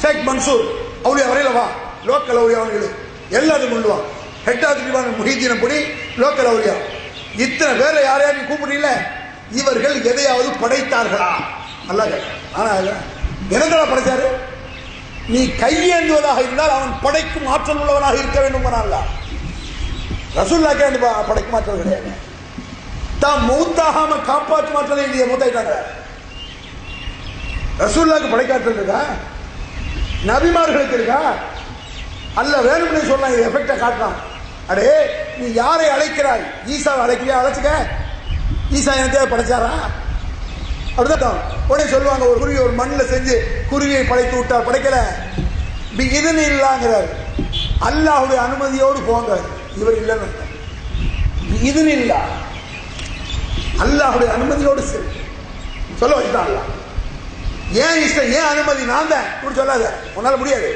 ஷேக் மன்சூர் அவுலியா வரையில வா, லோக்கல் அவுலியா எல்லாத்தையும் கொண்டு வா. Head of the department Muhideen படி லோக்கல் அவுலியா இத்தனை பேரை யாரையாவது கூப்பிடுறீங்கள, இவர்கள் எதையாவது படைத்தார்களா? அல்லாஹ் கேட்கிறான். ஆனா என்னதான் படைச்சாரு? நீ கையேந்துவதாக இருந்தால் அவன் படைக்கும் ஆற்றல் உள்ளவனாக இருக்க வேண்டும். ரசூலுல்லாஹ் படைக்கும் ஆற்றல் கிடையாது. தான் மௌத்தாகாம காப்பாற்றும் ஆற்றல் இல்லையே, மௌத்தாயிட்டாங்க. ரசூலுல்லாஹ்க்கு படைக்காற்றல் இருக்கா? நபிமார்களுக்கு இருக்கா? அல்ல வேணும்னே சொல்லலாம், இது எஃபெக்டை காட்டலாம். அடே நீ யாரை அழைக்கிறாய்? ஈசாவை அழைக்கிறியா? அழைச்சுக்க. ஈசா எனக்கு படைச்சாரா? அப்படிதான் உடனே சொல்லுவாங்க, ஒரு குருவி ஒரு மண்ணில் செஞ்சு குருவியை படைத்து விட்டார். படைக்கல, இதுன்னு இல்லாங்கிறார். அல்லாஹுடைய அனுமதியோடு போங்க. இவர் இல்லைன்னு இதுன்னு இல்ல, அல்லாஹுடைய அனுமதியோடு சரி சொல்ல வச்சுட்டான். அல்ல ஏன் இஷ்டம், ஏன் அனுமதி? நான் தான் இப்படி சொல்லாத, உன்னால முடியாது.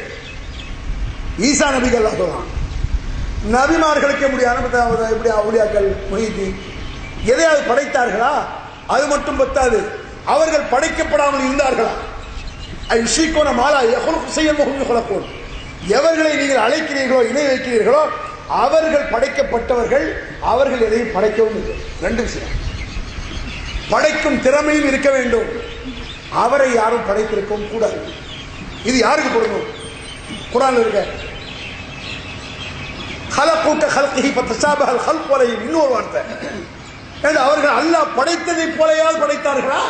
ஈசா நபிகள் எல்லாம் சொல்லலாம், நபிமார்களுக்கே முடியாது. இப்படி அவுலியாக்கள் முஹீதீன் எதையாவது படைத்தார்களா? அது மட்டும் பத்தாது, அவர்கள் படைக்கப்படாமல் இருந்தார்களா? எவர்களை நீங்கள் அழைக்கிறீர்களோ, இணை வைக்கிறீர்களோ, அவர்கள் படைக்கப்பட்டவர்கள். அவர்கள் எதையும் படைக்கவும் இல்லை. ரெண்டு விஷயம். படைக்கும் திறமையும் இருக்க வேண்டும், அவரை யாரும் படைத்திருக்கவும் கூடாது. இது யாருக்கு பொருந்தும்? குர்ஆன்ல இருக்க خلقك خلقه فتشابه الخلق வரையும் இன்னொரு வார்த்தை. அவர்கள் அல்லாஹ் படைத்ததை போலையாவது படைத்தார்களா?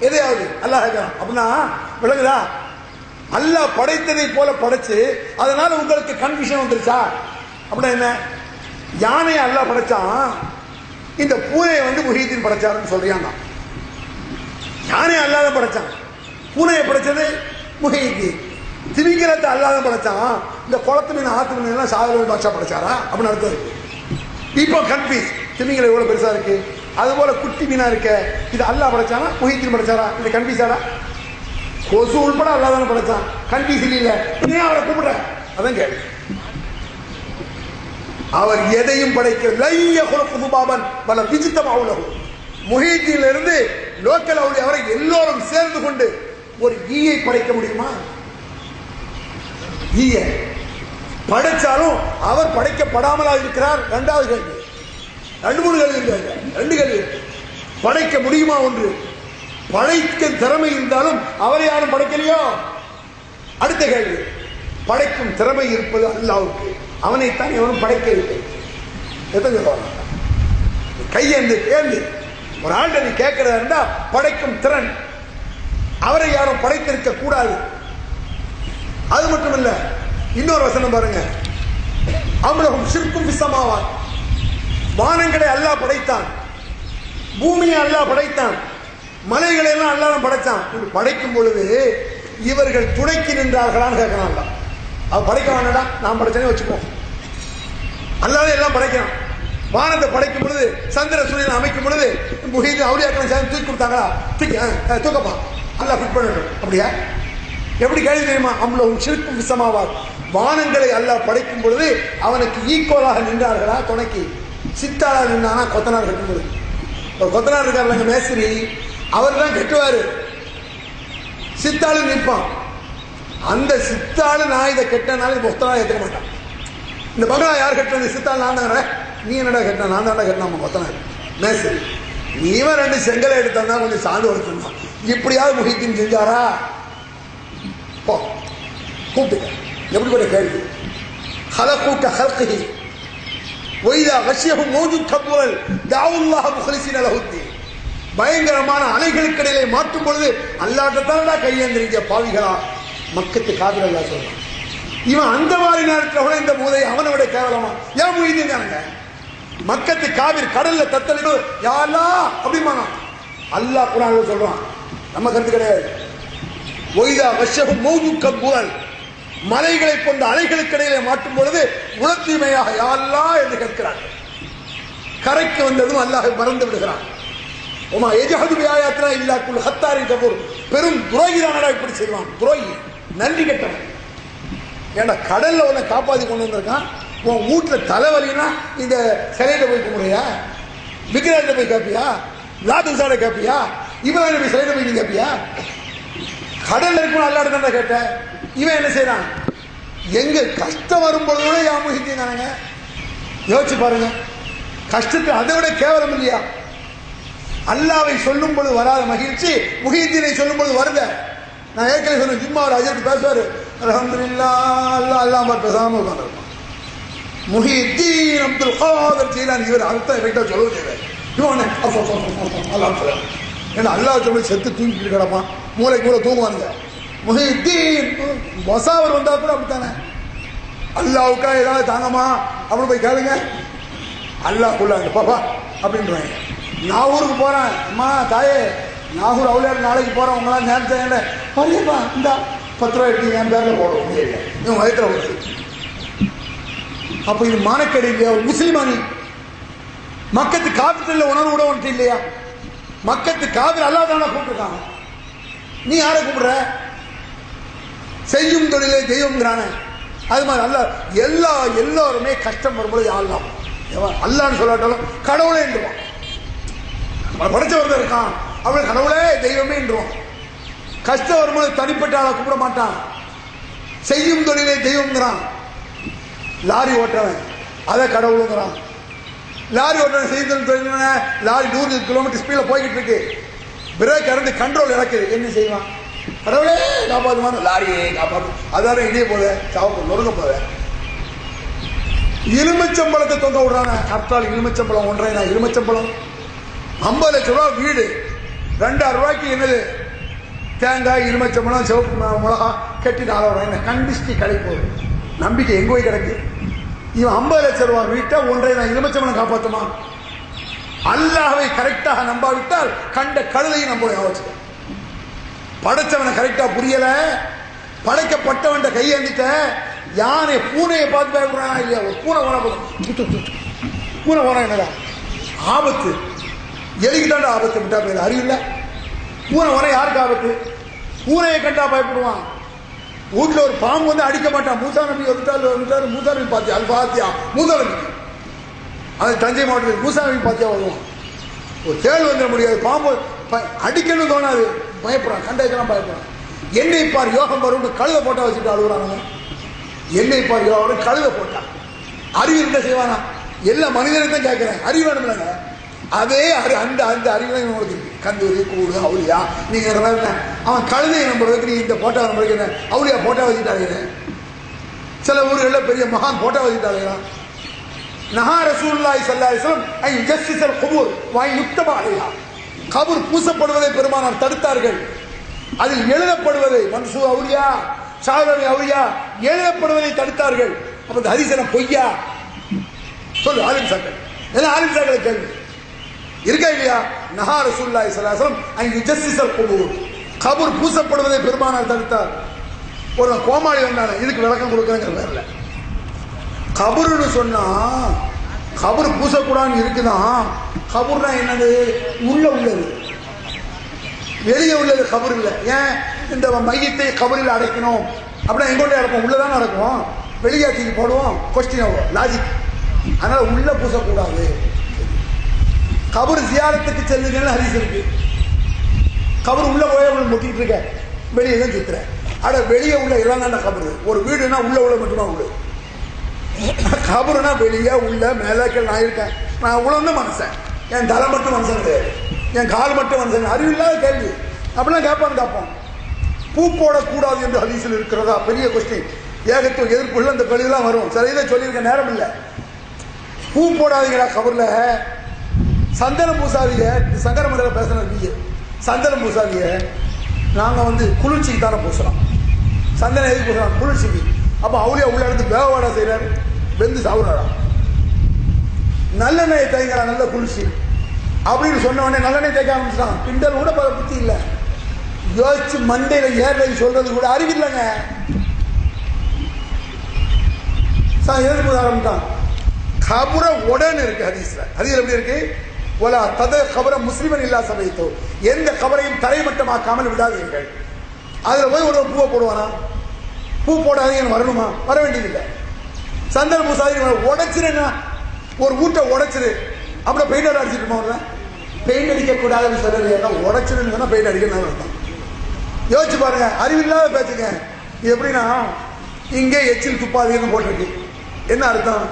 எதையாவது? அல்லாஹ் கேட்கிறான். அப்படின்னா விளங்குதா? அல்லாஹ் படைத்ததை போல படைச்சு அதனால உங்களுக்கு கன்ஃபியூஷன் வந்துருச்சா? அப்படின்னா என்ன? யானையை அல்லாஹ் படைச்சான், இந்த பூனையை முஹீதீன் படைச்சாருன்னு சொல்றியாங்க. யானையை அல்லாஹ் தான் படைச்சான், பூனையை படைச்சது முஹீதீன். திமிங்கலத்தை அல்லாஹ் தான் படைச்சான், இந்த குளத்து மீன் ஆத்து மீன் எல்லாம் ஷாஹ்லூல் பாட்ஷா படைச்சாரா? அப்படின்னு அர்த்தம் இருக்கு. இப்போ கன்ஃபியூஸ். திமிங்கலம் எவ்வளவு பெருசா இருக்கு, அது போல குட்டி மீனா இருக்க, இது அல்லாஹ் படைச்சானா முஹீதீன் படைச்சாரா? இந்த கன்ஃபியூஸாடா? கொசு உள்பட அல்லாஹ் தானே படைச்சான். கன்ஃபியூஸ் இல்ல, நீ அவரை கூப்பிடுற. அதான் கேள்வி. அவர் எதையும் படைக்க முஹீதீன்ல இருந்து லோக்கல் அவுலியா அவரை எல்லோரும் சேர்ந்து கொண்டு ஒரு ஈயை படைக்க முடியுமா? ஈய படைச்சாலும் அவர் படைக்கப்படாமலா இருக்கிறார். இரண்டாவது கேள்வி. ரெண்டு மூணு கேள்வி, ரெண்டு கேள்வி. படைக்க முடியுமா? ஒன்று, படைக்க திறமை இருந்தாலும் அவரை யாரும் படைக்கலையோ? அடுத்த கேள்வி, படைக்கும் திறமை இருப்பது அல்லாஹ்வுக்கு, அவனைத்தான் எவனும் படைக்கவில்லை. எத்தனை சொல்லுவாங்க? கையேந்து கேள்வி. ஒரு ஆள்கிட்ட நீ கேட்கிறதா இருந்தா படைக்கும் திறன், அவரை யாரும் படைத்திருக்க கூடாது. அது மட்டும் இல்ல, இன்னொரு வசனம் பாருங்க, அம்லஹும் ஷிர்கும் ஃபிஸ்ஸமாவாத், வானங்களை அல்லாஹ் படைத்தான், பூமியை அல்லாஹ் படைத்தான், மலைகளை எல்லாம் அல்லாஹ் படைத்தான். படைக்கும் பொழுது இவர்கள் துணைக்கு நின்றார்களான்னு கேட்கலாம். அவ படைக்க வேண்டாம், நான் படைச்சனே வச்சுப்போம். அல்லாஹ் எல்லாம் படைக்கிறான். வானத்தை படைக்கும் பொழுது சந்திர சூரியன் அமைக்கும் பொழுது முஹீதீன் அவுலியாக்கள் சேர்ந்து தூக்கி கொடுத்தாங்களா? தூக்கப்பா அல்லாஹ் ஃபிட் பண்ணட்டும். அப்படியா? எப்படி கேள்வி தெரியுமா? அம்லஹும் ஷிர்கும் ஃபிஸ் ஸமாவாத். வானங்களை அல்லாஹ் படைக்கும் பொழுது அவனுக்கு ஈக்குவலாக நின்றார்களா? துணைக்கு சித்தாளா நின்றானா? கொத்தனார் கட்டும் பொழுது ஒரு கொத்தனார் இருக்காருங்க மேஸ்திரி, அவர் தான் கட்டுவாரு, சித்தாளு நிற்பான். அந்த சித்தாளு நான் இதை கெட்டனால கொத்தனார் ஏற்றுக்க மாட்டான். இந்த பங்களா யார் கட்டுறது? சித்தாள் நான் தாங்க. நீ என்னடா கட்டின? நான் தாண்டா கட்டினா கொத்தனார் மேஸ்திரி. நீவன் 2 செங்கலை எடுத்தா கொஞ்சம் சாந்து வளர்த்துருந்தான். இப்படியாவது முஹீதீன் செஞ்சாரா? போ கூப்பிட்டுக்க. எப்படிப்பட்ட கேள்வி! ஹலகூக ஹல்கிஹி வைதா கஷ்யஹும் மௌஜூத் கபுல் தஅவுல்லாஹ முக்லிஸீன லஹுத்தீன். பயங்கரமான அலைகளுக்கு இடையிலே மாட்டும் பொழுது அல்லாஹ்ட்டதான்டா கையேந்திரீங்க பாவிகளா. மக்கத்து காபிர் அல்லாஹ் சொல்றான். இவன் அந்த மாதிரி நேரத்தில் கூட இந்த மூதை அவனை விட கேவலமா ஏன் முஹீதீன் தானங்க. மக்கத்து காபிர் கடல்ல தத்தளிடும் யா அல்லாஹ் அப்படிமானா அல்லாஹ் குர்ஆன்ல சொல்றான். நம்ம கருத்து கிடையாது. ஒய்தா கஷ்யஹும் மௌஜூத் கபுல், மலைகளை கொண்ட அலைகளுக்கு இடையிலே மாட்டும் பொழுது உணர்த்தீமையாக யா அல்லாஹ் என்று கேட்கிறான். கரைக்கு வந்ததும் அல்லாஹ் மறந்து விடுகிறான். உமா எஜஹது பிஆயாத்தினா இல்லா குல் ஹத்தாரின் கபூர். பெரும் துரோகிதானடா இப்படி செய்வான். துரோகி, நன்றி கெட்டவன். ஏன்னா கடல்ல உன்னை காப்பாத்தி கொண்டு வந்திருக்கான். உன் வீட்டுல தலைவலினா இந்த சிலையில போய் கும்பிடுறியா? விக்கிரகத்தை போய் கேப்பியா? லாதுசாட கேப்பியா? இவன் போய் சிலையில போய் நீ கேப்பியா? கடல்ல இருக்கணும் அல்லாட தான் கேட்ட. இவன் என்ன செய்யறான்? எங்க கஷ்டம் வரும்பொழுது கூட யா முஹீதீன் தானங்க. யோசிச்சு பாருங்க. கஷ்டத்தை அதை விட கேவலம் இல்லையா? அல்லாவை சொல்லும் பொழுது வராத மகிழ்ச்சி முஹீதீனை சொல்லும் பொழுது வருத. நான் ஏற்கனவே சொன்ன ஜும்மாவில் அஜர்த்து பேசுவாரு, அல்ஹம்துலில்லாஹ் அல்லாஹ் அல்லாஹ் பேசாம உட்காந்துருப்பான். முஹீதீன் அப்துல் காதர் ஜீலானி இவர் அர்த்தம் எஃபெக்டா சொல்லுவது செய்வார். இவன் அல்லாஹ் ஏன்னா அல்லாஹ் சொல்லி செத்து தூங்கிட்டு கிடப்பான். மூளைக்கு மூளை தூங்குவானுங்க. முஹீதீன் வசாவர் வந்தா கூட அப்படித்தானே. அல்லாவுக்கா ஏதாவது தாங்கம்மா அப்படி போய் கேளுங்க. அல்லாஹ் கொள்ளாங்க பாப்பா அப்படின்றாங்க. நாகூருக்கு போறேன், அம்மா தாயே நாகூர் அவுளியார் நாளைக்கு போறேன், உங்களாம் நேரத்தை வரலையப்பா இந்த 10 ரூபாய் எடுத்து என் பேர்ல போட முடியல. இவன் வயிற்றுல போடுறது. அப்ப இது மானக்கேடு இல்லையா? ஒரு முஸ்லிமானி மக்கத்து காபிர்ல உணர்வு கூட ஒன்று இல்லையா? மக்கத்து காபிர் அல்லாஹ் தானே கூப்பிட்டுருக்காங்க. நீ யாரை கூப்பிடுற? செய்யும் தொழிலே தெய்வம்ங்கிறானே. அது மாதிரி அல்லாஹ் எல்லாருமே கஷ்டம் வரும்போது அல்லாஹ் அல்லான்னு சொல்லாட்டாலும் கடவுளே என்றுவான். படைச்சவர் தான் இருக்கான், அவள் கடவுளே தெய்வமே என்றுவான். கஷ்டம் வரும்போது தனிப்பட்ட ஆளை கூப்பிட மாட்டான். செய்யும் தொழிலே தெய்வம்ங்கிறான். லாரி ஓட்டுறவன் அதை கடவுளுங்கிறான். லாரி ஓட்டுறவன் செய்யும் தொழில், லாரி 100 கிலோமீட்டர் ஸ்பீட்ல போய்கிட்டு இருக்கு, பிரேக் கரண்ட் கண்ட்ரோல் இறக்குது, என்ன செய்வான்? கடவுளே காப்பாற்றுவான், லாரியே காப்பாற்று. அதான இதே போல சாவு நொறுங்க போத. எலுமிச்சம்பழத்தை தொங்க விடுறாங்க. கர்த்தால் எலுமிச்சம்பழம் ஒன்றைனா எலுமிச்சம்பழம் 50 லட்சம் ரூபாய் வீடு, 2000 ரூபாய்க்கு என்னது தேங்காய் எலுமிச்சம்பழம் சிவப்பு மிளகா கட்டி 4 ரூபாய் கண்டிஷ்டி கடை போகுது. நம்பிக்கை எங்க போய் கிடக்கு? இவன் 50 லட்சம் ரூபாய் வீட்டை ஒன்றைனா எலுமிச்சம்பழம் காப்பாற்றுமா? அல்லாஹ்வை கரெக்டாக நம்பாவிட்டால் கண்ட கழுதையை நம்ம யோசிச்சு. படைச்சவனை கரெக்டா புரியல, படைக்கப்பட்டவன் கையேந்திட்ட. யானை பூனையை பார்த்து பயப்படுறானா இல்லையா? ஒரு பூனை போனா பூனை போனா என்னடா ஆபத்து? எலிக்குதாண்டா ஆபத்து. விட்டா போயிட அறிவு இல்லை. பூனை போனா யாருக்கு ஆபத்து? பூனையை கண்டா பயப்படுவான். வீட்டுல ஒரு பாம்பு வந்து அடிக்க மாட்டான். மூசா நபி வந்துட்டாரு. மூசா நபி பாத்தியா? அது பாத்தியா? மூசா நபி அது தஞ்சை மாவட்டத்தில் மூசா நபி பாத்தியா வருவான். ஒரு தேள் வந்துட முடியாது. பாம்பு அடிக்கணும்னு தோணாது, பயப்படுறான். கண்டதுக்கெல்லாம் பயப்படுறான். என்னை பார் யோகம் வரும் கழுத போட்டா வச்சுட்டு அழுகுறாங்க. என்னை பார் யோகம் கழுத போட்டான். அறிவு என்ன செய்வானா? எல்லா மனிதனுக்கு தான் கேட்கிறேன், அறிவு வேணும்லங்க. அதே அந்த அந்த அறிவு உங்களுக்கு கந்தூரி கூடு அவுளியா நீங்க அவன் கழுதையை நம்புறதுக்கு நீ இந்த போட்டா நம்புறதுக்கு அவுளியா போட்டா வச்சுட்டாங்க. சில ஊர்களில் பெரிய மகான் போட்டா வச்சுட்டாங்க. நஹா ரசூலுல்லாஹி ஸல்லல்லாஹு அலைஹி வஸல்லம் ஐ யுஜஸ்ஸிஸல் குபூர் வ யுக்தப அலைஹா. கபர் பூசப்படுவதை பெருமானார் தடுத்தார்கள். அதில் எழுதப்படுவதை மன்சூர் அவுலியா ஷாஹ்ரவி அவுலியா எழுதப்படுவதை தடுத்தார்கள். அப்ப இந்த ஹதீஸ் பொய்யா? சொல்லு ஆலிம் சாக்கள். எல்லாம் ஆலிம் சாக்களை கேள்வி இருக்கா இல்லையா? நஹா ரசூலுல்லாஹி ஸல்லல்லாஹு அலைஹி வஸல்லம் ஐ யுஜஸ்ஸிஸல் குபூர். கபர் பூசப்படுவதை பெருமானார் தடுத்தார். ஒரு கோமாளி வந்தானே, இதுக்கு விளக்கம் கொடுக்குறேங்கிற பேர்ல கபருன்னு சொன்னா கபர் பூசக்கூடாதுன்னு இருக்குதான். கபர்னா என்னது? உள்ள உள்ளது, வெளியே உள்ளது கபர் இல்லை. ஏன் இந்த மையத்தை கபரில் அடைக்கணும் அப்படின்னா எங்கோண்டே அடைப்போம்? உள்ளதானே அடைக்கும், வெளியே தூக்கி போடுவோம். Question logic. அதனால உள்ள பூசக்கூடாது. கபர் ஜியாரத்துக்கு செல்லுங்கன்னு ஹதீஸ் இருக்கு. கபர் உள்ள போய் முட்டிட்டு இருக்க, வெளியே தான் சுத்துற. அட வெளியே உள்ள எல்லாம் தான் கபரு. ஒரு வீடுனா உள்ள உள்ள மட்டுமா உள்ள, கபருனா வெளியே உள்ள மேலாக்கள். நான் இருக்கேன், நான் உள்ள மனுஷன், என் தலை மட்டும் மனுஷன் கிடையாது, என் கால் மட்டும் மனுஷன். அறிவில்லாத கேள்வி அப்படிலாம் கேட்போம். பூ போடக்கூடாது என்று ஹதீஸில் இருக்கிறதா? பெரிய கொஸ்டின். ஏகத்துவ எதிர்ப்புள்ள அந்த கழிவுலாம் வரும். சரியில்லை சொல்லியிருக்க நேரம் இல்லை. பூ போடாதீங்களா கபர்ல? சந்தனம் பூசாதீங்க. சங்கர மண்டல பேசுன சந்தனம் பூசாதீங்க. நாங்கள் குளிர்ச்சிக்கு தானே பூசுறோம். சந்தனம் எதுக்கு பூசுறோம்? குளிர்ச்சிக்கு. அப்போ அவளியா உள்ள இடத்து வேவாடா செய்யறாரு, வெந்து சாவுறாரா? நல்லெண்ணெய் தேய்க்கிறா, நல்ல குளிர்ச்சி அப்படின்னு சொன்ன உடனே நல்லெண்ணெய் தேய்க்க ஆரம்பிச்சிட்டான். கிண்டல் கூட பல புத்தி இல்லை. யோசிச்சு மண்டையில ஏறலை சொல்றது கூட அறிவில்லைங்க. எதிர்ப்பு ஆரம்பிட்டான். கபுர உடனே இருக்கு ஹதீஸ்ல. ஹதீஸ் எப்படி இருக்கு? ஒலா தத கபர முஸ்லிமன் இல்லா சபைத்தோ, எந்த கபரையும் தரைமட்டமாக்காமல் விடாதீர்கள். அதுல போய் ஒரு பூவை போடுவானா? பூ போடாதீங்கன்னு வரணுமா? வர வேண்டியதில்லை. சந்தன பூசாதீங்க, உடைச்சிருன்னா ஒரு வீட்டை உடைச்சிரு. அப்புறம் பெயிண்டர் அடிச்சுட்டு போறேன். பெயிண்ட் அடிக்க கூடாதுன்னு சொல்லலையா? உடைச்சிருன்னு சொன்னா பெயிண்ட் அடிக்கணும் அர்த்தம். யோசிச்சு பாருங்க, அறிவில்லாத பேச்சுங்க. இது எப்படின்னா, இங்கே எச்சில் துப்பாதீங்கன்னு போட்டிருக்கு. என்ன அர்த்தம்?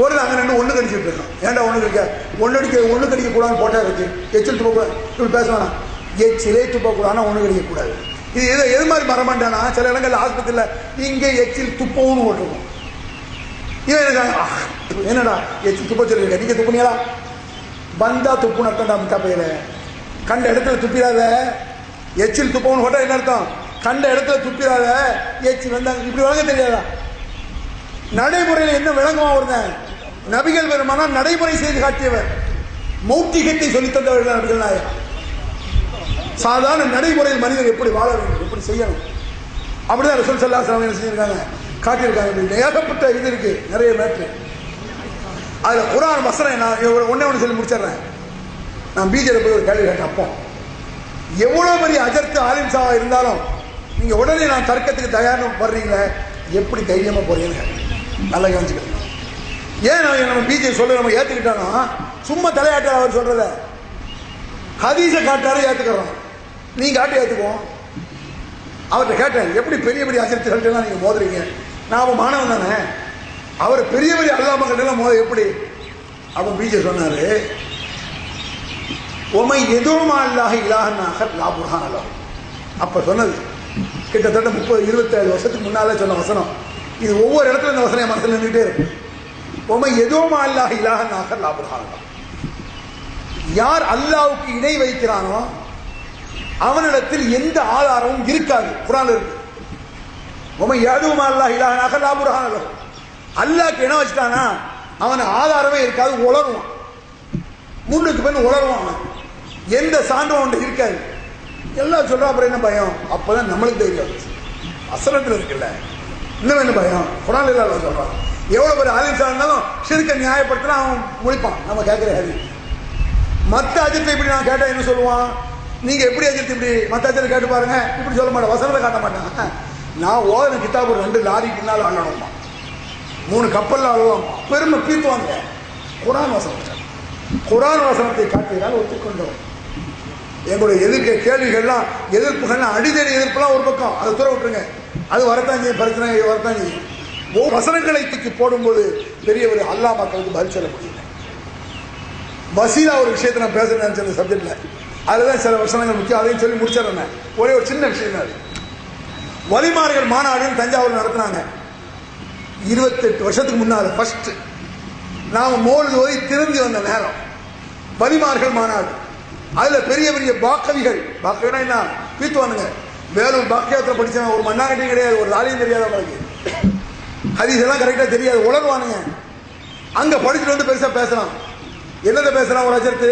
ஒரு அங்கே ரெண்டு ஒன்று கடிச்சிட்டு இருக்கோம். ஏன்டா ஒன்று கடிக்க? ஒன்று கடிக்க கூடாதுன்னு போட்டா இருக்கு. எச்சில் துப்பக்கூடாது இப்படி பேசுவானா? எச்சிலே துப்பக்கூடாதுன்னா ஒன்று கடிக்கக்கூடாது. இது எது மாதிரி மரமாண்டானா? சில இடங்கள்ல ஆஸ்பத்திரியில் இங்கே எச்சில் துப்பவும் போட்டிருக்கோம். இவன் என்னடா எச்சில் துப்ப சொல்லிருக்க, நீங்க துப்புனீங்களா? பந்தா துப்புன்னு அர்த்தம்டா முட்டா பையில. கண்ட இடத்துல துப்பிடாத. எச்சில் துப்பவும் போட்டா என்ன அர்த்தம்? கண்ட இடத்துல துப்பிடாத. எச்சில் வந்தாங்க இப்படி வழங்க தெரியாதா? நடைமுறையில் என்ன விளங்குமா? வருந்தேன் நபிகள் பெருமானா நடைமுறை செய்து காட்டியவர், மௌட்டிகத்தை சொல்லி தந்தவர்கள் நபிகள் நாயகம். சாதாரண நடைமுறையில் மனிதர் எப்படி வாழ வேண்டும், எப்படி செய்யணும், அப்படிதான் ரசூல் ஸல்லல்லாஹு அலைஹி வஸல்லம் செஞ்சிருக்காங்க, காட்டியிருக்காங்க. ஏகப்பட்ட இது இருக்கு, நிறைய மேட்ரு. அதுல குர்ஆன் வசனம் நான் ஒண்ணே சொல்லி முடிச்சிடுறேன். நான் பிஜேபி போய் ஒரு கேள்வி கேட்டேன். அப்போ எவ்வளவு பெரிய அஜர்த்து ஆலிம்சாவா இருந்தாலும் நீங்க உடனே நான் தர்க்கத்துக்கு தயார்னு வர்றீங்களே, எப்படி தைரியமா போறீங்க? நல்லா கவனிச்சுக்கிறேன். ஏன் நம்ம பிஜேபி சொல்ல நம்ம ஏத்துக்கிட்டாலும் சும்மா தலையாட்ட அவர் சொல்றத ஹதீஸை காட்டாரு ஏத்துக்கிறோம். நீங்க காட்டி ஏத்துக்குவோம். அவர்கிட்ட கேட்டேன், எப்படி பெரிய பெரிய அஜர்த்துகள்லாம் நீங்க மோதுறீங்க? நான் மாணவன் தானே, அவர் பெரிய பெரிய அல்லாமக்கள் எல்லாம் மோத எப்படி? அப்ப பிஜே சொன்னாரு, உமை எதுவும் அல்லாஹ் இலாஹன் லா புர்ஹான லஹு. அப்ப சொன்னது கிட்டத்தட்ட 27 வருஷத்துக்கு முன்னாலே சொன்ன வசனம். இது ஒவ்வொரு இடத்துல இந்த வசனம் மனசுல நின்றுட்டே இருக்கு. உமை எதுவும் அல்லாஹ் இலாஹன் லா புர்ஹான லஹு. யார் அல்லாஹ்வுக்கு இணை வைக்கிறானோ அவனிடத்தில் எந்த ஆதாரமும் இருக்காது. குர்ஆன்ல இருக்கு. உமை எதுவும் அல்லாஹ் இலாஹன் லா புர்ஹான லஹு. அல்லாஹ்க்கு இணை வச்சிட்டானா அவன் ஆதாரமே இருக்காது, உளருவான். முன்னுக்கு பின் உளருவான். அவன் எந்த சான்றும் அவன் இருக்காது. எல்லாம் சொல்றான். அப்புறம் என்ன பயம்? அப்பதான் நம்மளுக்கு தெரியும். அசரத்தில் இருக்குல்ல, இன்னும் என்ன பயம்? குர்ஆன்ல எல்லாம் சொல்றான். எவ்வளவு பேர் ஆலிம்சா இருந்தாலும் ஷிர்கை நியாயப்படுத்தினா அவன் முடிப்பான். நம்ம கேட்கிற ஹதீஸ். மற்ற அஜத்தை இப்படி நான் கேட்டா என்ன சொல்லுவான்? நீங்க எப்படி அஜத்தை இப்படி மற்ற அஜத்தை கேட்டு பாருங்க, இப்படி சொல்ல மாட்டேன், வசனத்தை காட்ட மாட்டேன். நான் ஓதன கிதாபு 2 லாரிக்கு பின்னால் அள்ளணுமா, 3 கப்பல்ல அள்ளலாம், பெருமை பீத்துவாங்க. குர்ஆன் வசனம், குர்ஆன் வசனத்தை காட்டினால் ஒத்துக்கொண்டோம். எங்களுடைய கேள்விகள்லாம் எதிர்ப்புகள்லாம் அடிதடி எதிர்ப்புலாம் ஒரு பக்கம், அதை தூர விட்டுருங்க. அது வரத்தான் செய்யும், பிரச்சனை வரத்தான் செய்யும். வசனங்களை தூக்கி போடும்போது பெரிய ஒரு அல்லாஹ் மக்களுக்கு பதில் சொல்ல முடியல. வசீலா ஒரு விஷயத்தை நான் பேச நினைச்ச சப்ஜெக்ட்ல, அதுதான் சில வசனங்கள் முக்கியம், அதையும் சொல்லி முடிச்சிடறேன். ஒரே ஒரு சின்ன விஷயம் தான். வலிமார்கள் மாநாடுன்னு தஞ்சாவூர் நடத்தினாங்க 28 வருஷத்துக்கு முன்னால. ஃபர்ஸ்ட் நாம மோல்து ஓதி திரும்பி வந்த நேரம் வலிமார்கள் மாநாடு. அதுல பெரிய பெரிய பாக்கவிகள், பாக்கவினா என்ன பீத்துவானுங்க. வேலூர் பாக்கியத்தில் படிச்சவன் ஒரு மண்ணாங்கட்டியும் கிடையாது, ஒரு தாலியும் தெரியாது, அவங்களுக்கு ஹதீஸ் எல்லாம் கரெக்டா தெரியாது, உளருவானுங்க. அங்க படிச்சுட்டு வந்து பெருசா பேசலாம். என்னத பேசலாம்? ஒரு அஜர்த்து,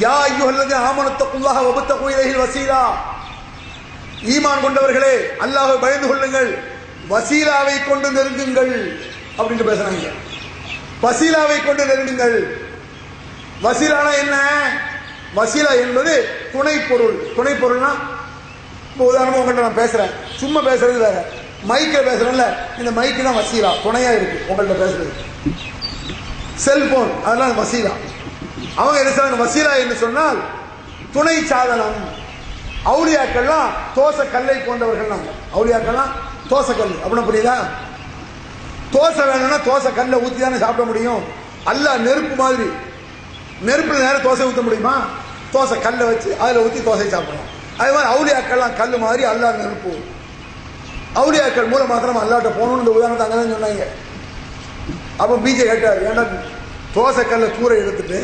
யா அய்யுஹல்லதீன ஆமனுத்தகுல்லாஹ வபத்தகு இலைஹில் வஸீலா. ஈமான் கொண்டவர்களே, அல்லாஹ்வை பயந்து கொள்ளுங்கள், வசீலாவை கொண்டு நெருங்குங்கள் அப்படின்னு பேசுறாங்க. வசீலாவை கொண்டு நெருங்குங்கள். வசீலானா என்ன? வசீலா என்பது துணை பொருள். துணை பொருள்னா உதாரணமா உங்கள்கிட்ட நான் பேசுறேன், சும்மா பேசுறது வேற, மைக்கில் பேசுறேன்ல, இந்த மைக்கு தான் வசீலா, துணையா இருக்கு உங்கள்கிட்ட பேசுறது. செல்போன் அதெல்லாம் வசீலா. அவங்க என்ன சொல்றாங்க? வசீலா என்று சொன்னால் துணை சாதனம். அவுலியாக்கள்லாம் தோசை கல்லை போன்றவர்கள். அவுலியாக்கள்லாம் தோசை கல் அப்படின்னா புரியுதா? தோசை வேணும்னா தோசை கல்லை ஊற்றி தானே சாப்பிட முடியும். அல்லாஹ் நெருப்பு மாதிரி, நெருப்புல நேரம் தோசை ஊற்ற முடியுமா? தோசை கல்லை வச்சு அதில் ஊற்றி தோசை சாப்பிடணும். அதே மாதிரி அவுலியாக்கள்லாம் கல் மாதிரி, அல்லாஹ் நெருப்பு. அவுலியாக்கள் மூலம் மாத்திரம் அல்லாட்ட போகணும்னு இந்த உதாரணத்தை அங்கே தான் சொன்னாங்க. அப்போ பீஜை கேட்டார், ஏன்னா தோசை கல்லை தூரை எடுத்துட்டு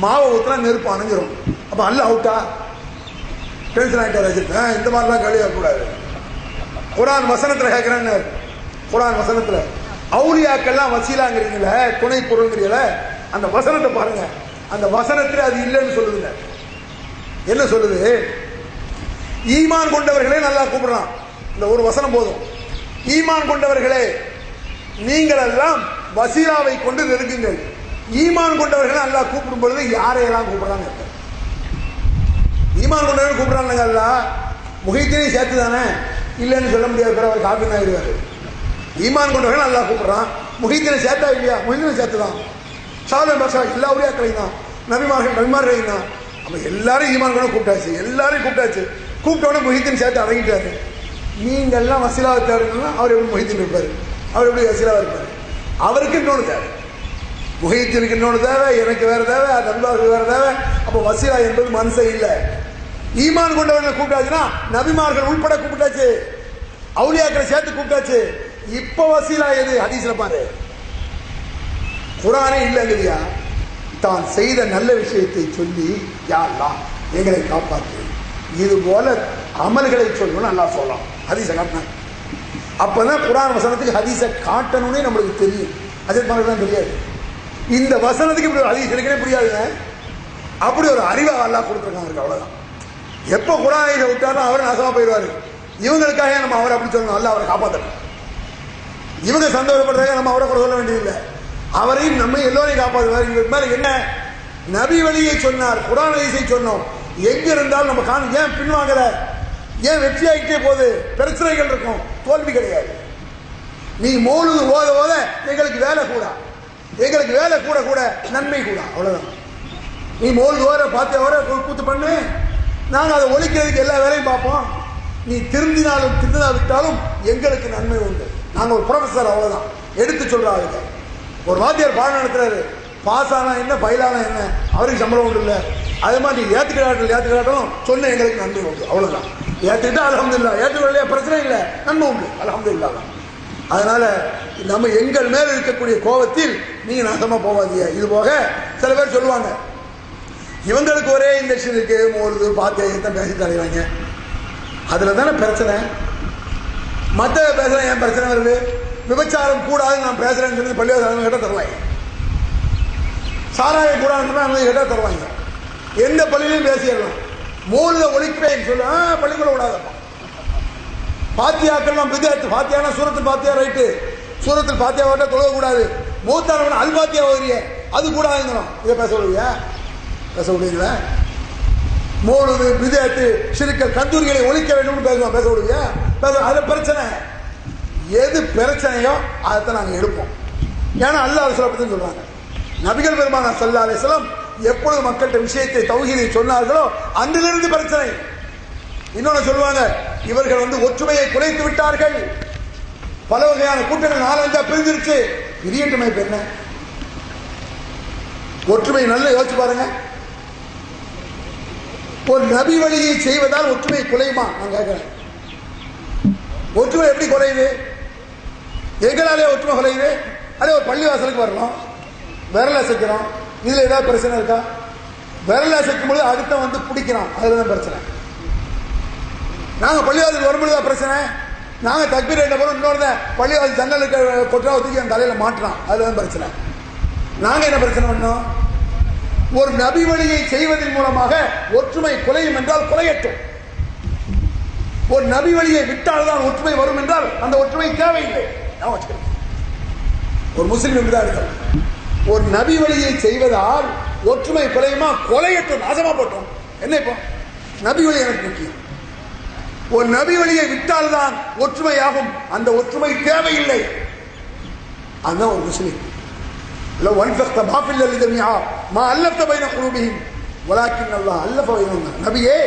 மாவை ஊற்றினா நெருப்பு அணைஞ்சிரும், அப்போ அல்லாஹ் அவுட்டா? டென்ஷன் ஆகிட்டார். இந்த மாதிரிலாம் கேள்வி கூடாது. குர்ஆன் வசனத்தில் கேட்குறேன்னு, குர்ஆன் வசனத்தில் அவுலியாக்கள்லாம் வசீலாங்கிறீங்கள, துணை பொருள்ங்கிறீங்கள, அந்த வசனத்தை பாருங்க. அந்த வசனத்தில் அது இல்லைன்னு சொல்லுதுங்க. என்ன சொல்லுது? ஈமான் கொண்டவர்களே நல்லா கூப்பிடலாம். இந்த ஒரு வசனம் போதும். ஈமான் கொண்டவர்களே நீங்கள் எல்லாம் வசீலாவை கொண்டு நெருங்குங்கள். ஈமான் கொண்டவர்கள் நல்லா கூப்பிடும் பொழுது யாரையெல்லாம் கூப்பிடுறாங்க? ஈமான் கொண்டவர்கள் கூப்பிடுறாங்க. அல்லா முஹைத்தீனை சேர்த்து தானே, இல்லைன்னு சொல்ல முடியாது, அவர் காப்பி ஆகிடுவாரு. ஈமான் கொண்டவர்கள் நல்லா கூப்பிடுறான். முஹைத்தீனை சேர்த்தா இல்லையா? முஹைத்தீனை சேர்த்து தான். சாதம் பாஷா எல்லா உரியாக்களையும் தான், நபிமார்களையும் தான். அப்போ எல்லாரும் ஈமான் கொண்டு கூப்பிட்டாச்சு, எல்லாரையும் கூப்பிட்டாச்சு. கூப்பிட்டோன்னே முஹைத்தீன் சேர்த்து அடங்கிட்டாரு. நீங்கள்லாம் வசீலாவை தேடுங்கன்னா அவர் எப்படி முஹைத்தீன் இருப்பார்? அவர் எப்படி வசீலாவாக இருப்பார்? அவருக்கு இன்னொன்று தேவை, முஹைத்தீனுக்கு இன்னொன்று தேவை, எனக்கு வேற தேவை, நபிமார்களுக்கு வேற தேவை. அப்போ வசீலா என்பது மனுஷன் இல்லை. ஈமான் கொண்டவர்களை கூப்பிட்டாச்சுன்னா நபிமார்கள் உள்பட கூப்பிட்டாச்சு, அவுலியாக்களை சேர்த்து கூப்பிட்டாச்சு. இப்ப வசீலா எது? ஹதீஸ்ல பாரு, குர்ஆனே இல்லைங்கய்யா. தான் செய்த நல்ல விஷயத்தை சொல்லி, யா அல்லாஹ் எங்களை காப்பாற்று, இது போல அமல்களை சொல்லணும்னு அல்லாஹ் சொல்லலாம். ஹதீஸை காட்டினாங்க. அப்பதான் குர்ஆன் வசனத்துக்கு ஹதீஸை காட்டணும்னே நம்மளுக்கு தெரியும். அஜத் தான் தெரியாது. இந்த வசனத்துக்கு இப்படி ஒரு ஹதீஸ் இருக்குன்னே புரியாதுங்க. அப்படி ஒரு அறிவை அல்லாஹ் கொடுத்துருக்காங்க. அவ்வளவுதான். எப்போ குர்ஆனை விட்டாலும் அவர் நாசமா போயிடுவாரு. இவங்களுக்காக நம்ம அவரை அப்படி சொல்லணும், அல்லாஹ் அவரை காப்பாற்றணும். இவங்க சந்தோஷப்படுறாங்க, நம்ம அவரை கூட சொல்ல வேண்டியதில்லை. அவரையும் நம்ம எல்லோரையும் காப்பாற்றுவார். இவருக்கு மேல என்ன? நபி வழியை சொன்னார், குர்ஆன் ஹதீஸை சொன்னோம். எங்க இருந்தாலும் நம்ம காணும். ஏன் பின்வாங்கல? ஏன் வெற்றி ஆகிட்டே போகுது? பிரச்சனைகள் இருக்கும், தோல்வி கிடையாது. நீ மௌலூது ஓத ஓத எங்களுக்கு வேலை கூட, எங்களுக்கு வேலை கூட கூட நன்மை கூட, அவ்வளவுதான். நீ மௌலூது ஓர பார்த்த ஓர கூத்து பண்ணு, நாங்கள் அதை ஒழிக்கிறதுக்கு எல்லா வேலையும் பார்ப்போம். நீ திருந்தினாலும் திருந்தா விட்டாலும் எங்களுக்கு நன்மை உண்டு. நாங்கள் ஒரு ப்ரொஃபஸர், அவ்வளவுதான். எடுத்து சொல்றாங்க. ஒரு வாத்தியார் பாடம் நடத்துறாரு, பாஸ் ஆனா என்ன, ஃபைலானா என்ன, அவருக்கு சம்பளம் உண்டு இல்லை. அதே மாதிரி நீ ஏற்றுக்கிறாட்டும் சொன்ன எங்களுக்கு நன்மை உண்டு, அவ்வளவுதான். ஏற்றுக்கிட்டா அல்ஹம்துலில்லாஹ், ஏற்றுக்கலையா பிரச்சனை இல்லை, நன்மை உண்டு, அல்ஹம்துலில்லாஹ். அதனால நம்ம எங்கள் மேல இருக்கக்கூடிய கோபத்தில் நீங்க நாசமா போவாதீங்க. இது போக சில பேர் சொல்லுவாங்க, இவங்களுக்கு ஒரே இன்ஜெக்ஷன் இருக்கு, மோருது பாத்தியம் பேசி தலைவாங்க, அதுல தானே பிரச்சனை. மற்ற பேசுற ஏன் பிரச்சனை வருது? விபச்சாரம் கூடாது நான் பேசுறேன்னு சொல்லி பள்ளிவாசல் கேட்டால் தருவாங்க, சாராயம் கூடாதுன்னு கேட்டால் தருவாங்க. எந்த பள்ளியிலையும் பேசிடலாம். மூலத ஒழிப்பேன்னு சொல்ல பள்ளிக்குள்ள விடாதப்பா. பாத்தியாக்கள்லாம் விதத்து, பாத்தியானா சூரத்தில் பாத்தியா ரைட்டு, சூரத்தில் பாத்தியா ஓட்ட தொழக்கூடாது. மூத்தான அல் பாத்தியா ஓதுறிய அது கூடாதுங்கிறோம். இதை பேச விடுவியா? பேச விடுவீங்களா? மூலது விதத்து சிறுக்கள் கந்தூரிகளை ஒழிக்க வேண்டும் பேசுவோம், பேச விடுவியா? பேச. அது பிரச்சனை. எது பிரச்சனையோ அதைத்தான் நாங்கள் எடுப்போம். ஏன்னா அல்லாஹ் ரசூலை பத்தி சொல்றாங்க. நபிகள் பெருமானார் ஸல்லல்லாஹு அலைஹி வஸல்லம் எப்பொழுது மக்கள்கிட்ட விஷயத்தை தௌஹீதை சொன்னார்களோ அன்றிலிருந்து பிரச்சனை. இன்னொன்னு சொல்லுவாங்க, இவர்கள் ஒற்றுமையை குலைத்து விட்டார்கள், பல வகையான கூட்டங்கள் 4-5 பிரிஞ்சிருச்சு. பிரியட்டுமை என்ன? ஒற்றுமை நல்லா யோசிச்சு பாருங்க. ஒரு நபி வழியை செய்வதால் ஒற்றுமை குலையுமா? நான் கேட்கிறேன். ஒற்றுமை எப்படி குறையுது? எங்களாலே ஒற்றுமை குறையுது. அதே ஒரு பள்ளிவாசலுக்கு வரணும், விரல் அசைக்கிறோம், இதுல ஏதாவது பிரச்சனை இருக்கா? விரல் அசைக்கும் போது அடுத்த பிடிக்கிறோம், அதுலதான் பிரச்சனை. நாங்க பள்ளிவாசலுக்கு வரும்பொழுது பிரச்சனை. நாங்க தக்பீர் என்ன போறோம், இன்னொரு பள்ளிவாசல் ஜன்னலுக்கு கொட்டா ஒதுக்கி என் தலையில மாற்றலாம், அதுலதான் பிரச்சனை. நாங்க என்ன பிரச்சனை பண்ணோம்? ஒரு நபி வழியை செய்வதன் மூலமாக ஒற்றுமை குலையும் என்றால் குலையட்டும். ஒரு நபி வழியை விட்டால் தான் ஒற்றுமை வரும் என்றால் அந்த ஒற்றுமை தேவையில்லை. ஒரு முஸ்லிம் இப்படிதான் இருக்கார். ஒரு நபி வழியை செய்வதால் ஒற்றுமை குறையுமா? கொலையற்ற நாசமா போட்டோம். என்ன இப்போ நபி வழி எனக்கு முக்கியம். ஒரு நபி வழியை விட்டால் தான் ஒற்றுமையாகும். அந்த ஒற்றுமை தேவையில்லை. அதுதான் ஒரு முஸ்லிம். لو انفقت ما في الارض جميعا ما الفت بين قلوبهم ولكن الله الف بينهم. நபியே,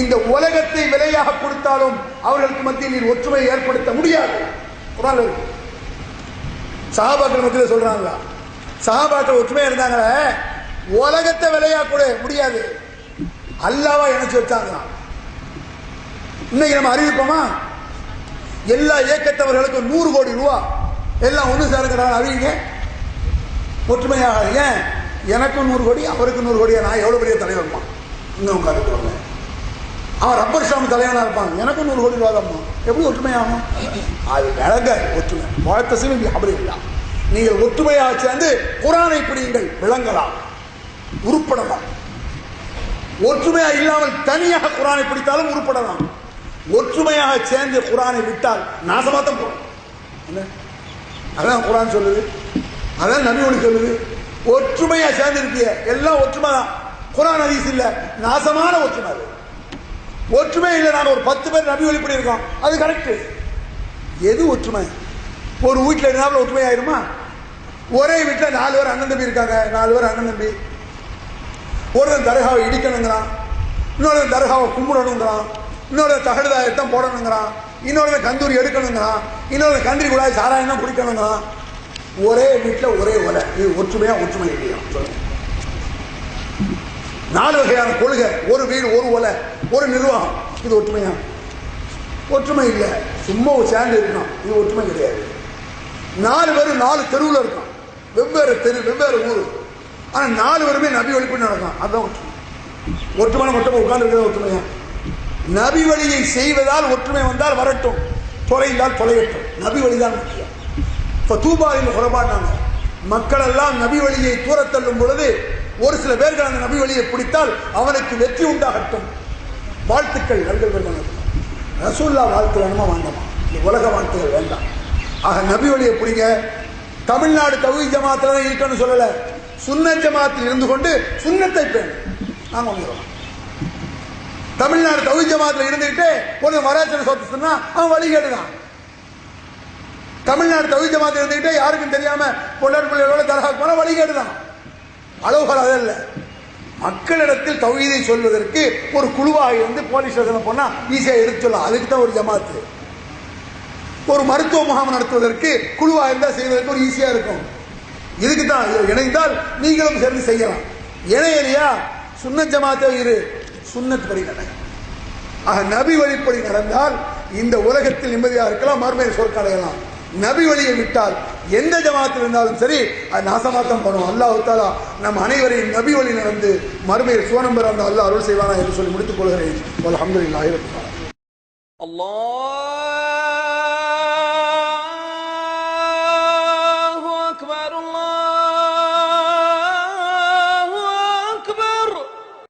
இந்த உலகத்தை விலையாக கொடுத்தாலும் அவர்களுக்கு மத்தியில் நீர் ஒற்றுமையை ஏற்படுத்த முடியாது. குர்ஆன்ல இருக்கு. சஹாபாக்கள் மத்தியில் சொல்றாங்க, சஹாபாக்கள் ஒற்றுமையா இருந்தாங்களே, உலகத்தை விலையா கூட முடியாது, அல்லாஹ்வா இணைச்சு வச்சாங்க. இன்னைக்கு நம்ம அறிவிப்போமா? எல்லா இயக்கத்தவர்களுக்கும் 100 கோடி ரூபாய் எல்லாம் ஒன்று சேர்க்கிறாங்க. அறிவிங்க ஒற்றுமையாக. ஏன் எனக்கும் 100 கோடி அவருக்கு 100 கோடியா? நான் எவ்வளவு பெரிய தலைவர்மா இன்னும் கருத்துவாங்க. அவன் ரப்பர் ஷாம் தலைவனா இருப்பான், எனக்கும் 100 கோடி ரூபா தான். எப்படி ஒற்றுமையாகும்? அது விளங்க ஒற்றுமை. வாழ்த்தசிலும் அப்படி இல்லை. நீங்கள் ஒற்றுமையாக சேர்ந்து குர்ஆனை பிடியுங்கள், விளங்கலாம், உருப்படலாம். ஒற்றுமையாக இல்லாமல் தனியாக குர்ஆனை பிடித்தாலும் உருப்படலாம். ஒற்றுமையாக சேர்ந்து குர்ஆனை விட்டால் நாசமாத்தான் போகும். அதான் குர்ஆன் சொல்லுது, அதான் நபி ஒளி சொல்லுது. ஒற்றுமையா சேர்ந்து இருக்கிய எல்லாம் ஒற்றுமை தான். குர்ஆன் ஹதீஸ் இல்ல, நாசமான ஒற்றுமை. அது ஒற்றுமை இல்லை. நான் ஒரு 10 பேர் நபி ஒளி பண்ணியிருக்கோம், அது கரெக்ட். எது ஒற்றுமை? ஒரு வீட்டில் இருந்தாலும் ஒற்றுமை ஆயிருமா? ஒரே வீட்டில் 4 பேர் அண்ணன் தம்பி இருக்காங்க, 4 பேர் அண்ணன் தம்பி. ஒருத்தன் தர்காவை இடிக்கணுங்கிறான், இன்னொரு தர்காவை கும்பிடணுங்கிறான், இன்னொரு தகடுதாயத்தான் போடணுங்கிறான், இன்னொரு கந்தூரி எடுக்கணுங்கிறான், இன்னொரு கந்திரி குழாய் சாராயம் தான் குடிக்கணுங்கிறான். ஒரே வீட்டில் ஒரே ஒலை. இது ஒற்றுமையா? ஒற்றுமை இல்லையா? சொல்லுங்க. 4 வகையான கொள்கை, ஒரு வீடு, ஒரு ஒலை, ஒரு நிர்வாகம். இது ஒற்றுமையா? ஒற்றுமை இல்லை. சும்மா சேர்ந்து இருக்கணும், இது ஒற்றுமை கிடையாது. 4 பேர் 4 தெருவில் இருக்கான், வெவ்வேறு தெரு, வெவ்வேறு ஊர். ஆனால் 4 பேருமே நபி வழிபடி நடக்கும். அதுதான் ஒற்றுமை. ஒற்றுமையான மட்டும் உட்கார்ந்து இருக்கிறது ஒற்றுமையா? நபி வழியை செய்வதால் ஒற்றுமை வந்தால் வரட்டும், தொலைந்தால் தொலையட்டும். நபி வழிதான் முக்கியம். இப்போ தூபாவில் குறைபாடாங்க மக்கள் எல்லாம் நபி வழியை தூரத்தள்ளும் பொழுது ஒரு சில பேர்கள் அந்த நபி வழியை பிடித்தால் அவனுக்கு வெற்றி உண்டாகட்டும். வாழ்த்துக்கள் நல்கள். ரசூல்லா வாழ்த்து வேணுமா வேண்டாமா? இந்த உலக வாழ்த்துகள் வேண்டாம். ஆக நபி வழியை பிடிங்க. தமிழ்நாடு தௌஹீத் ஜமாத்துல தான் இருக்கணும்னு சொல்லல, சுன்னத் ஜமாத்தில் இருந்து கொண்டு சுன்னத்தை பேணு. நாங்க வந்துடுறோம். தமிழ்நாடு தௌஹீத் ஜமாத்தில் இருந்துகிட்டு ஒரு மராச்சனை சொத்து சொன்னா அவன் வழிகேடுதான். தமிழ்நாடு தௌஹீத் ஜமாத்தில் இருந்துகிட்டே யாருக்கும் தெரியாம பொள்ளார் பிள்ளைகளோட தர்கா போன வழிகேடுதான். அளவுகள் அதல்ல. மக்களிடத்தில் தௌஹீதை சொல்வதற்கு ஒரு குழுவாக இருந்து போலீஸ் ஸ்டேஷன் போனா ஈஸியா எடுத்து சொல்லலாம். அதுக்கு தான் ஒரு ஜமாத்து. ஒரு மருத்துவ முகாம் நடத்துவதற்கு குழுவாக இருந்தால் செய்வதற்கு ஒரு ஈஸியா இருக்கும். இதுக்கு தான் இணைந்தால் நீங்களும் சேர்ந்து செய்யலாம். இணையலையா சுன்னத் ஜமாத்தே இரு, சுன்னத் படி நட. ஆக நபி வழிப்படி நடந்தால் இந்த உலகத்தில் நிம்மதியாக இருக்கலாம், மறுமையை சொர்க்கம் அடையலாம். நபி வழியை விட்டால் எந்த ஜமாத்தில் இருந்தாலும் சரி அது நாசமாத்தான் பண்ணும். அல்லாஹ் தஆலா நம் அனைவரையும் நபி வழி நடந்து மறுமையில் சுவனம் பெற அல்லாஹ் அருள் செய்வானா என்று சொல்லி முடித்துக் கொள்கிறேன். அல்ஹம்துலில்லாஹி ரப்பில் ஆலமீன். அல்லாஹ்